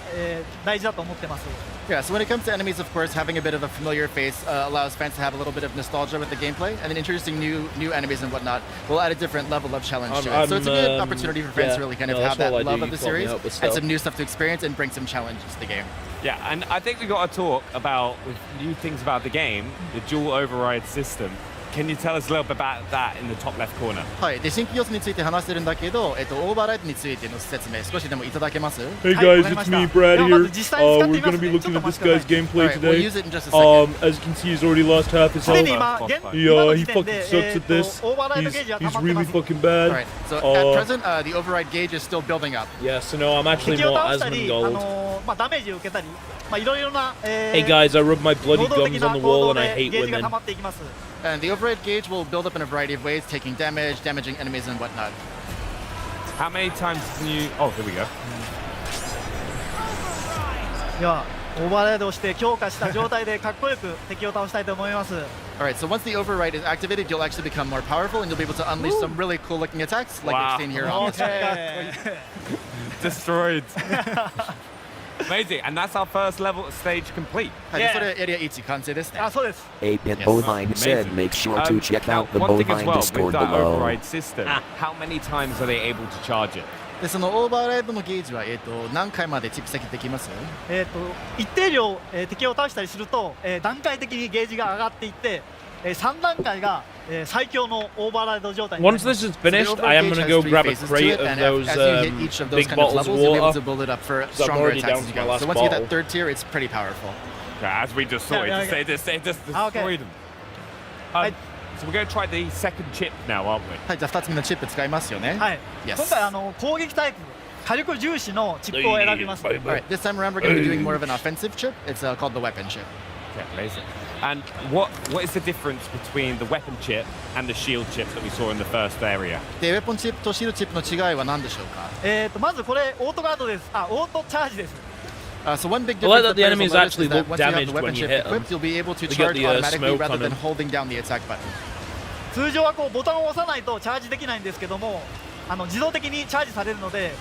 大事だと思ってます。Yeah, so when it comes to enemies, of course, having a bit of a familiar face allows fans to have a little bit of nostalgia with the gameplay, and then introducing new enemies and whatnot will add a different level of challenge to it. So it's a good opportunity for fans to really kind of have that love of the series and some new stuff to experience and bring some challenges to the game. Yeah, and I think we got to talk about new things about the game, the dual override system. Can you tell us a little bit about that in the top left corner? はい、で新規要素について話してるんだけど、オーバーライドについての説明少しでもいただけます？ Hey guys, it's me, Brad here. We're going to be looking at this guy's gameplay today. We'll use it in just a second. As you can see, he's already lost half his health. Yeah, he fucking sucks at this. He's really fucking bad. Alright, so at present, the override gauge is still building up. Yeah, so no, I'm actually more Asmon Gold. ダメージを受けたり、いろいろな Hey guys, I rub my bloody gums on the wall and I hate women. And the override gauge will build up in a variety of ways, taking damage, damaging enemies, and whatnot. How many times can you... Oh, here we go. では、オーバーライドをして強化した状態でかっこよく敵を倒したいと思います。Alright, so once the override is activated, you'll actually become more powerful and you'll be able to unleash some really cool looking attacks like we've seen here on the screen. Destroyed. Amazing, and that's our first level stage complete. A Pit Bovine said make sure to check out the Bovine Discord with that below. override system, how many times are they able to charge it? でそのオーバーライドのゲージは、何回まで蓄積できます？一定量、敵を倒したりすると、段階的にゲージが上がっていって、3段階が、最強のオーバーライド状態になります。 Once this is finished, I am going to go grab a crate of those big bottles of water. So I'm already down to my last So once you get bottle. that third tier, it's pretty powerful. As we just saw, they just destroyed them. So we're going to try the second chip now, aren't we? はい、じゃあ2つ目のチップ使いますよね。はい。 Yes. 今回攻撃タイプ、火力重視のチップを選びます。Alright, this time around we're going to be doing more of an offensive chip. It's called the weapon chip. Okay, amazing. And what is the difference between the weapon chip and the shield chip that we saw in the first area? で、ウェポンチップとシールチップの違いは何でしょうか？まずこれオートガードです。オートチャージです。So one big I like difference that the enemies actually is that look once you have damaged the when weapon you chip hit them. equipped, you'll be able to They get charge the automatically smoke rather on than them. holding down the attack button. 通常はボタンを押さないとチャージできないんですけども、自動的にチャージされるので、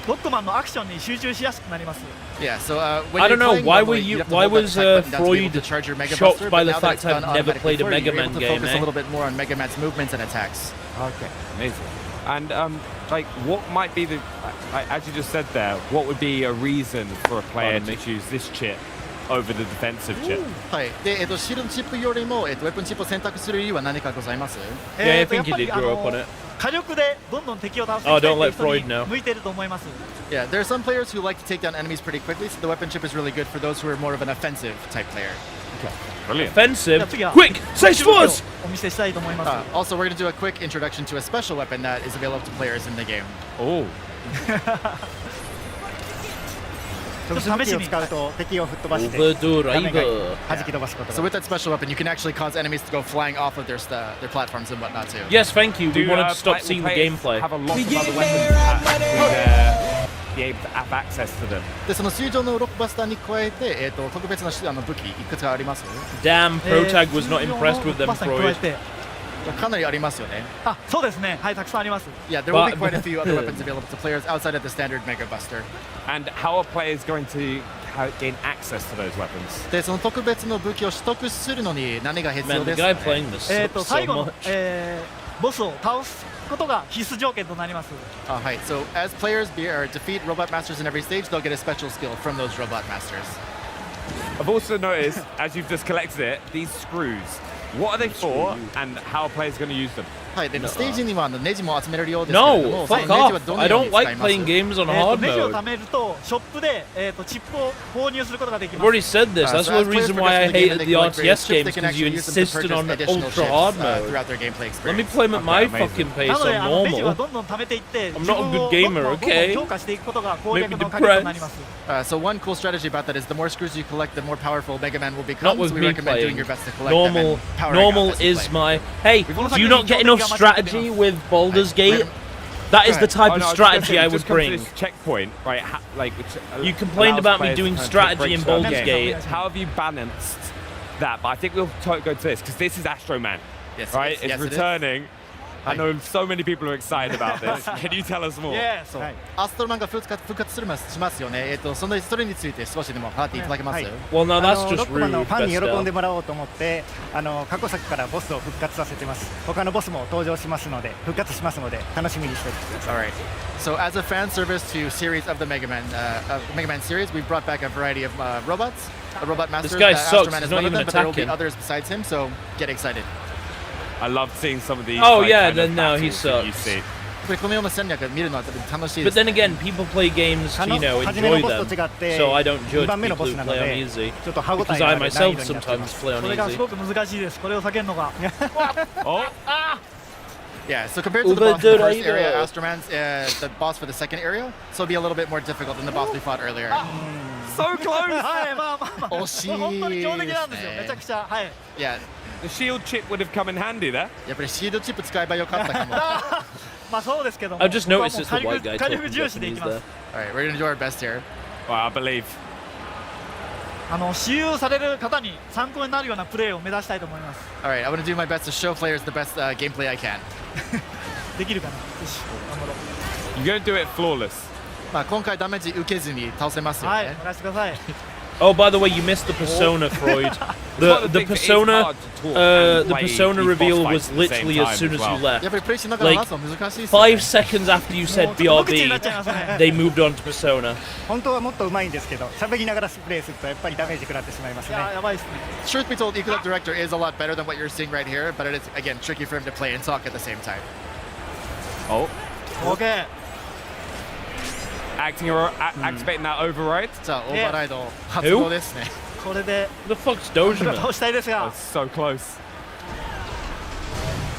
ロックマンのアクションに集中しやすくなります。Yeah, so when I don't know, you're why playing were normally, you you? have to Why hold that was attack button down to be able to Freud charge your Mega shocked Buster, by but the now that fact it's done I've never automatically played a for you, Mega you're Man able to game? focus a little bit more on Mega Man's movements and attacks. Okay, amazing. And like, what might be the, as you just said there, what would be a reason for a player to choose this chip over the defensive chip? はい。で、シールドチップよりも、ウェポンチップを選択する理由は何かございます？ Yeah, I think you did grow up on it. 火力でどんどん敵を倒していきたいという人に向いていると思います。Yeah, there are some players who like to take down enemies pretty quickly, so the weapon chip is really good for those who are more of an offensive type player. Okay, brilliant. Offensive? Quick, say Schwarz! お見せしたいと思います。Also, we're going to do a quick introduction to a special weapon that is available to players in the game. Oh. 特殊武器を使うと敵を吹っ飛ばして Overdriver. 弾き飛ばすことが So with that special weapon, you can actually cause enemies to go flying off of their platforms and whatnot too. Yes, thank you. We wanted to stop seeing the gameplay. Have a lot of other weapons that be able to have access to them. で、その水上のロックバスターに加えて、特別な武器いくつかあります。 Damn, Protag was not impressed with them, Freud. かなりありますよね。そうですね。はい、たくさんあります。Yeah, there will be quite a few other weapons available to players outside of the standard Mega Buster. And how are players going to gain access to those weapons? で、その特別の武器を取得するのに何が必 Man, 要 the です guy か playing ね？ this sucks 最 so 後の much. ボスを倒すことが必須条件となります。はい。So as players defeat robot masters in every stage, they'll get a special skill from those robot masters. I've also noticed, as you've just collected it, these screws. What are they for, and how are players going to use them? はい、で、ステージにはネジも集めれるようですけれども、 No, fuck off. I don't like playing games on hard ネジを mode. 貯めるとショップでチップを購入することができ I've ます。 already said this. That's the reason why I hated the RTS games, because you insisted on ultra hard mode. Let me play at my fucking pace なので on ネジは normal. どんどん貯めていって、 I'm not a good gamer, どんどん okay? 強化していくことが攻 Make 略 me の鍵となり depressed. ます。 So one cool strategy about that is the more screws you collect, the more powerful Mega Man will become. Not with So we me recommend doing playing. your best to collect them Normal, and powering up normal as you is play. my. Hey, do you not get enough strategy with Baldur's Gate? That is the type of strategy I would bring. Checkpoint, right? You complained about me doing strategy in Baldur's Gate. How have you balanced that? But I think we'll go to this because this is Astro Man, right? It's yes, it is. returning. I know so many people are excited about this. Can you tell us more? そうアストロマンが復活しますよね。それについて少しでも話していただけます？ Well, no, that's ロ just ックマンの rude. ファンに喜ん Bestel. でもらおうと思って過去作からボスを復活させてます。他のボスも登場しますので復活しますので楽しみにしておいてください。 All right. So as a fan service to series of the Mega Man series, we've brought back a variety of robots, robot masters. This guy Astro sucks. Man He's is not one of even them, but there will be attacking. others besides him. So get excited. I love seeing some of these. Oh, like, yeah, kind of then no, he battles that you sucks. see. このような戦略見るのは楽しいで But す。 then again, people play games to, you know, 初めの enjoy ボス them. と違って So I don't 2 judge 番目のボ people ス who なの play on で easy. ちょっと歯応え Because のあ I る難 myself 易度になっておりま sometimes す。 play そ on れがす easy. ごく難しいです。これを避けるのが。 Yeah, so compared to the boss in the first area, Astroman's the boss for the second area, so it'll be a little bit more difficult than the boss we fought earlier. So close. はい、まあまあまあ。惜しい本当に強敵なんですよ。めちゃくちゃ。はい。 Yeah, The shield chip would have come in handy there. やっぱりシールドチップ使えばよかったかも。まあそうですけども。 I've just ここは noticed もう it's the white guy 火 talking 力重視でい Japanese きます there.。All right, we're gonna do our best here. Well, I believe. 使用される方に参考になるようなプレーを目指したいと思います。 All right, I'm gonna do my best to show players the best gameplay I can. できるかな。よし、頑張ろう。 You're gonna do it flawless. まあ今回ダメージ受けずに倒せますよね。はい、任せてください。 Oh, by the way, you missed the persona, Freud. The persona, the persona reveal was literally as soon as you left. やっぱりプレイしながら Like 話すの難しいですよね。 5 seconds after you said BRB, they moved on to persona. 本当はもっと上手いんですけど喋りながらプレイするとやっぱりダメージ食らってしまいますね。やばいですね。 Truth be told, Equinox Director is a lot better than what you're seeing right here, but it is again tricky for him to play and talk at the same time. Oh, OK。 activating that override. さあオーバーライド発動ですね。これで The fuck's Dojima? 倒したいですが、 So close.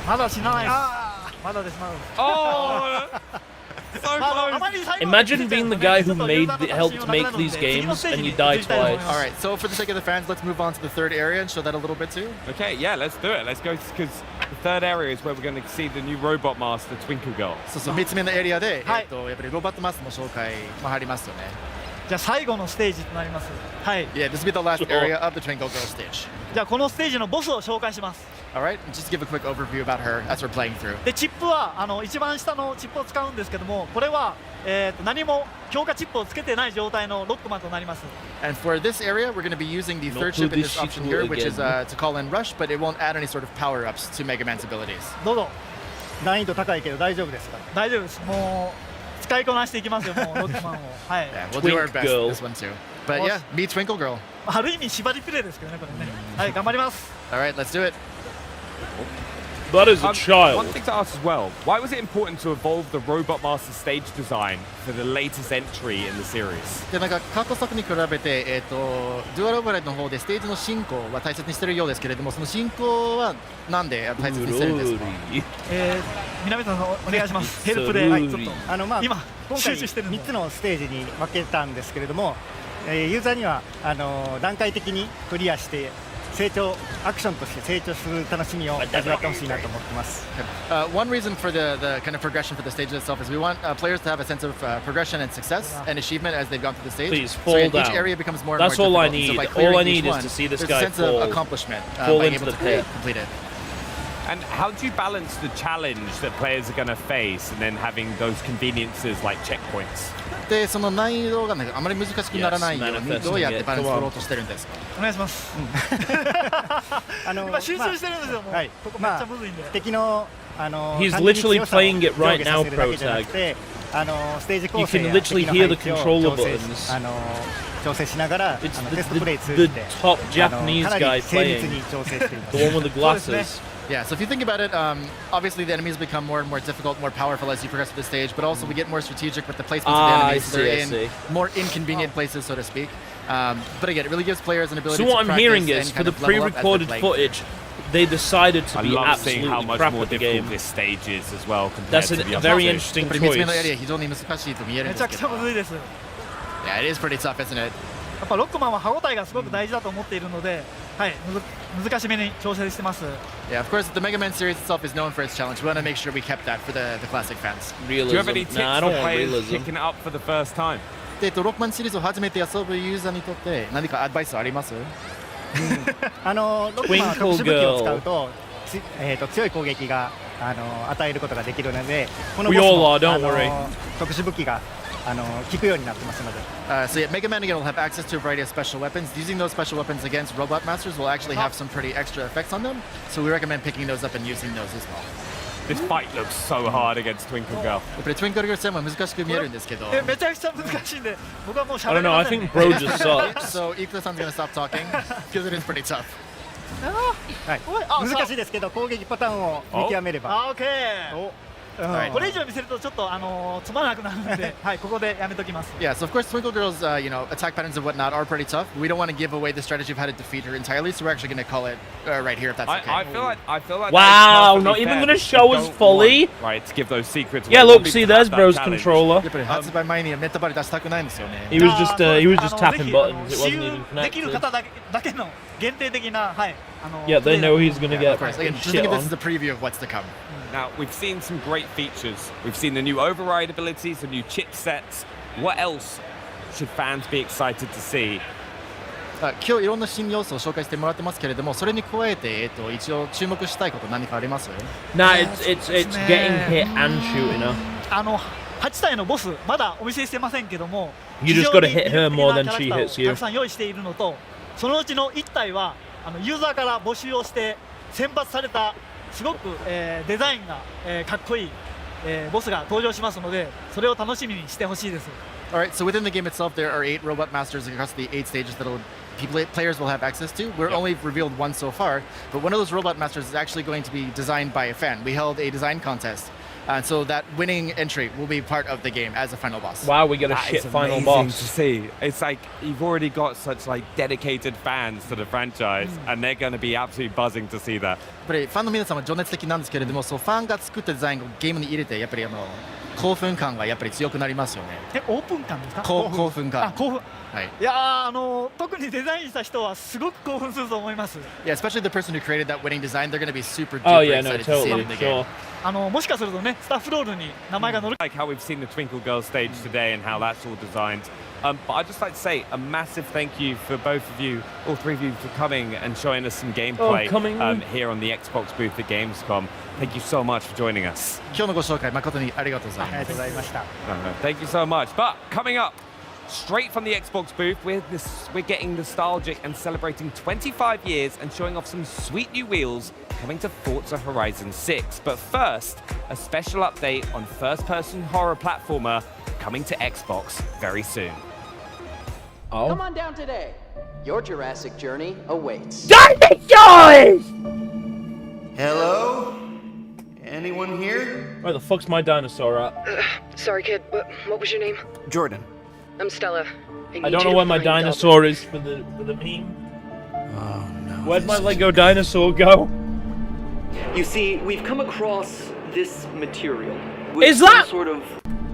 まだ死なないです。まだです。まだです。 Oh, so close. Imagine being the guy who helped make these games and you die twice. All right, so for the sake of the fans, let's move on to the third area and show that a little bit too. Okay, yeah, let's do it. Let's go because the third area is where we're going to see the new robot master, Twinkle Girl. そうそう、3つ目のエリアで、はいやっぱりロボットマスの紹介も入りますよね。じゃあ最後のステージとなります。はい。 Yeah, this will be the last area of the Twinkle Girl stage. じゃあこのステージのボスを紹介します。 All right, just give a quick overview about her as we're playing through. でチップは一番下のチップを使うんですけども、これは何も強化チップをつけてない状態のロックマンとなります。 And for this area, we're going to be using the third chip in this option here, which is to call in Rush, but it won't add any sort of power-ups to Mega Man's abilities. どうぞ。難易度高いけど大丈夫ですか？大丈夫です。もう使いこなしていきますよ。もうロックマンを。はい。 Yeah, we'll do our best this one too. But yeah, meet Twinkle Girl. ある意味縛りプレイですけどね、これね。はい、頑張ります。 All right, let's do it. That is a child. One thing to ask as well, why was it important to evolve the Robot Master stage design for the latest entry in the series? でなんか過去作に比べて、デュアルオーバーライドの方でステージの進行は大切にしてるようですけれども、その進行はなんで大切にしてるんですか？南さんお願いします。ヘルプで、はい、ちょっと今今回集中してるの。 3つのステージに分けたんですけれども、ユーザーには段階的にクリアしてアクションとして成長する楽しみを味わってほしいなと思ってます。One reason for the kind of progression for the stage itself is we want players to have a sense of progression and success and achievement as they've gone through the stage. Please so fall each down. area becomes more That's and more all I difficult. need. So by All I clearing each need is one, to see this there's guy a sense fall. of accomplishment Fall being into able the to pit. complete it. And how do you balance the challenge that players are going to face and then having those conveniences like checkpoints? でその難易度が、ね、あまり難しくならないようにどうやってバランス取ろうとしてるんですか？お願いします。今集中してるんですよ。もうここめっちゃむずいんで。敵のHe's literally playing it right now, Protag. ステージ構 You 成 can や literally 敵の hear the 配置を controller 調整 buttons. 調整しながら It's テストプレイ通じ the て top Japanese かなり guy 精密 playing. に調整しています。 The one with the glasses. Yeah, so if you think about it, obviously the enemies become more and more difficult, more powerful as you progress through the stage, but also we get more strategic with the placements of the enemies. They're in more inconvenient places, so to speak. But again, it really gives players an ability to So what I'm hearing is, for the pre-recorded footage, they decided to be absolutely how much crap more at the difficult game. this stage is as well. That's a very interesting choice. Yeah, it is pretty tough, isn't it? やっぱロックマンは歯応えがすごく大事だと思っているので、はい、難しめに調整してます。Yeah, of course, the Mega Man series itself is known for its challenge. We want to make sure we kept that for the classic fans. Realism. Do you have any tips for players picking it up for the first time? ロックマンシリーズを初めて遊ぶユーザーにとって何かアドバイスあります？ロックマンは特殊武器を使うと、強い攻撃が与えることができるので、このボスも特殊武器が効くようになってますので。So yeah, Mega Man again will have access to a variety of special weapons. Using those special weapons against Robot Masters will actually have some pretty extra effects on them. So we recommend picking those up and using those as well. This fight looks so hard against Twinkle Girl. やっぱり Twinkle Girl 戦は難しく見えるんですけど。めちゃくちゃ難しいんで、僕はもう I don't know, I think Bro just sucks. So Ikuta-san's gonna stop talking because it is pretty tough. はい、難しいですけど攻撃パターンを見極めれば。オッケー。これ以上見せるとちょっとつまらなくなるので、はい、ここでやめときます。Yeah, so of course Twinkle Girl's attack patterns and whatnot are pretty tough. We don't want to give away the strategy of how to defeat her entirely, so we're actually going to call it right here if that's okay. I feel like. Wow, not even going to show us fully. Right, to give those secrets. Yeah, look, see, there's Bro's controller. He was just tapping buttons. It wasn't even connected. Yeah, they know he's going to get just think shit of this on. as a preview of what's to come. Now, we've seen some great features. We've seen the new override abilities, the new chipsets. What else should fans be excited to see? 今日いろんな新要素を紹介してもらってますけれども、それに加えて一応注目したいこと何かあります？ Nah, it's getting hit and shooting her. 8体のボスまだお見せしてませんけども、 You just gotta hit her more than she hits you. たくさん用意しているのと、そのうちの1体はユーザーから募集をして選抜されたすごく、デザインが、かっこいい、ボスが登場しますので、それを楽しみにしてほしいです。Alright, so within the game itself, there are 8 Robot Masters across the 8 stages that players will have access to. We're only revealed one so far, but one of those Robot Masters is actually going to be designed by a fan. We held a design contest. So that winning entry will be part of the game as a final boss. Wow, we get a shit final boss. To see, it's like you've already got such like dedicated fans to the franchise, and they're going to be absolutely buzzing to see that. やっぱりファンの皆さんは情熱的なんですけれども、そうファンが作ったデザインをゲームに入れてやっぱり興奮感がやっぱり強くなりますよね。オープン感ですか？興奮感。興奮。はい。いや特にデザインした人はすごく興奮すると思います。Yeah, especially the person who created that winning design, they're going to be super Oh duper yeah, no, excited to see it in the game. totally. もしかするとね、スタッフロールに名前が載る。Like how we've seen the Twinkle Girl stage today and how that's all designed. But I'd just like to say a massive thank you for both of you, all three of you, for coming and showing us some gameplay here on the Xbox booth at Gamescom. Thank you so much for joining us. 今日のご紹介誠にありがとうございます。ありがとうございました。Thank you so much. But coming up, straight from the Xbox booth, we're getting nostalgic and celebrating 25 years and showing off some sweet new wheels coming to Forza Horizon 6. But first, a special update on first-person horror platformer coming to Xbox very soon. Oh. Come on down today. Your Jurassic journey awaits. Dinosaurs! Hello? Anyone here? Where the fuck's my dinosaur at? Sorry, kid. What was your name? Jordan. I'm Stella. I don't know where my dinosaur is for the meme. Oh no. Where'd my Lego dinosaur go? You see, we've come across this material. Is that sort of?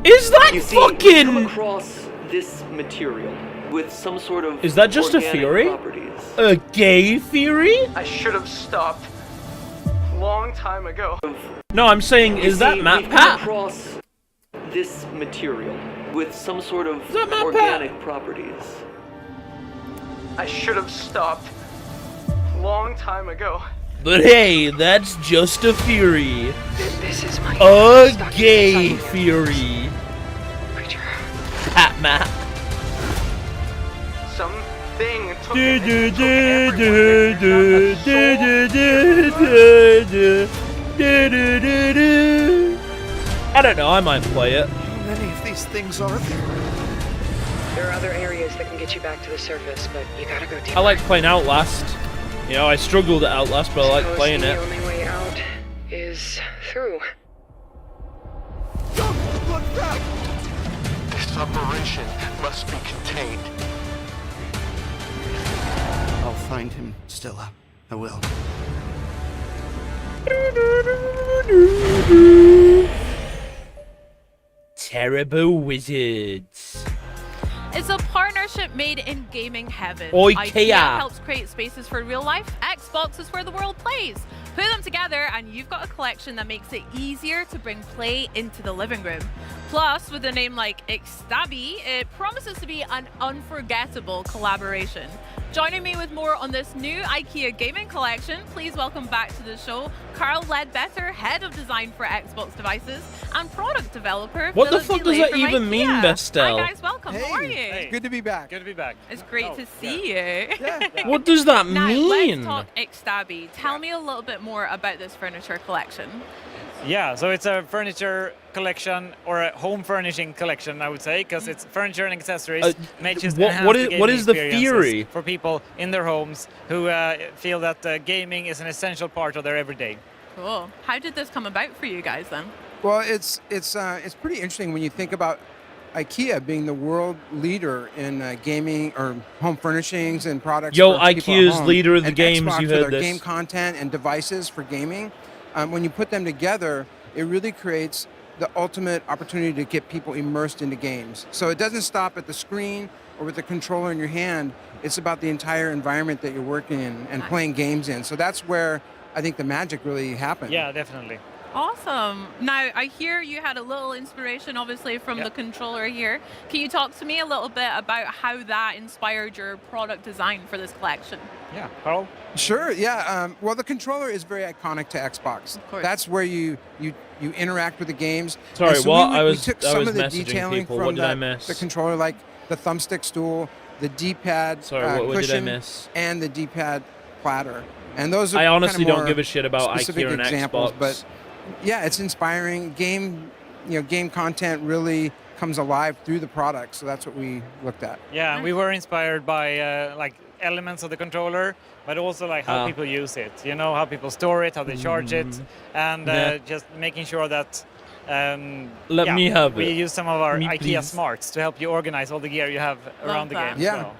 Is that fucking? We've come across this material with some sort of. Is that just a theory? Properties. A gay theory? I should have stopped. Long time ago. No, I'm saying, is that Matt Pat? Come across this material with some sort of Matt organic Pat? properties. I should have stopped. Long time ago. But hey, that's just a theory. This is my A gay theory. Creature. Pat Matt. Something took I don't know, I might play it. How many of these things are there? There are other areas that can get you back to the surface, but you gotta go deeper. I like playing Outlast. You know, I struggled at Outlast, but I like playing it. The only way out is through. Look back! This operation must be contained. I'll find him, Stella. I will. Terrible wizards. It's a partnership made in gaming heaven. IKEA helps create spaces for real life. Xbox is where the world plays. Put them together and you've got a collection that makes it easier to bring play into the living room. Plus, with a name like Ixtabi, it promises to be an unforgettable collaboration. Joining me with more on this new IKEA gaming collection, please welcome back to the show Carl Ledbetter, Head of Design for Xbox Devices and Product Developer. What Philip the fuck Delay does that from even IKEA. mean, Bestel? Hi guys, welcome. How are you? It's good to be back. Good to be back. It's great to see you. What does that now, mean? Let's talk Ixtabi. Tell me a little bit more about this furniture collection. Yeah, so it's a furniture collection or a home furnishing collection, I would say, because it's furniture and accessories. May just enhance what the is the gaming theory experiences for people in their homes who feel that gaming is an essential part of their everyday? Cool. How did this come about for you guys then? Well, it's pretty interesting when you think about IKEA being the world leader in gaming or home furnishings and products. Yo, for people at IKEA's home, leader of the and games, Xbox you with heard their this. game content and devices for gaming. When you put them together, it really creates the ultimate opportunity to get people immersed into games. So it doesn't stop at the screen or with the controller in your hand. It's about the entire environment that you're working in and playing games in. So that's where I think the magic really happened. Yeah, definitely. Awesome. Now, I hear you had a little inspiration, obviously, from the controller here. Can you talk to me a little bit about how that inspired your product design for this collection? Yeah, Carl? Sure, yeah. Well, the controller is very iconic to Xbox. Of course. That's where you interact with the games. Sorry, And so what? we I took some was of the messaging detailing people. from What did I miss? the controller, like the thumbstick stool, the D-pad Sorry, what did I cushion, miss? and the D-pad platter. And those are I honestly kinda don't more give a shit about specific IKEA and examples, Xbox. but yeah, it's inspiring. Game content really comes alive through the product, so that's what we looked at. Yeah, and we were inspired by like elements of the controller, but also like how people use it. You know, how people store it, how they charge it, and just making sure that Let me have we it. use some of our Me, IKEA please. smarts to help you organize all the gear you have around the game. Yeah.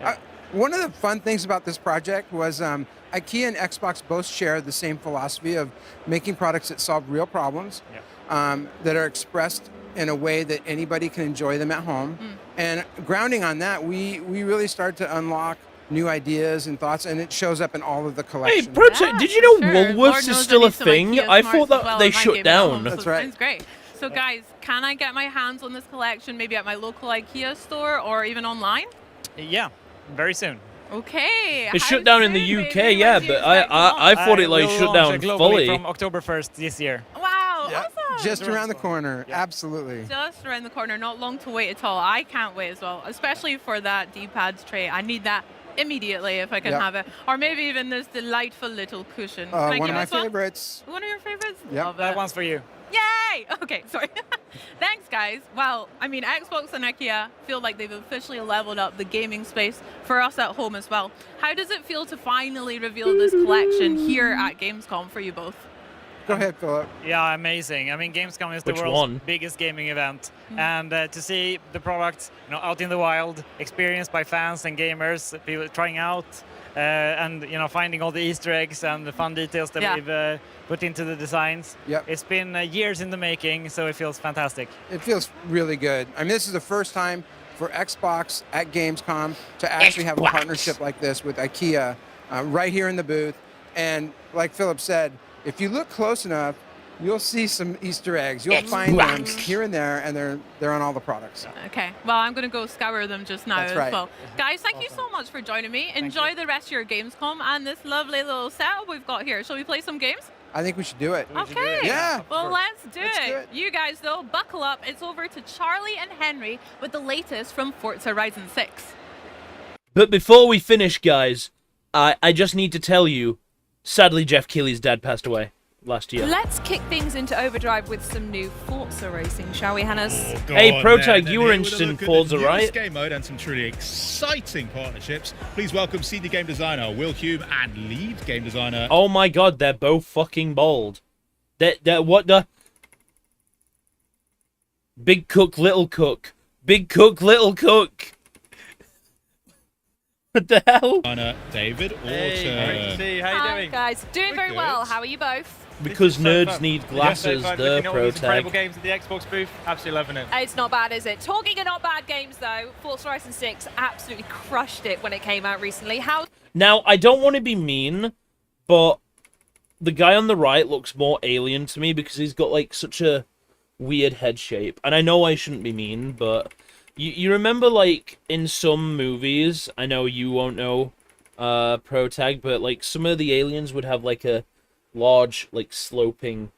So, One of the fun things about this project was IKEA and Xbox both share the same philosophy of making products that solve real problems, that are expressed in a way that anybody can enjoy them at home. And grounding on that, we really start to unlock new ideas and thoughts, and it shows up in all of the Hey, collections. Project, did you know Lord Woolworths is knows still I a need some thing? IKEA I smarts thought as that well they in my shut gaming at home, down. so That's right. Sounds great. So guys, can I get my hands on this collection maybe at my local IKEA store or even online? yeah, very soon. Okay. It how shut down in the soon, UK, baby? yeah, When do you but expect to launch? I thought it like We'll shut launch down it globally fully. from October 1st this year. Wow, Yeah, awesome. just around the corner, absolutely. Just around the corner, not long to wait at all. I can't wait as well, especially for that D-pad tray. I need that immediately if I can Yep. have it. Or maybe even this delightful little cushion. Can I One give of my this one? favorites. One of your favorites? Yep. Love That it. one's for you. Yay! Okay, sorry. Thanks, guys. Well, I mean, Xbox and IKEA feel like they've officially leveled up the gaming space for us at home as well. How does it feel to finally reveal this collection here at Gamescom for you both? Go ahead, Philip. Yeah, amazing. I mean, Gamescom is the Which world's one? biggest gaming event, and to see the product, out in the wild, experienced by fans and gamers, people trying out, and finding all the Easter eggs and the fun details that we've put into the designs. Yep. It's been years in the making, so it feels fantastic. It feels really good. I mean, this is the first time for Xbox at Gamescom to actually have a partnership like this with IKEA right here in the booth. And like Philip said, if you look close enough, you'll see some Easter eggs. You'll find them here and there, and they're on all the products. Okay, well, I'm going to go scour them just now That's as right. well. Guys, thank you so much for joining me. Enjoy the rest of your Gamescom and this lovely little setup we've got here. Shall we play some games? I think we should do it. Okay. Yeah. Well, let's do Let's it. do it. You guys, though, buckle up. It's over to Charlie and Henry with the latest from Forza Horizon 6. But before we finish, guys, I just need to tell you, sadly, Jeff Keighley's dad passed away last year. Let's kick things into overdrive with some new Forza racing, shall we, Hannes? Hey, Protag, you were interested in Forza, right? Game mode and some truly exciting partnerships. Please welcome senior game designer Will Hume and lead game designer. Oh my god, they're both fucking bald. What the? Big cook, little cook. Big cook, little cook. What the hell? David, Hey, great to see you. How you doing? Hi guys, doing very well. How are you both? Because This is so nerds fun. need Yeah, glasses, so fun. the Looking at all pro these incredible tag. games at the Xbox booth. Absolutely loving it. It's not bad, is it? Talking of not bad games, though, Forza Horizon 6 absolutely crushed it when it came out recently. How? Now, I don't want to be mean, but the guy on the right looks more alien to me because he's got, like, such a weird head shape. And I know I shouldn't be mean, but you remember, like, in some movies, I know you won't know pro tag, but, like, some of the aliens would have, like, a large, like, sloping,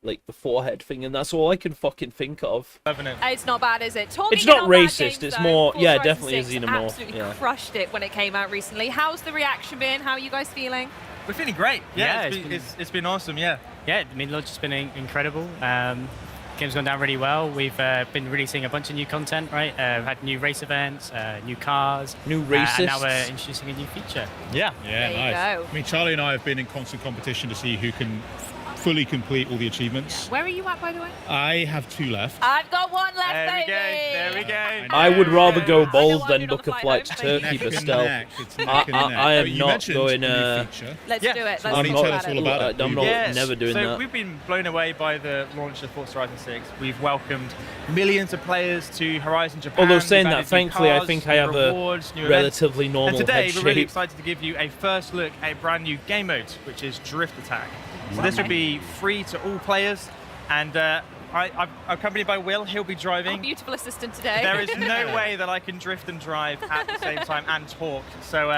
like, the forehead thing, and that's all I can fucking think of. It's not bad, is it? Talking It's not of bad racist, games, it's though, more- Forza yeah, Horizon definitely is 6 Xenomorph, absolutely yeah. crushed it when it came out recently. How's the reaction been? How are you guys feeling? We're feeling great. Yeah, it's been awesome. Yeah. Yeah, I mean, launch has been incredible. Game's gone down really well. We've been releasing a bunch of new content, right? Had new race events, new cars, new and now racists. we're introducing a new feature. Yeah, There you nice. go. I mean, Charlie and I have been in constant competition to see who can fully complete all the achievements. Where are you at, by the way? I have 2 left. I've got one left, There we baby. go. There we go. I would rather go bold than book a flight to Turkey Neck for and stealth. neck. It's neck and neck. I am You not mentioned going. a new feature. Let's do it. Let's Why talk don't you tell us about all it. about it? I'm not Yes. never doing so that. we've been blown away by the launch of Forza Horizon 6. We've welcomed millions of players to Horizon Japan. Although saying We've that, added new thankfully, I cars, think new I have a rewards, new events. relatively normal And today, head we're really shape. excited to give you a first look at a brand new game mode, which is Drift Attack. So this will be free to all players, and I'm accompanied by Will. He'll be driving. Our beautiful assistant today. There is no way that I can drift and drive at the same time and talk. So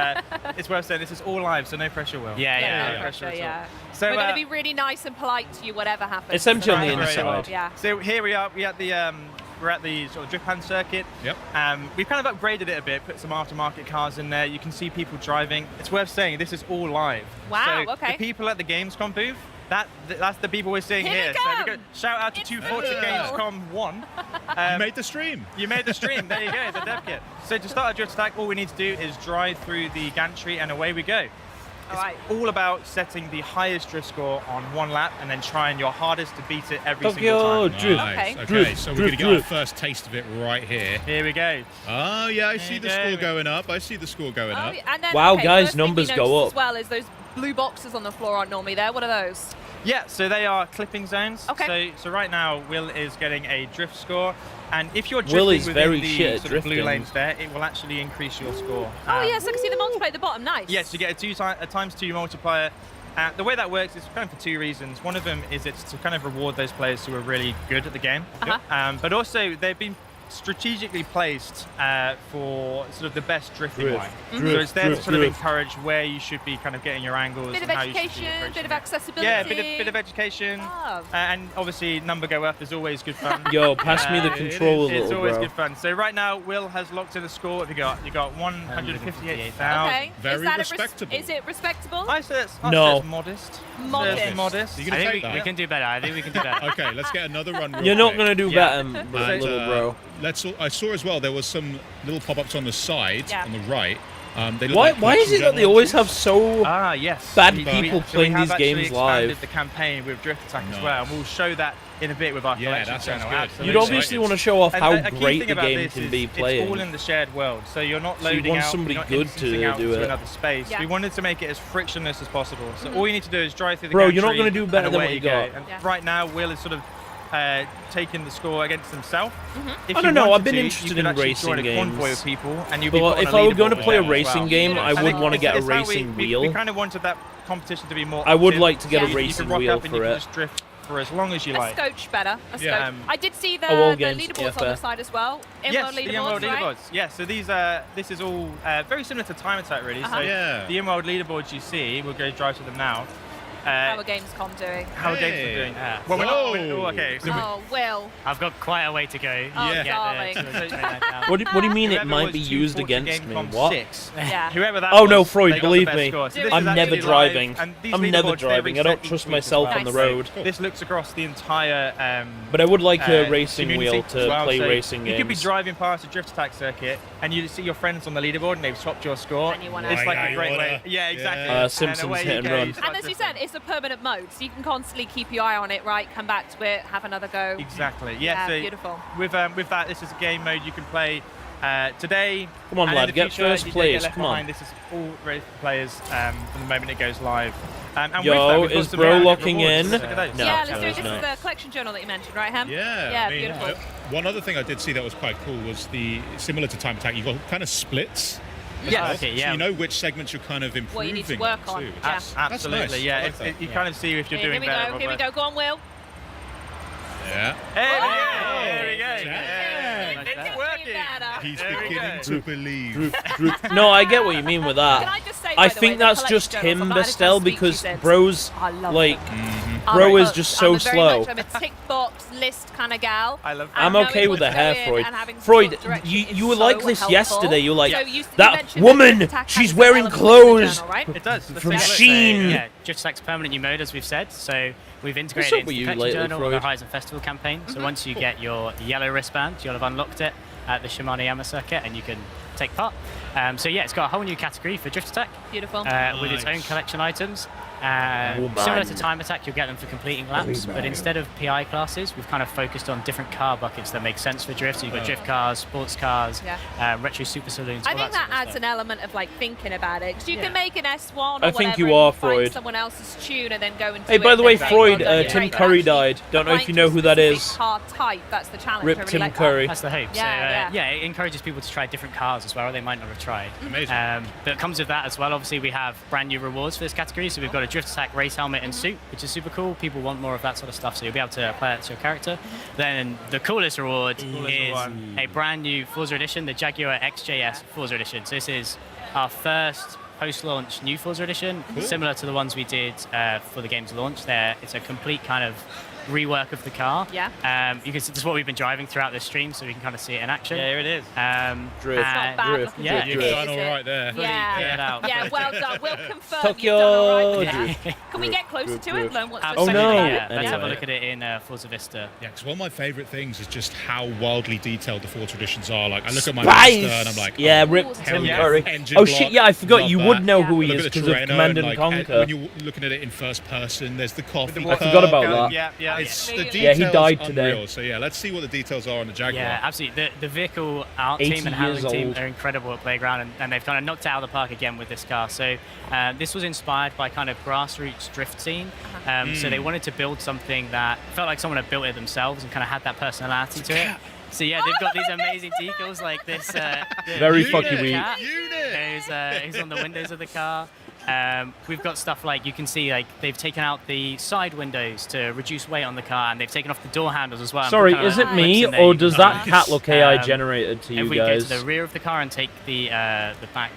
it's worth saying this is all live, so no pressure, Will. Yeah, no pressure at all. yeah. So We're going to be really nice and polite to you, whatever happens. It's empty on the Very inside. well. Yeah. So here we are. We're at the sort of Drift Pan circuit. Yep. We've kind of upgraded it a bit, put some aftermarket cars in there. You can see people driving. It's worth saying this is all live. Wow, So okay. the people at the Gamescom booth, that's the people we're seeing Here here. they So we come. go, shout out to 240 Gamescom 1. You made the stream. You made the stream. There you go, the dev kit. So to start a Drift Attack, all we need to do is drive through the gantry and away we go. It's all about setting the highest drift score on one lap and then trying your hardest to beat it every single time. Nice. Okay, so we're going to get our first taste of it right here. Here we go. Oh, yeah, I see you the go. score going up. I see the score going up. And then, Wow, okay, guys, first thing we numbers go noticed up. As well is those blue boxes on the floor aren't normally there. What are those? Yeah, so they are clipping zones. Okay. So right now, Will is getting a drift score. And if you're Will drifting is within very the shit at sort of blue drifting. lanes there, it will actually increase your score. Oh, yes, I can see the multiplier at the bottom. Nice. Yes, you get a times 2 multiplier. The way that works is kind of for 2 reasons. One of them is it's to kind of reward those players who are really good at the game. But also they've been strategically placed for sort of the best drifting Drift, line. drift, So it's there to drift, sort of drift. encourage where you should be kind of getting your angles Bit of and how you should be education, approaching bit of it. accessibility. Yeah, bit of education. And obviously number go up is always good fun. Yo, pass me the controller, It's little always bro. good fun. So right now Will has locked in a score. What have you got? You got 158,000. Okay. Is that is it respectable? I say it's No. modest. Modest. It's modest. Are you going to take that? We can do better. I think we can do better. Okay, let's get another run. real You're not quick. going to do better, little bro. I saw as well there was some little pop-ups on the side, Yeah. on the right. They look Why like is it collection that they always have so yes. bad We- people so playing we have these games actually live? expanded the campaign with Drift Attack as Nice. well, and we'll show that in a bit with our Yeah, collection that sounds channel. good. Absolutely. You'd obviously want to show off And how a key great thing the about game this can is be It's playing. all in the shared world, so you're not So you loading want out, somebody you're not good instancing to out do to it. another space. Yeah. We wanted to make it as frictionless as possible. So all you need to do is drive through the Bro, gantry you're not gonna do better and than away what you go. got. And Yeah. right now, Will is sort of taking the score against himself. If I you don't know, wanted I've been to, interested you could in actually racing join a convoy games. of people, and you'd But be put on if a I were going to leaderboard play a as well. racing game, I And would it- want to get a it's how racing we wheel. kind of wanted that competition to be more. I would active. like to get a You racing can rock wheel up and you for can it. just drift for as long as you A like. scotch better. A Yeah. scotch. I did see the, all the games, leaderboards yeah, on fair. the side as well. Yes, In-world the in-world leaderboards, right? leaderboards. Yeah, so this is all very similar to Time Attack, really. Uh-huh. So Yeah. the in-world leaderboards you see, we'll go drive to them now. How are Gamescom doing? How are Gamescom Hey. doing? Yeah. Well, we're not. Oh. Okay. So Oh, Will. I've got quite a way to go. Oh, to get darling. there to train that down. What do you mean it whoever might was be used 240 against me? Gamescom What? 6, Yeah. whoever that Oh was, no, Freud, they got the believe best me. score. So this I'm is never actually live, driving. and these I'm never leaderboards, they driving. I don't reset trust each week as myself well. on the So road. This looks across the entire. But I would like a racing community wheel to as well. play So racing You could be games. driving past a Drift Attack circuit, and you see your friends on the leaderboard, and they've swapped your sore. And you wanna- It's like Right, a great you way. wanna- Yeah, exactly. Yeah. And Simpsons away Hit you and go, Run. you start And as you drifting. said, it's a permanent mode, so you can constantly keep your eye on it, right? Come back to it, have another go. Exactly. Yeah. So beautiful. With that, this is a game mode you can play today. Come on, lad, get future, first place. Come on. This is all ready for players from the moment it goes live. And Yo, with that, is Bro locking in? Look at those. No, Yeah, let's do it. it's This is not. the collection journal that you mentioned, right, Hem? Yeah. Yeah, I mean, beautiful. one other thing I did see that was quite cool was similar to Time Attack, you've got kind of splits. Yeah. Okay, yeah. So you know which segments you're kind of improving. What you need to work on. too. Yeah. Absolutely. Nice. Yeah. I like that. You kind of see if you're doing Here we better. go. Here we go. Go on, Will. Yeah. There we go. It's working. He's beginning to believe. No, I get what you mean with that. Can I just say, I by the think way, the that's collection just journals, him, I'm glad it's Bestel, on speak because to you, Bro's I love like, them. Bro I'm is a- just so I'm very slow. much, I'm a tick box list kind of gal. I love that. I'm knowing okay with what the to hair, do Freud. and having Freud, sort of direction you is were so like this helpful. yesterday. You're like, So you that mentioned woman, Attack she's has wearing elements of the clothes journal, right? It does. from Shein. Yeah, Drift Attack's permanent new mode, as we've said. So we've What's integrated up it with into you the collection lately, journal of the Freud? Horizon Festival campaign. So once you get your yellow wristband, you'll have unlocked it at the Shimano Yama circuit, and you can take part. So yeah, it's got a whole new category for Drift Attack Beautiful. with its own collection items. Similar to Time Attack, you'll get them for completing laps, but instead of PI classes, we've kind of focused on different car buckets that make sense for drift. So you've got drift cars, sports cars, retro super saloons. I all think that that sort of adds stuff. an element of like thinking about it, because you can make an S1 or I think whatever, you and are, find Freud. someone else's tune and then go and do Hey, it by the and way, then Freud, well done, Tim great. But Curry actually, died. Don't know if applying you to know a who that specific is. car type, that's the challenge. Rip I really Tim like Curry. That's the hope. Yeah, so, yeah, it encourages people to try different cars as well. They might not have tried. Amazing. But it comes with that as well. Obviously, we have brand new rewards for this category. So we've got a Drift Attack race helmet and suit, which is super cool. People want more of that sort of stuff, so you'll be able to apply that to your character. Then the coolest reward is a brand new Forza Edition, the Jaguar XJS Forza Edition. So this is our first post-launch new Forza Edition, similar to the ones we did for the game's launch. It's a complete kind of rework of the car. Yeah. You can see this is what we've been driving throughout this stream, so we can kind of see it in action. Yeah, here it is. Drift. It's not bad Drift. looking Yeah, to You've me, done is all it? right there. Yeah, yeah, well done. We'll confirm Tokyo you've done all right with Drift. that. Can we get closer to it? Learn what's Oh, Absolutely, no. yeah. Let's have a Anyway. look at it in Forza Vista. Yeah, because one of my favourite things is just how wildly detailed the Forza editions are. Like, I look at my Spice! Mazda and I'm like, Yeah, oh, Rip hell Tim yeah. Curry. Engine Oh block, shit, yeah, I forgot love you that. would know who he Look is at the because of Terreno Command and like, Conquer. when you're looking at it in first person, there's the coffee I forgot about that. Yeah. It's the Yeah, details he died unreal. today. So yeah, let's see what the details are on the Jaguar. Yeah, absolutely. The vehicle art 80 team and handling years team old. are incredible at Playground, and they've kind of knocked it out of the park again with this car. So this was inspired by kind of grassroots drift scene. So they wanted to build something that felt like someone had built it themselves and kind of had that personality to it. So yeah, they've got these amazing decals like this. Very the fucky weak. cat who's on the windows of the car. We've got stuff like you can see like they've taken out the side windows to reduce weight on the car, and they've taken off the door handles as well. and Sorry, put kind of is it clips me in there or you does can that use. cat look AI generated to If you we guys? go to the rear of the car and take the back.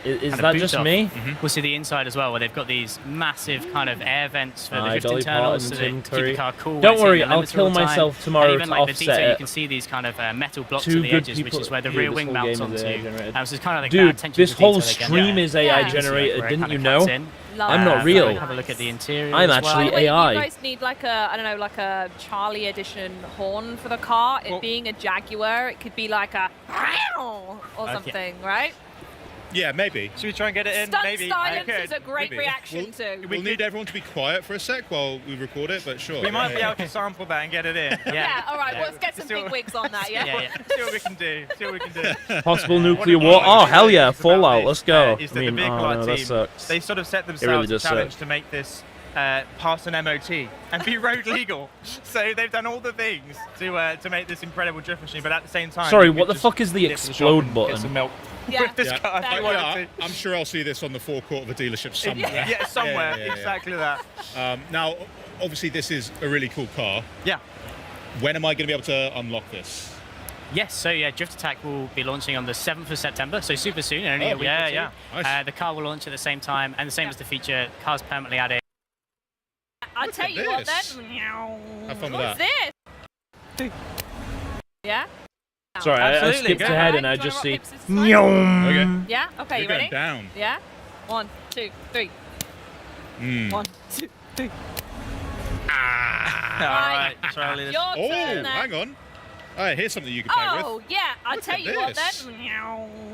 Is kind of that boot just off, me? We'll see the inside as well, where they've got these massive kind of air vents for the Aye, drift Dolly internals, Parton, so Tim that keep the Curry. car cool. when Don't it's hitting worry, the I'll limiter kill all the time. myself tomorrow And even to like the offset detail, it. you can see these kind of metal blocks Two at the good edges, which people is where the here, rear this wing whole mounts game is AI onto. generated. So it's kind of like Dude, that attention this to detail whole they get. stream is AI Yeah. generated, Where it didn't kinda you cuts know? in. I'm not real. Have a look at the interior. I'm as actually well. Wait, AI. you guys need like a, I don't know, like a Charlie edition horn for the car. It being a Jaguar, it could be like a or something, right? Yeah, maybe. Should we try and get it in? Stunt Maybe. silence Okay. is a great Maybe. reaction to. We'll need everyone to be quiet for a sec while we record it, but sure. We might be able to sample that and get it in. Yeah, all right, well, let's get some big wigs on that, yeah? See what we can do. See what we can do. Possible nuclear war. Oh, hell yeah, Fallout, let's go. Is I that mean, the vehicle oh, art no, that team, sucks. they sort of set It themselves really a does challenge suck. to make this pass an MOT and be road legal. So they've done all the things to make this incredible drift machine, but at the same time... Sorry, you what could the just fuck is the nip to shop explode and button? Get some milk. Yeah. With this car, if you wanted to. I'm sure I'll see this on the forecourt of a dealership somewhere. Yeah, somewhere. Yeah. Exactly that. Now, obviously, this is a really cool car. Yeah. When am I going to be able to unlock this? Yes, so yeah, Drift Attack will be launching on the 7th of September, so super soon, only a week or two. yeah. Nice. The car will launch at the same time, and the same as the feature, car's permanently added. I'll tell you what this. then. Have fun with What's that. this? Yeah? Sorry, I Absolutely, skipped go ahead ahead. and I Do you just wanna see. rock, paper, scissors, slide? Okay. Yeah? Okay, You're you going ready? down. Yeah? 1, 2, 3. 1, 2, 3. All right. Charlie. Your Oh, turn then. hang on. Here's something you can play with. Oh, yeah, I'll Look tell at you what this. then.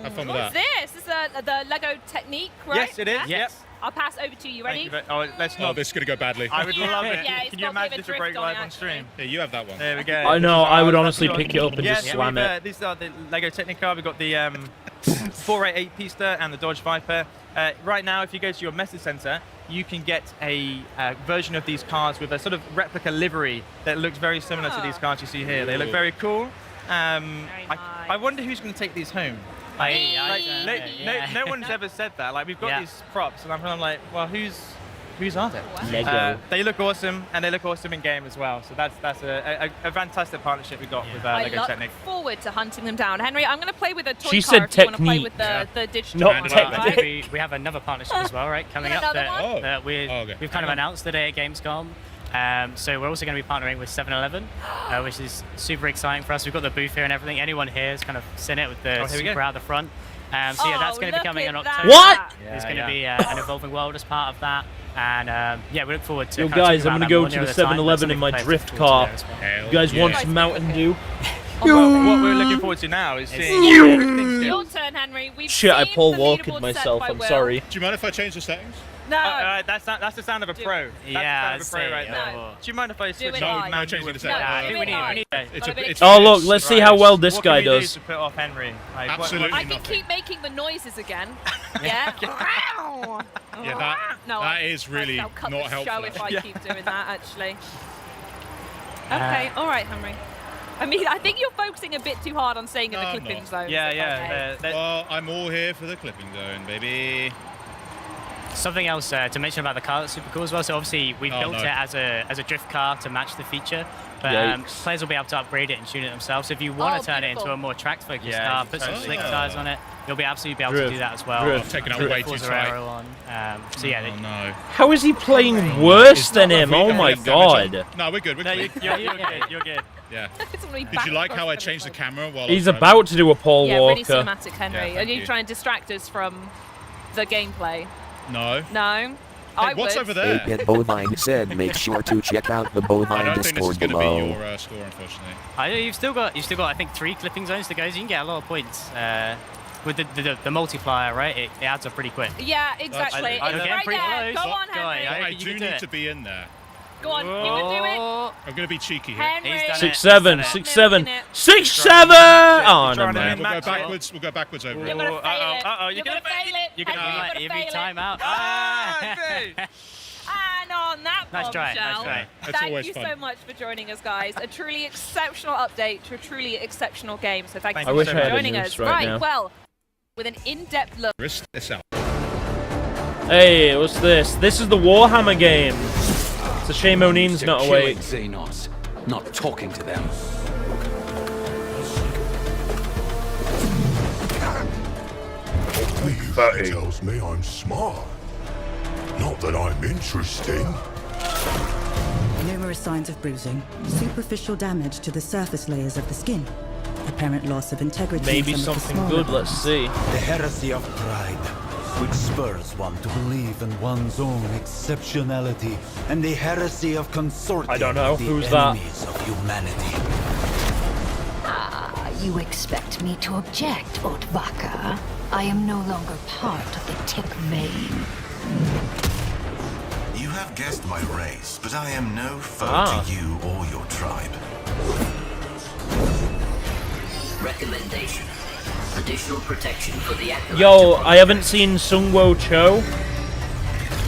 Have fun with What's that. this? This is the Lego Technique, right? Yes, it is. Yeah? Yes. I'll pass over to you. Ready? Let's not. Oh, this is going to go badly. I would love it. Yeah, Can you imagine if it broke live on stream? Yeah, you have that one. There we go. I know, I would honestly pick it up and just slam it. These are the Lego Technicar. We've got the 488 Pista and the Dodge Viper. Right now, if you go to your message center, you can get a version of these cars with a sort of replica livery that looks very similar to these cars you see here. They look very cool. I wonder who's going to take these home. No one's ever said that. Like, we've got these props, and I'm like, well, whose are they? They look awesome, and they look awesome in game as well. So that's a fantastic partnership we got with Lego Technic. I look forward to hunting them down. Henry, I'm going to play with a toy she car said if you want to play Technique. with the digital. Not Technique. We have another partnership as well, right? Coming up that we've kind of announced today at Gamescom. So we're also going to be partnering with 7-Eleven, which is super exciting for us. We've got the booth here and everything. Anyone here has kind of seen it with the super out the front. So yeah, that's going to be coming in October. What? There's going to be an evolving world as part of that. And yeah, we look forward to. Yo guys, I'm going to go to the 7-Eleven in my drift car. You guys want some Mountain Dew? What we're looking forward to now is seeing Your turn, Henry. Shit, I Paul Walked myself. I'm sorry. Do you mind if I change the settings? No. That's the sound of a pro. That's the sound of a pro right there. Do you mind if I switch on? No, change the settings. Oh look, let's see how well this guy does. To put off Henry? Absolutely I can keep making the noises again. Yeah. That is really I'll cut not the helpful. show if I keep doing that, actually. Okay, all right, Henry. I mean, I think you're focusing a bit too hard on staying in the clipping zone. Yeah. Well, I'm all here for the clipping zone, baby. Something else to mention about the car that's super cool as well. So obviously we built it as a drift car to match the feature, but players will be able to upgrade it and tune it themselves. So if you want to turn it into a more track-focused car, put some slick tires on it, you'll be absolutely able to do that as well. I've taken out way too tight. So yeah. No. How is he playing worse than him? Oh my god. No, we're good. We're good. You're good. Yeah. Did you like how I changed the camera while he's about to do a Paul Walker? Really cinematic, Henry. Are you trying to distract us from the gameplay? No. No? Hey, what's over there? 8-Bit Bovine said make sure to check out the Bovine Discord below. I don't think this is going to be your score, unfortunately. You've still got I think 3 clipping zones to go, so you can get a lot of points. With the multiplier, right? It adds up pretty quick. Yeah, exactly. It's right there. Go on, Henry. I do need to be in there. Go on, you can do it. I'm going to be cheeky here. Henry. 6-7, 6-7, 6-7. Oh no, man. We'll go backwards. We'll go backwards over it. You're gonna fail it. You're gonna fail it. You're gonna every time out. And on that bombshell, thank you fun. so much for joining us, guys. A truly exceptional update to a truly exceptional game. So thank you wish for I had a joining noose us. right now. Well, with an in-depth look. Risk this out. Hey, what's this? This is the Warhammer game. It's a shame O'Neill's not awake. Xenos, not talking to them. Please tells me I'm smart. Not that I'm interesting. Numerous signs of bruising, superficial damage to the surface layers of the skin, apparent loss of integrity. Maybe something good, let's see. The heresy of pride, which spurs one to believe in one's own exceptionality, and the heresy of consortium. I don't know, the who's that? enemies of humanity. You expect me to object, Otvaka? I am no longer part of the Tick Vein. You have guessed my race, but I am no foe to you or your tribe. Recommendation. Additional protection for the acolyte. Yo, I haven't seen Sungwo Cho.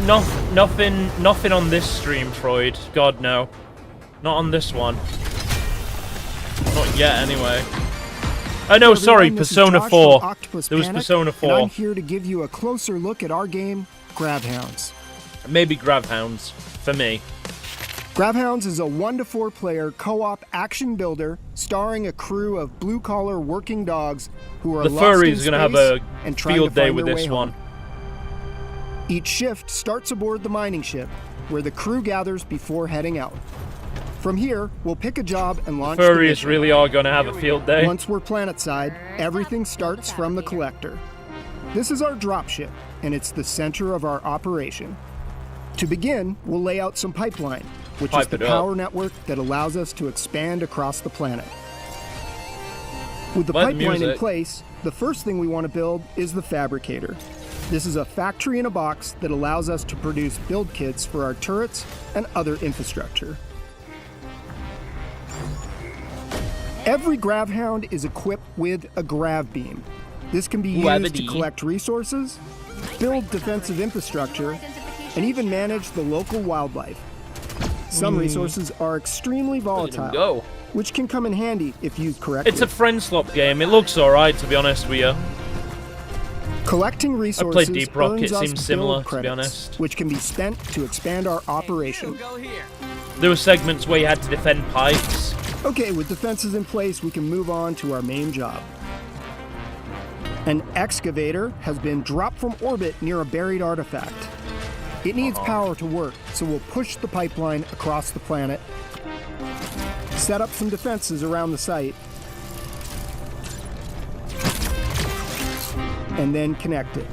Nothing on this stream, Freud. God, no. Not on this one. Not yet, anyway. Oh no, sorry, Persona 4. There was Persona 4. And I'm here to give you a closer look at our game, Grabhounds. Maybe Grabhounds, for me. Grabhounds is a 1-to-4 player co-op action builder starring a crew of blue-collar working dogs who are the lost in furries space gonna have a and trying field to day find with their this way one. home. Each shift starts aboard the mining ship, where the crew gathers before heading out. From here, we'll pick a job and launch the Furries mission. really are gonna have a field day. Once we're planetside, everything starts from the collector. This is our dropship, and it's the center of our operation. To begin, we'll lay out some pipeline, which is the power network that allows us to expand across the planet. With the pipeline in place, the first thing we want to build is the fabricator. This is a factory in a box that allows us to produce build kits for our turrets and other infrastructure. Every Gravhound is equipped with a Grav Beam. This can be used to collect resources, build defensive infrastructure, and even manage the local wildlife. Some resources are extremely volatile, which can come in handy if used correctly. It's a friend swap game. It looks alright, to be honest with you. Collecting resources I played Deep Rock. It earns us seems similar, build credits, to be honest. which can be spent to expand our operation. There were segments where you had to defend pipes. Okay, with defenses in place, we can move on to our main job. An excavator has been dropped from orbit near a buried artifact. It needs power to work, so we'll push the pipeline across the planet, set up some defenses around the site, and then connect it.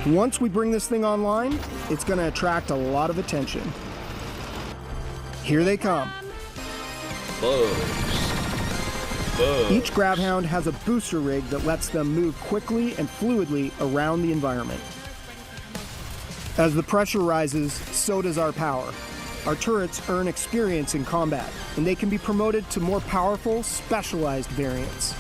Once we bring this thing online, it's going to attract a lot of attention. Here they come. Each Gravhound has a booster rig that lets them move quickly and fluidly around the environment. As the pressure rises, so does our power. Our turrets earn experience in combat, and they can be promoted to more powerful, specialized variants.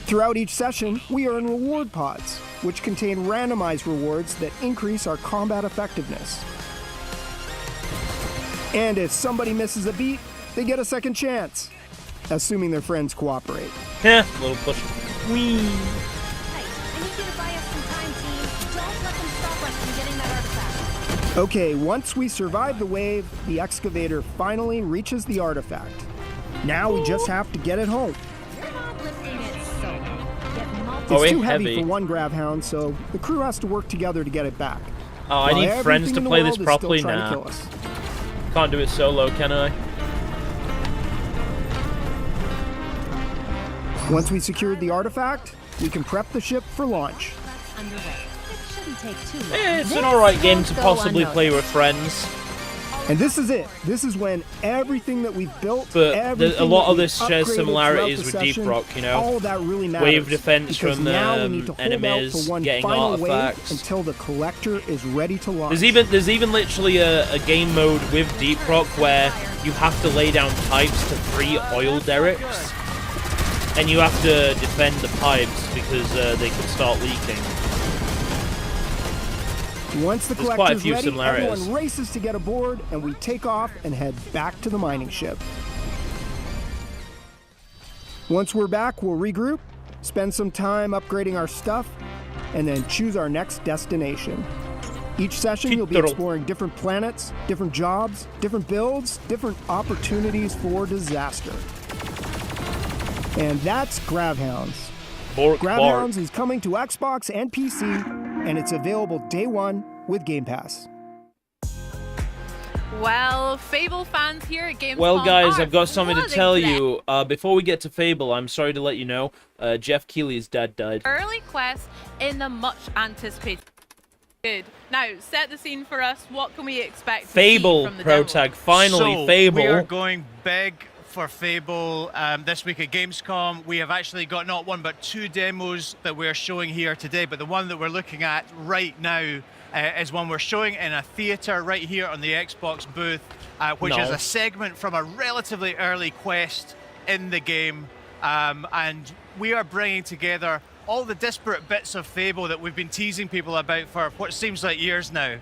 Throughout each session, we earn reward pods, which contain randomized rewards that increase our combat effectiveness. And if somebody misses a beat, they get a second chance, assuming their friends cooperate. Yeah, a little push. Whee! Okay, once we survive the wave, the excavator finally reaches the artifact. Now we just have to get it home. It's too heavy for one Gravhound, so the crew has to work together to get it back. Oh, I need friends to play this properly now. Can't do it solo, can I? Once we secured the artifact, we can prep the ship for launch. It's an alright game to possibly play with friends. And this is it. This is when everything that we've built, but a lot of this shares similarities with Deep Rock, you know. All of that really matters. Wave defense from the enemies, getting artifacts. Until the collector is ready to launch. There's even literally a game mode with Deep Rock where you have to lay down pipes to free oil derricks, and you have to defend the pipes because they can start leaking. Once the collector's ready, everyone races to get aboard, and we take off and head back to the mining ship. Once we're back, we'll regroup, spend some time upgrading our stuff, and then choose our next destination. Each session, you'll be exploring different planets, different jobs, different builds, different opportunities for disaster. And that's Gravhounds. Gravhounds is coming to Xbox and PC, and it's available day one with Game Pass. Well, Fable fans here at Gamescom. Well, guys, I've got something to tell you. Before we get to Fable, I'm sorry to let you know, Jeff Keighley's dad died. Early quest in the much anticipated. Good. Now, set the scene for us. What can we expect? Fable, Protag. Finally, Fable. We are going big for Fable this week at Gamescom. We have actually got not one but two demos that we're showing here today, but the one that we're looking at right now is one we're showing in a theater right here on the Xbox booth, which is a segment from a relatively early quest in the game, and we are bringing together all the disparate bits of Fable that we've been teasing people about for what seems like years now.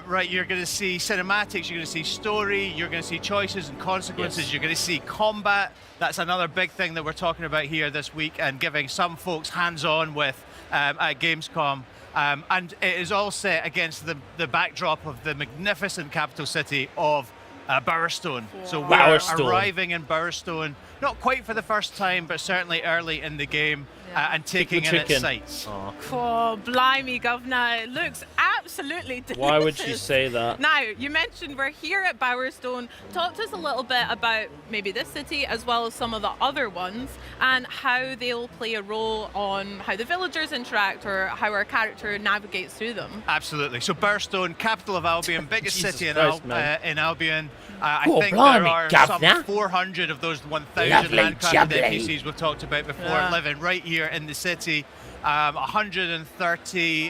Right, you're going to see cinematics, you're going to see story, you're going to see choices and consequences, you're going to see combat. That's another big thing that we're talking about here this week and giving some folks hands-on with at Gamescom. And it is all set against the backdrop of the magnificent capital city of Bowerstone. So we're arriving in Bowerstone, not quite for the first time, but certainly early in the game, and taking in its sights. Oh, blimey, governor. It looks absolutely delicious. Why would she say that? Now, you mentioned we're here at Bowerstone. Talk to us a little bit about maybe this city as well as some of the other ones and how they'll play a role on how the villagers interact or how our character navigates through them. Absolutely. So Bowerstone, capital of Albion, biggest city in Albion. I think blimey, there are some 400 of those 1,000 handcrafted NPCs we've talked about before living right here in the city. 130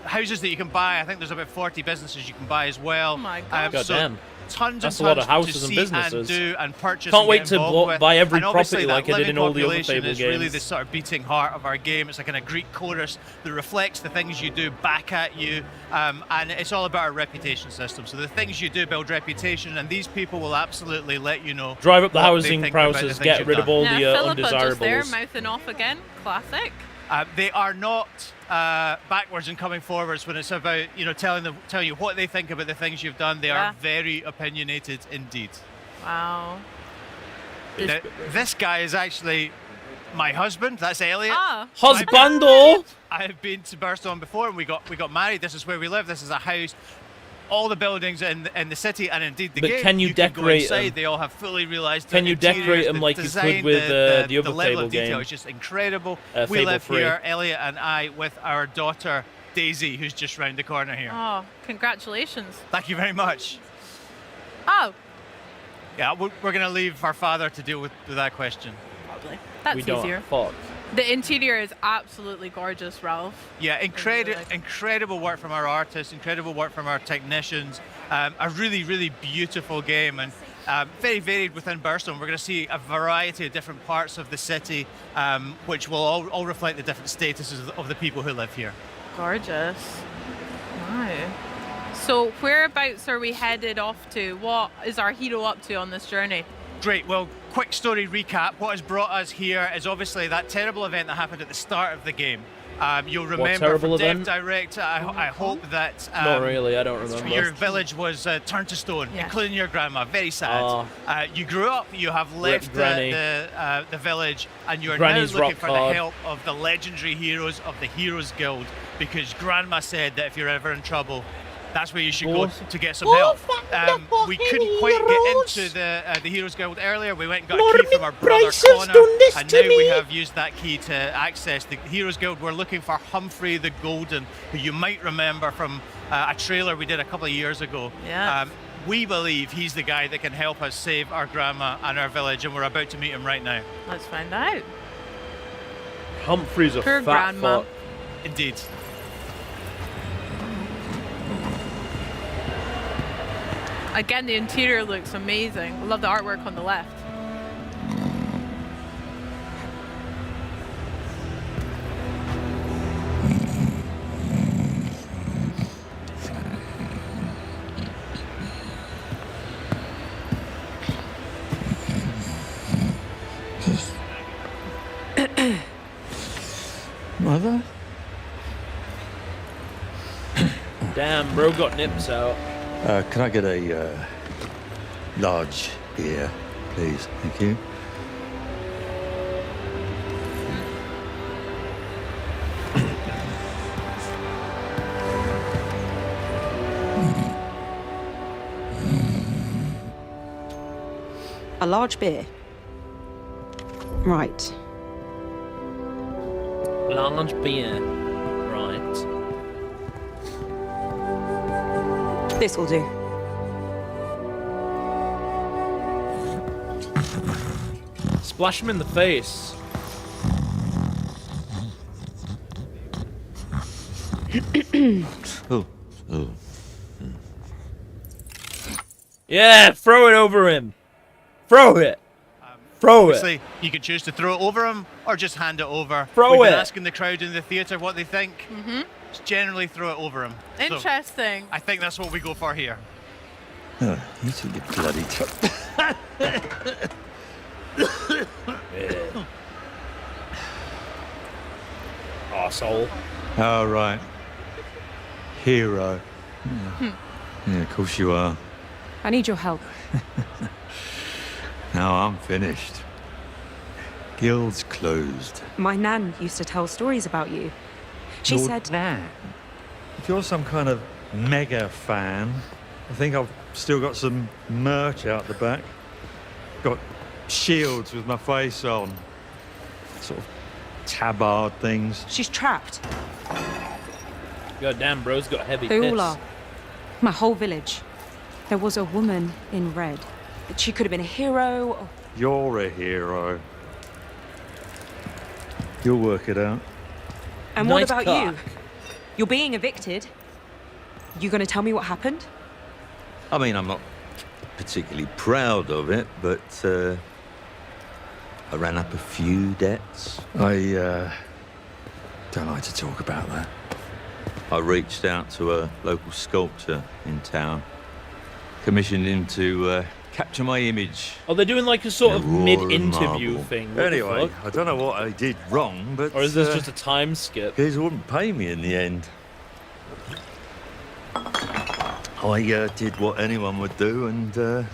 houses that you can buy. I think there's about 40 businesses you can buy as well. Oh my God. Goddamn. Tons That's and a lot tons of houses to and see businesses. and do and purchase. Can't and wait get to involved with. buy every And obviously property like I did in all the other population Fable is really games. the sort of beating heart of our game. It's like a Greek chorus that reflects the things you do back at you, and it's all about our reputation system. So the things you do build reputation, and these people will absolutely let you know. Drive up the what they housing think about the prices, things get you've rid of done. all Yeah, the Philippa just there, undesirables. mouthing off again. Classic. They are not backwards and coming forwards when it's about telling you what they think about the things you've done. They are very opinionated indeed. Wow. Now, this guy is actually my husband. That's Elliot. Ah. Husbando. I have been to Burstone before, and we got married. This is where we live. This is a house. All the buildings in the city, and indeed the But game. can you can go decorate inside, them? They all have fully realised. Can you decorate them like you could with the other level Fable of detail game? is just incredible. We Fable live 3. here, Elliot and I, with our daughter Daisy, who's just round the corner here. Oh, congratulations. Thank you very much. Oh, Yeah, we're going to leave our father to deal with that question. probably. That's We don't easier. fuck. The interior is absolutely gorgeous, Ralph. Yeah, incredible work from our artists, incredible work from our technicians. A really, really beautiful game, and very varied within Burstone. We're going to see a variety of different parts of the city, which will all reflect the different statuses of the people who live here. Gorgeous. Wow. So whereabouts are we headed off to? What is our hero up to on this journey? Great. Well, quick story recap. What has brought us here is obviously that terrible event that happened at the start of the game. You'll remember terrible from event? Dev Direct, I hope that Not really, I don't remember. your village was turned to stone, Yeah. including your grandma. Very sad. Oh. You grew up, you have left Granny. the village, and you are Granny's now looking rock for hard. the help of the legendary heroes of the Heroes Guild, because Grandma said that if you're ever in trouble, that's where you should go to get some help. We couldn't quite get into the Heroes Guild earlier. We went and got a key from our brother Connor, and now we have used that key to access the Heroes Guild. We're looking for Humphrey the Golden, who you might remember from a trailer we did a couple of years ago. Yeah. We believe he's the guy that can help us save our grandma and our village, and we're about to meet him right now. Let's find out. Humphrey's a Poor fat grandma. fuck. Indeed. Again, the interior looks amazing. I love the artwork on the left. Mother? Damn, bro got nips out. Can I get a large beer, please? Thank you. A large beer. Right. Large beer. Right. This will do. Splash him in the face. Oh. Oh. Yeah, throw it over him. Throw it. Throw it. Obviously, you can choose to throw it over him or just hand it over. Throw We've been it. asking the crowd in the theatre what they think. Mm-hmm. Just generally throw it over him. So Interesting. I think that's what we go for here. Oh, you two get bloody Arsehole. All right. Hero. Yeah, of course you are. I need your help. Now I'm finished. Guild's closed. My nan used to tell stories about you. She Your said... nan? If you're some kind of mega fan, I think I've still got some merch out the back. Got shields with my face on. Sort of tabard things. She's trapped. God damn, bro's got heavy They piss. all are. My whole village. There was a woman in red. She could have been a hero or... You're a hero. You'll work it out. And what Nice about cock. you? You're being evicted. You gonna tell me what happened? I mean, I'm not particularly proud of it, but I ran up a few debts. I don't like to talk about that. I reached out to a local sculptor in town, commissioned him to capture my image. Oh, they're doing like a sort of in raw mid-interview marble. thing. What the Anyway, fuck? I don't know what I did wrong, but... Or is this just a time skip? Guys wouldn't pay me in the end. I did what anyone would do, and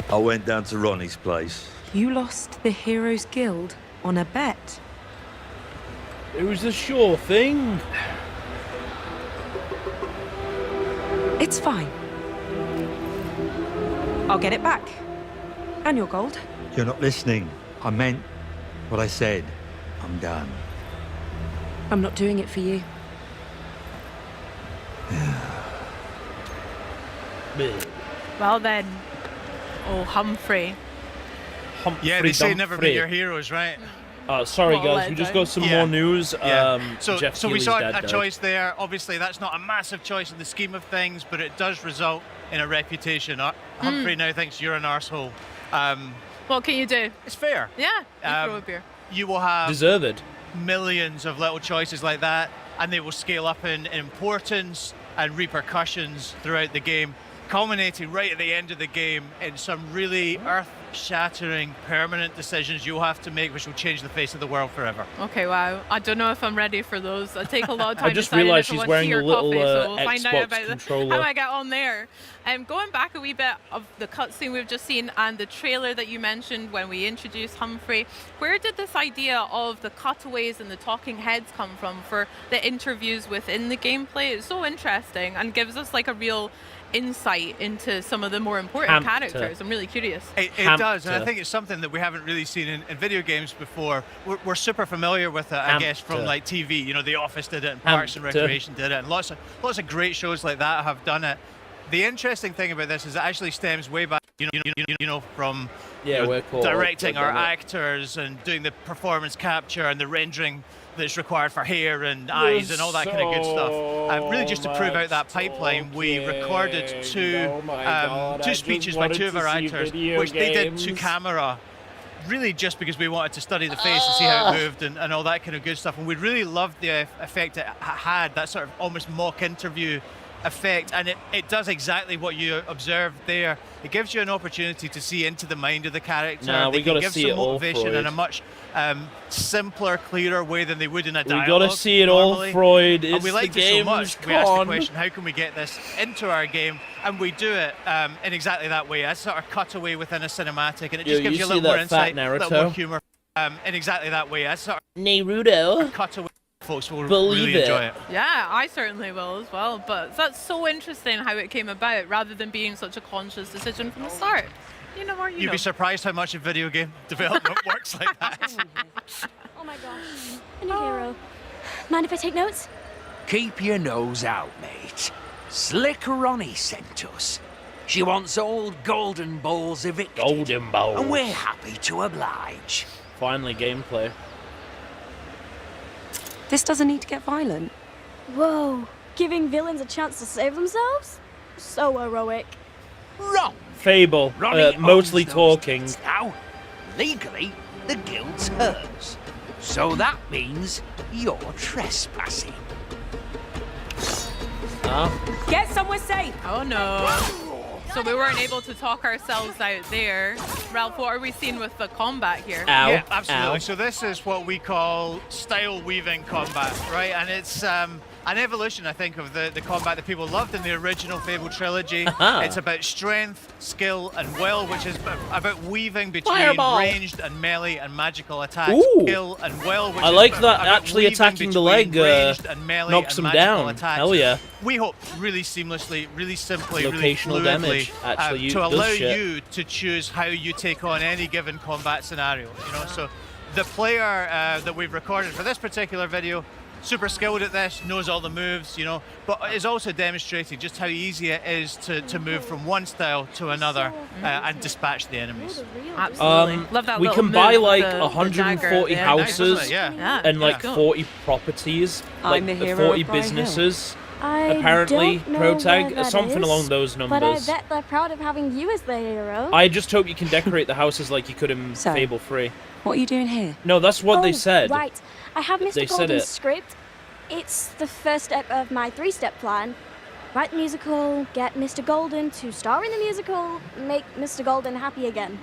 I went down to Ronnie's place. You lost the Heroes Guild on a bet. It was a sure thing. It's fine. I'll get it back. And your gold. You're not listening. I meant what I said. I'm done. I'm not doing it for you. Well then, oh Humphrey. Yeah, they say never meet your heroes, right? Sorry What a guys, we just letdown. got some more news. So Jeff we Keighley's saw dad a died. choice there. Obviously, that's not a massive choice in the scheme of things, but it does result in a reputation. Humphrey now thinks you're an arsehole. What can you do? It's fair. Yeah, you throw a beer. You will have Deserved. millions of little choices like that, and they will scale up in importance and repercussions throughout the game, culminating right at the end of the game in some really earth-shattering permanent decisions you'll have to make, which will change the face of the world forever. Okay, wow. I don't know if I'm ready for those. I take a lot of time. I just deciding realised if I she's want wearing tea a or little coffee, so we'll find out Xbox about controller. how I get on there. Going back a wee bit of the cutscene we've just seen and the trailer that you mentioned when we introduced Humphrey, where did this idea of the cutaways and the talking heads come from for the interviews within the gameplay? It's so interesting and gives us like a real insight into some of the more important characters. I'm really curious. It does, and I think it's something that we haven't really seen in video games before. We're super familiar with it, I guess, from like TV. You know, The Office did it, and Parks and Recreation did it, and lots of great shows like that have done it. The interesting thing about this is it actually stems way back, from directing our actors and doing the performance capture and the rendering that's required for hair and eyes and all that kind of good stuff. Really just to prove out that pipeline, we recorded two speeches by two of our actors, which they did to camera, really just because we wanted to study the face and see how it moved and all that kind of good stuff. And we really loved the effect it had, that sort of almost mock interview effect, and it does exactly what you observed there. It gives you an opportunity to see into the mind of the character. We got to see it all, motivation Freud. in a much simpler, clearer way than they would in a We dialogue. got to see it normally. all, Freud. And It's we liked the it so game's much. We asked the con. question, how can we get this into our game? And we do it in exactly that way. A sort of cutaway within a cinematic, and it just gives you a little more insight, a little more humor. In exactly that way. A sort of Naruto. Cutaway. Folks will Believe really enjoy it. Yeah, I certainly will as well. But that's so interesting how it came about, rather than being such a conscious decision from the start. You know, You'd be surprised how much a video game development works like that. Oh my gosh. A new hero. Mind if I take notes? Keep your nose out, mate. Slick Ronnie sent us. She wants old Golden Balls evicted. Golden Balls. And we're happy to oblige. Finally, gameplay. This doesn't need to get violent. Whoa. Giving villains a chance to save themselves? So heroic. Wrong. Fable. Ronnie Mostly owns those talking. things now, legally, the guild's hers. So that means you're trespassing. Get somewhere safe. Oh no. So we weren't able to talk ourselves out there. Ralph, what are we seeing with the combat here? Yeah, absolutely. So this is what we call style weaving combat, right? And it's an evolution, I think, of the combat that people loved in the original Fable trilogy. It's about strength, skill, and will, which is about weaving between Fireball. ranged and melee and magical attacks. Ooh. Skill and will, which I is like about that actually weaving attacking the between leg ranged and melee knocks and him magical down. attacks. Hell yeah. We hope really seamlessly, really simply, Locational really fluidly, damage actually to does allow shit. you to choose how you take on any given combat scenario. You know, so the player that we've recorded for this particular video super skilled at this, knows all the moves, you know, but is also demonstrating just how easy it is to move from one style to another and dispatch the enemies. Absolutely. Love that we little can buy move like with the 140 dagger. houses Nice, yeah. and like Cool. 40 properties, like I'm the hero 40 of Bright businesses. I Apparently, don't know where Protag, that something is, along those But I numbers. bet they're proud of having you as the hero. I just hope you can decorate the houses like you could in So- Fable 3. What are you doing here? No, that's what they Oh, said. Right. I have Mr. They said Golden's it. script. It's the first step of my 3-step plan. Write the musical, get Mr. Golden to star in the musical, make Mr. Golden happy again.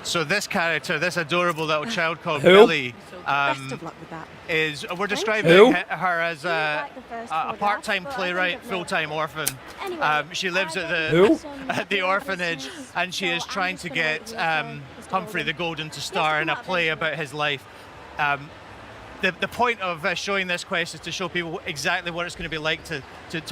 So this character, this adorable little child called Who? Billy, Best of luck with that. we're describing Who? her as a Like the first a four part-time drafts, but I playwright, think it may- full-time orphan. Anyway, She lives at the Who? at the orphanage, and she is trying to get Humphrey the Golden to star in a play about his life. The point of showing this quest is to show people exactly what it's going to be like to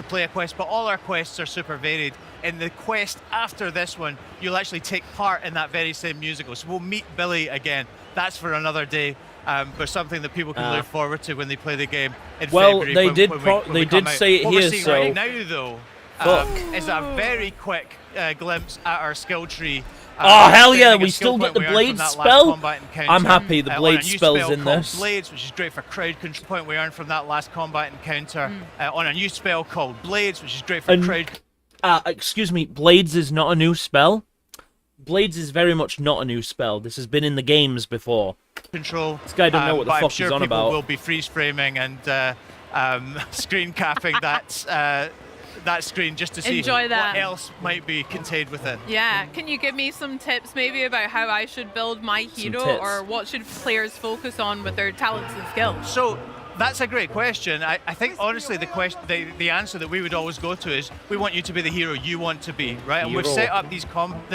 play a quest, but all our quests are super varied. In the quest after this one, you'll actually take part in that very same musical. So we'll meet Billy again. That's for another day, but something that people can look forward to when they play the game in Well, February. they when- did when we- pro- when they we come did out. say it what here, we're seeing so- right now, though, Fuck. is a very quick glimpse at our skill tree. Oh, hell yeah, setting a we skill still point get the we earned blade from that last spell? combat encounter. I'm happy the On a blade new spell's spell in called this. Blades, which is great for crowd control. Point we earned from that last combat encounter. On a new spell called Blades, which is great for And- crowd Excuse me, Blades is not a new spell? Blades is very much not a new spell. This has been in the games before. control. This guy don't know what the but fuck I'm sure he's on people about. will be freeze framing and screen capping that screen just to see Enjoy that. what else might be contained within. Yeah, can you give me some tips maybe about how I should build my hero tips. or what should players focus on with their talents and skills? So that's a great question. I think honestly the answer that we would always go to is we want you to be the hero you want to be, right? And we've Hero. set up this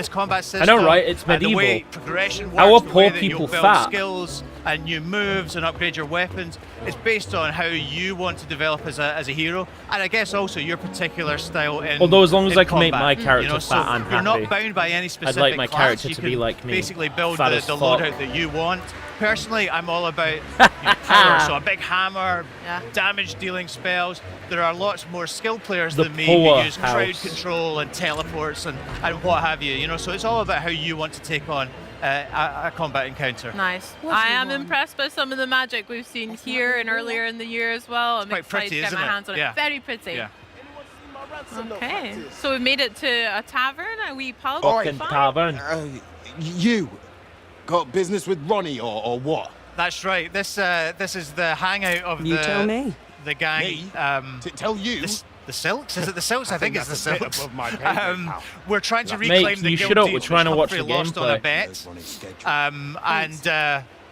combat system. I know, right? It's The way medieval. progression works, How are the poor way that people you'll build fat? skills and new moves and upgrade your weapons. It's based on how you want to develop as a hero, and I guess also your particular style in. Although as long as in I can make combat, my character you know, so fat, I'm you're happy. not bound by any specific like my class. character You to be can like me, basically build fat the as fuck. loadout that you want. Personally, I'm all about power, so a big hammer, damage dealing spells. There are lots more skilled players The than me who poor use crowd house. control and teleports and what have you. You know, so it's all about how you want to take on a combat encounter. Nice. I am impressed by some of the magic we've seen here and earlier in the year as well. I'm quite excited pretty, to get isn't my it? hands on Yeah. it. Very pretty. Yeah. Okay, so we've made it to a tavern, a wee pub. Fucking Fine. tavern. You got business with Ronnie or what? That's right. This is the hangout of You the tell me. the gang. Me? Tell you. The Silks? Is it the Silks? I think it's the that's a bit Silks. above my pay grade, pal. We're trying to Mate, reclaim can the you guild shut up? deeds We're trying to which watch Humphrey the lost on a gameplay.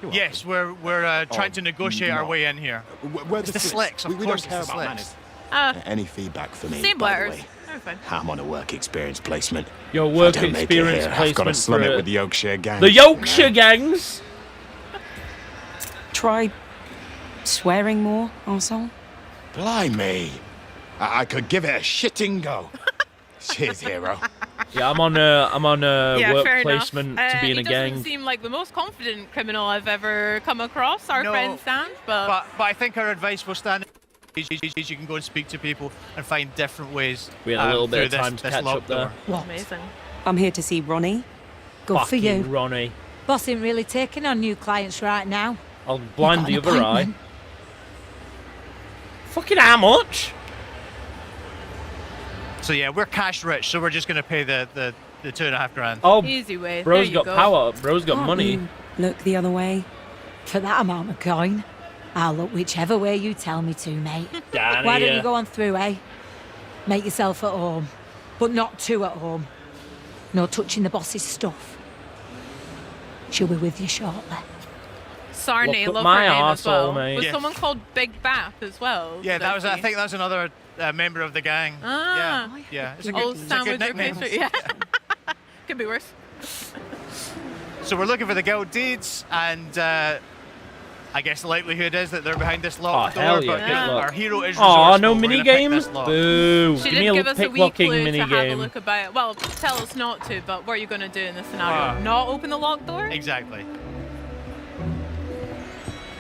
bet. Yes, we're trying to negotiate our no. way in here. We're It's the Slicks, of we course don't care it's the about Slicks. manners. Any feedback for me, Same by the letters. way? They're fine. I'm on a work experience placement. Your If I work don't make it experience here, I've got to placement slum for it with the Yorkshire gang. the Yorkshire gangs. Try swearing more, arsehole. Blimey. I could give it a shitting go. Cheers, hero. Yeah, I'm on a Yeah, work fair enough. placement to be in a he gang. doesn't seem like the most confident criminal I've ever come across, our No, friend Stan, but But I think our advice will stand. You can go and speak to people and find different ways. We had a little bit through of time this to catch locked up there. door. amazing. I'm here to see Ronnie. Good for Fucking you. Ronnie. Boss ain't really taking on new clients right now. I'll blind the You've got other an eye. appointment. Fucking how much? So yeah, we're cash rich, so we're just going to pay the $2.5 grand. Oh, Easy way. bro's There you got go. power. Bro's got Can't money. you look the other way? For that amount of coin, I'll look whichever way you tell me to, mate. Down Why don't here. you go on through, eh? Make yourself at home. But not too at home. No touching the boss's stuff. She'll be with you shortly. Sarney, Look at love my her name as arsehole, well. mate. Was Yes. someone called Big Bath as well? Yeah, did that was. I see? think that was another member of the gang. Ah. Yeah. It's a Old good sandwich nickname. pastry. Yeah. Could be worse. So we're looking for the guild deeds, and I guess the likelihood is that they're behind this locked door. hell yeah, But pick lock. our hero is Aw, no resourceful. We're mini gonna pick game? this lock. Boo. She Give did me a give us a pick wee locking clue mini to have a game. look about. Well, tell us not to, but what are you going to do in this scenario? Ah. Not open the locked door? Exactly.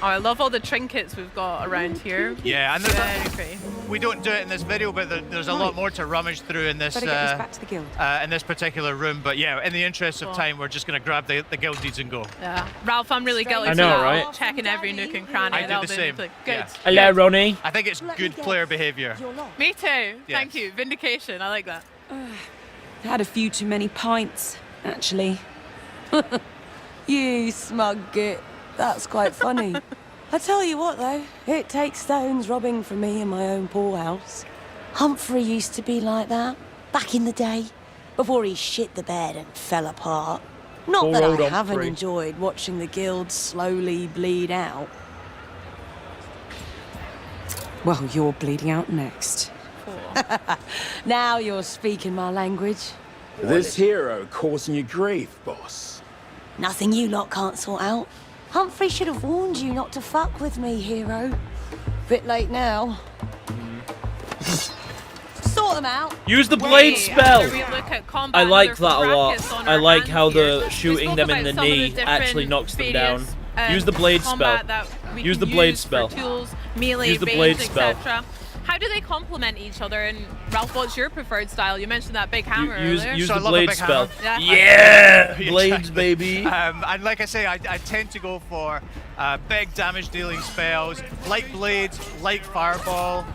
Oh, I love all the trinkets we've got around here. Yeah, and Very pretty. we don't do it in this video, but there's a lot more to rummage through in this Better get this back to the guild. in this particular room. But yeah, in the interest of time, we're just going to grab the guild deeds and go. Yeah, Ralph, I'm really guilty I for know, that. right? Checking every nook and cranny. I do That'll the be same. good. Yeah. Hello, Ronnie. I think it's good player behavior. Me too. Yes. Thank you. Vindication. I like that. Had a few too many pints, actually. You smug git. That's quite funny. I tell you what, though, it takes stones robbing from me in my own poorhouse. Humphrey used to be like that, back in the day, before he shit the bed and fell apart. Not Poor that old I haven't Humphrey. enjoyed watching the guild slowly bleed out. Well, you're bleeding out next. Now you're speaking my language. This hero causing you grief, boss. Nothing you lot can't sort out. Humphrey should have warned you not to fuck with me, hero. Bit late now. Sort them out. Use the blade spell. After we look at combat, I like another that a lot. practice on I our like hands how here. the We shooting spoke them in about the some of knee different actually knocks them down. various, Use the blade combat spell. that we Use the can blade use for spell. Tools, melee, Use the range, blade spell. etc. How do they complement each other? And Ralph, what's your preferred style? You mentioned that big hammer earlier. Use So I the love a blade big spell. hammer. Yeah, Yeah. blades, baby. And like I say, I tend to go for big damage dealing spells, like blades, like fireball.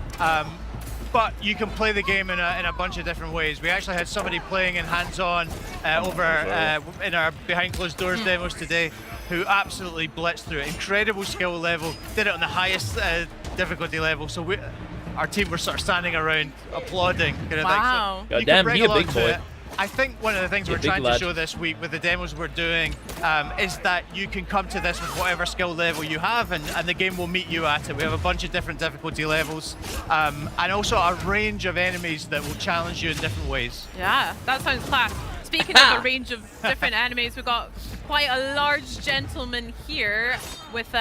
But you can play the game in a bunch of different ways. We actually had somebody playing in hands-on over in our behind closed doors demos today, who absolutely blitzed through it. Incredible skill level. Did it on the highest difficulty level. So our team were sort of standing around applauding. Kind of Wow. thing. So you can Goddamn, bring he a along big to boy. it. I think one of the things He a we're big trying to lad. show this week with the demos we're doing is that you can come to this with whatever skill level you have, and the game will meet you at it. We have a bunch of different difficulty levels, and also a range of enemies that will challenge you in different ways. Yeah, that sounds class. Speaking of a range of different enemies, we've got quite a large gentleman here with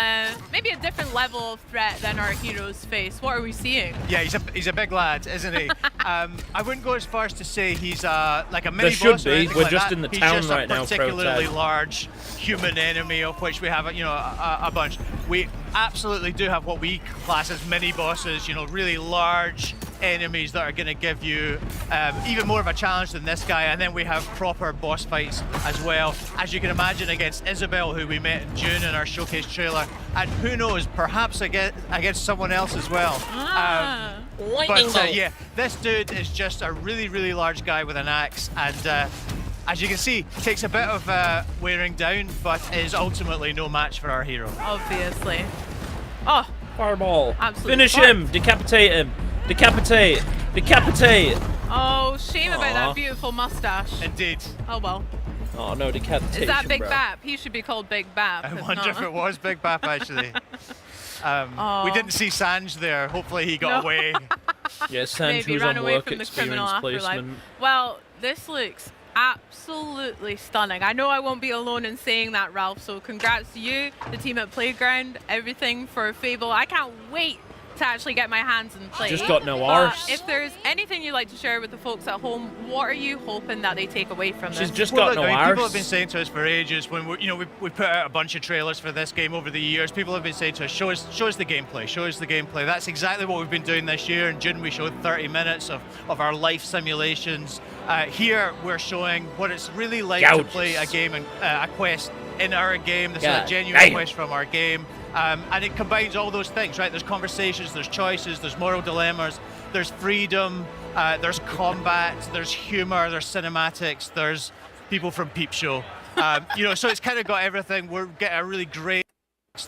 maybe a different level of threat than our heroes face. What are we seeing? Yeah, he's a big lad, isn't he? I wouldn't go as far as to say he's like a mini There should boss or be. anything We're like just that. in the He's town just right now, a particularly Protag. large human enemy, of which we have a bunch. We absolutely do have what we class as mini bosses. Really large enemies that are going to give you even more of a challenge than this guy. And then we have proper boss fights as well, as you can imagine, against Isabel, who we met in June in our showcase trailer, and who knows, perhaps against someone else as well. But yeah, this dude is just a really, really large guy with an axe, and as you can see, takes a bit of wearing down, but is ultimately no match for our hero. Obviously. Oh, Fireball. absolutely. Finish him. Decapitate him. Decapitate. Decapitate. Oh, shame about Aw. that beautiful mustache. Indeed. Oh well. Oh no, decapitation. Is that Big bro. Bap? He should be called Big Bap. I wonder if it was Big Bap, actually. We didn't see Sanj there. Hopefully he got No. away. Yeah, Sanj Maybe was ran on away work from the criminal experience afterlife. placement. Well, this looks absolutely stunning. I know I won't be alone in saying that, Ralph, so congrats to you, the team at Playground, everything for Fable. I can't wait to actually get my hands and play. Just got no But arse. if there's anything you'd like to share with the folks at home, what are you hoping that they take away from She's this? just Well, got look, no I mean, people arse. have been saying to us for ages when we put out a bunch of trailers for this game over the years. People have been saying to us, show us the gameplay, show us the gameplay. That's exactly what we've been doing this year. In June, we showed 30 minutes of our life simulations. Here, we're showing what it's really like to Gouges. play a game and a quest in our game. This is God a genuine damn. quest from our game. And it combines all those things, right? There's conversations, there's choices, there's moral dilemmas, there's freedom, there's combat, there's humor, there's cinematics, there's people from Peep Show. So it's kind of got everything. We're getting a really great.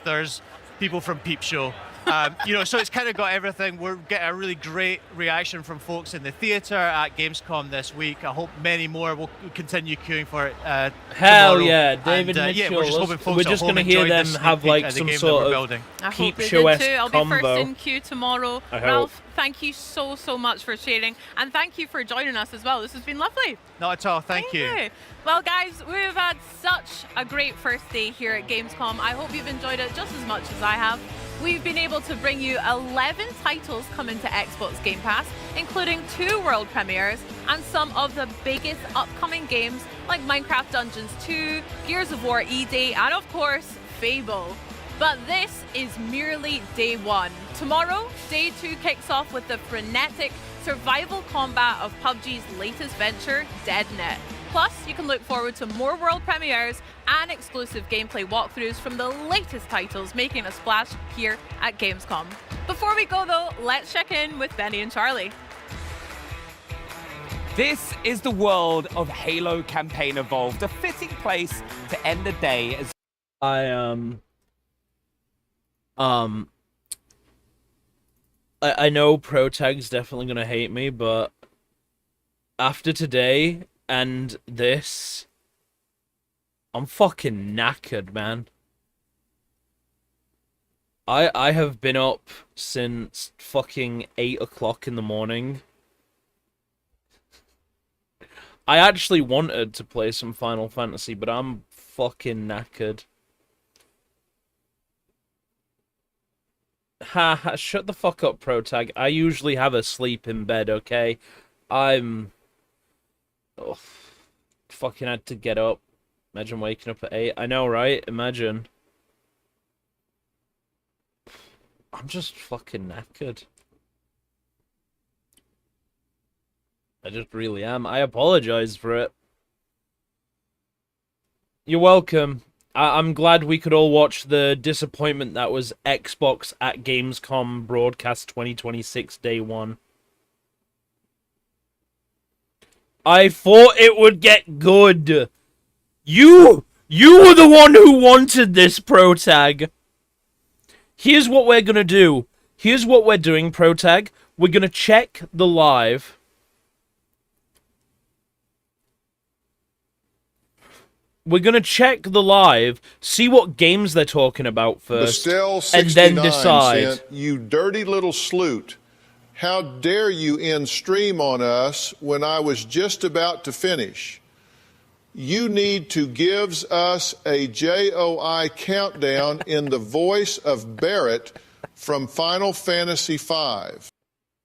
There's people from Peep Show. So it's kind of got everything. We're getting a really great reaction from folks in the theatre at Gamescom this week. I hope many more will continue queuing for it. Hell tomorrow. yeah, David And, Mitchell. we're just hoping folks We're at just home gonna hear enjoyed them this sneak have peek like at the some game that sort we're of building. I peep hope they show-esque did too. I'll be combo. first in queue tomorrow. I hope. Ralph, thank you so much for sharing, and thank you for joining us as well. This has been lovely. Not at all. Thank you. Well, guys, we've had such a great first day here at Gamescom. I hope you've enjoyed it just as much as I have. We've been able to bring you 11 titles coming to Xbox Game Pass, including 2 world premieres and some of the biggest upcoming games like Minecraft Dungeons 2, Gears of War E-Day, and of course, Fable. But this is merely day 1. Tomorrow, day 2 kicks off with the frenetic survival combat of PUBG's latest venture, DeadNet. Plus, you can look forward to more world premieres and exclusive gameplay walkthroughs from the latest titles making a splash here at Gamescom. Before we go though, let's check in with Benny and Charlie. This is the world of Halo Campaign Evolved, a fitting place to end the day as I know ProTag's definitely gonna hate me, but after today and this, I'm fucking knackered, man. I have been up since fucking 8 o'clock in the morning. I actually wanted to play some Final Fantasy, but I'm fucking knackered. Ha, shut the fuck up, ProTag. I usually have a sleep in bed, okay? Fucking had to get up. Imagine waking up at 8. I know, right? Imagine. I'm just fucking knackered. I just really am. I apologize for it. You're welcome. I'm glad we could all watch the disappointment that was Xbox at Gamescom Broadcast 2026 Day 1. I thought it would get good. You were the one who wanted this, ProTag. Here's what we're gonna do. Here's what we're doing, ProTag. We're gonna check the live. We're gonna check the live, see what games they're talking about first, and then decide. Sent, you dirty little sloot. How dare you end stream on us when I was just about to finish? You need to give us a JOI countdown in the voice of Barrett from Final Fantasy V.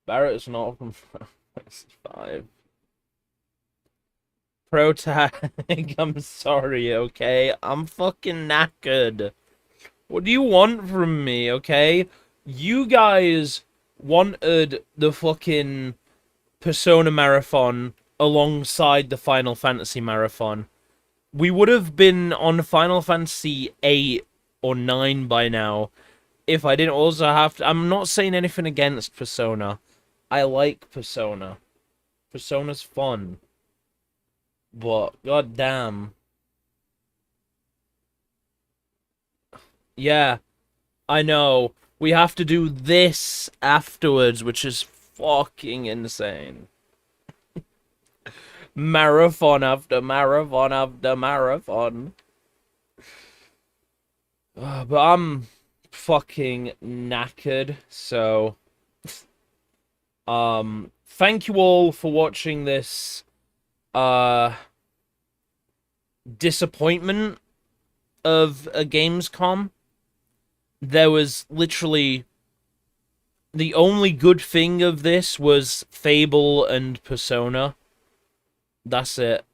Barrett's not from Final Fantasy V. ProTag, I'm sorry, okay? I'm fucking knackered. What do you want from me, okay? You guys wanted the fucking Persona Marathon alongside the Final Fantasy Marathon. We would have been on Final Fantasy 8 or 9 by now if I didn't also have to... I'm not saying anything against Persona. I like Persona. Persona's fun. But, goddamn. Yeah, I know. We have to do this afterwards, which is fucking insane. Marathon after marathon after marathon. But I'm fucking knackered, so... thank you all for watching this... disappointment of a Gamescom. There was literally the only good thing of this was Fable and Persona. That's it.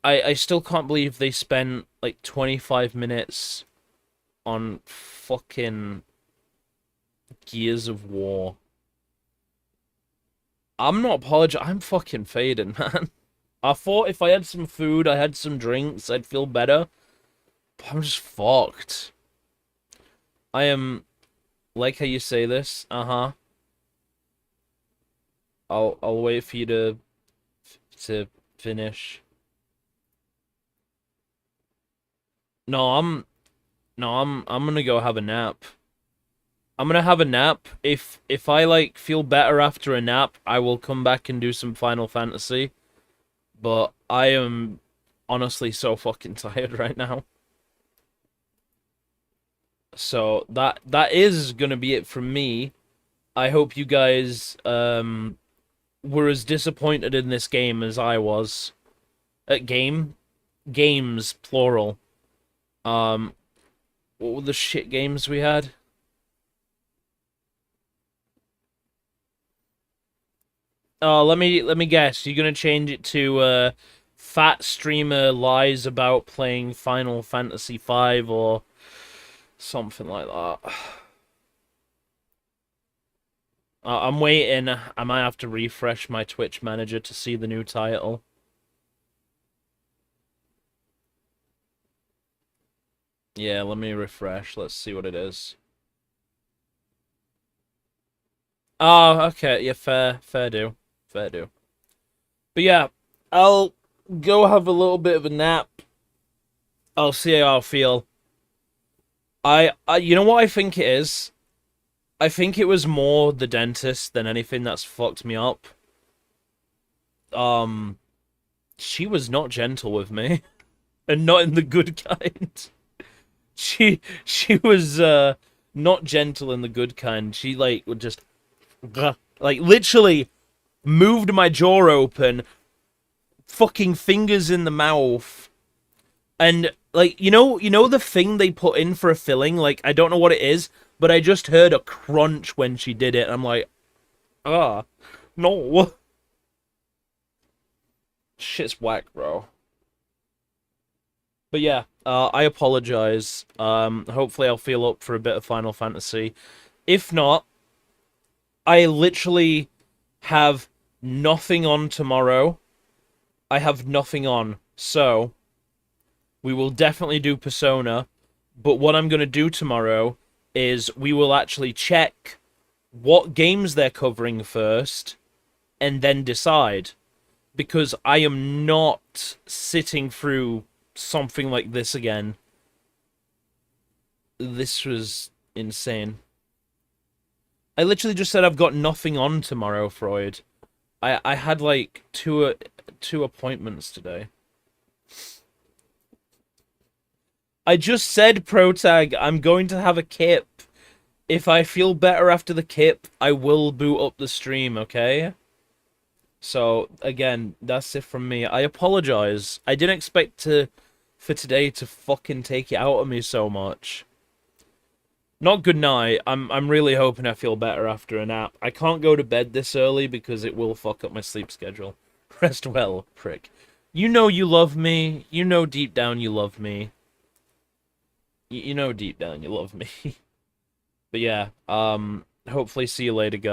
I still can't believe they spent like 25 minutes on fucking Gears of War. I'm not apologizing. I'm fucking fading, man. I thought if I had some food, I had some drinks, I'd feel better. But I'm just fucked. I am... Like how you say this. Uh-huh. I'll wait for you to finish. No, I'm gonna go have a nap. I'm gonna have a nap. If I like feel better after a nap, I will come back and do some Final Fantasy. But I am honestly so fucking tired right now. So that is gonna be it from me. I hope you guys were as disappointed in this game as I was. Games plural. What were the shit games we had? Oh, let me guess. You're gonna change it to fat streamer lies about playing Final Fantasy V or Something like that. I'm waiting. I might have to refresh my Twitch manager to see the new title. Yeah, let me refresh. Let's see what it is. Oh, okay. Yeah, fair do. Fair do. But yeah, I'll go have a little bit of a nap. I'll see how I feel. You know what I think it is? I think it was more the dentist than anything that's fucked me up. She was not gentle with me. And not in the good kind. She was, not gentle in the good kind. She, like, would just... Like, literally moved my jaw open, fucking fingers in the mouth, and, like, you know the thing they put in for a filling? Like, I don't know what it is, but I just heard a crunch when she did it, and I'm like, no. Shit's whack, bro. But yeah, I apologize. Hopefully I'll feel up for a bit of Final Fantasy. If not, I literally have nothing on tomorrow. I have nothing on. So, we will definitely do Persona. But what I'm going to do tomorrow is we will actually check what games they're covering first and then decide. Because I am not sitting through something like this again. This was insane. I literally just said I've got nothing on tomorrow, Freud. I had like two appointments today. I just said, Protag, I'm going to have a kip. If I feel better after the kip, I will boot up the stream, okay? So, again, that's it from me. I apologize. I didn't expect for today to fucking take it out of me so much. Not good night. I'm really hoping I feel better after a nap. I can't go to bed this early because it will fuck up my sleep schedule. Rest well, prick. You know you love me. You know deep down you love me. You know deep down you love me. But yeah, hopefully see you later, guys.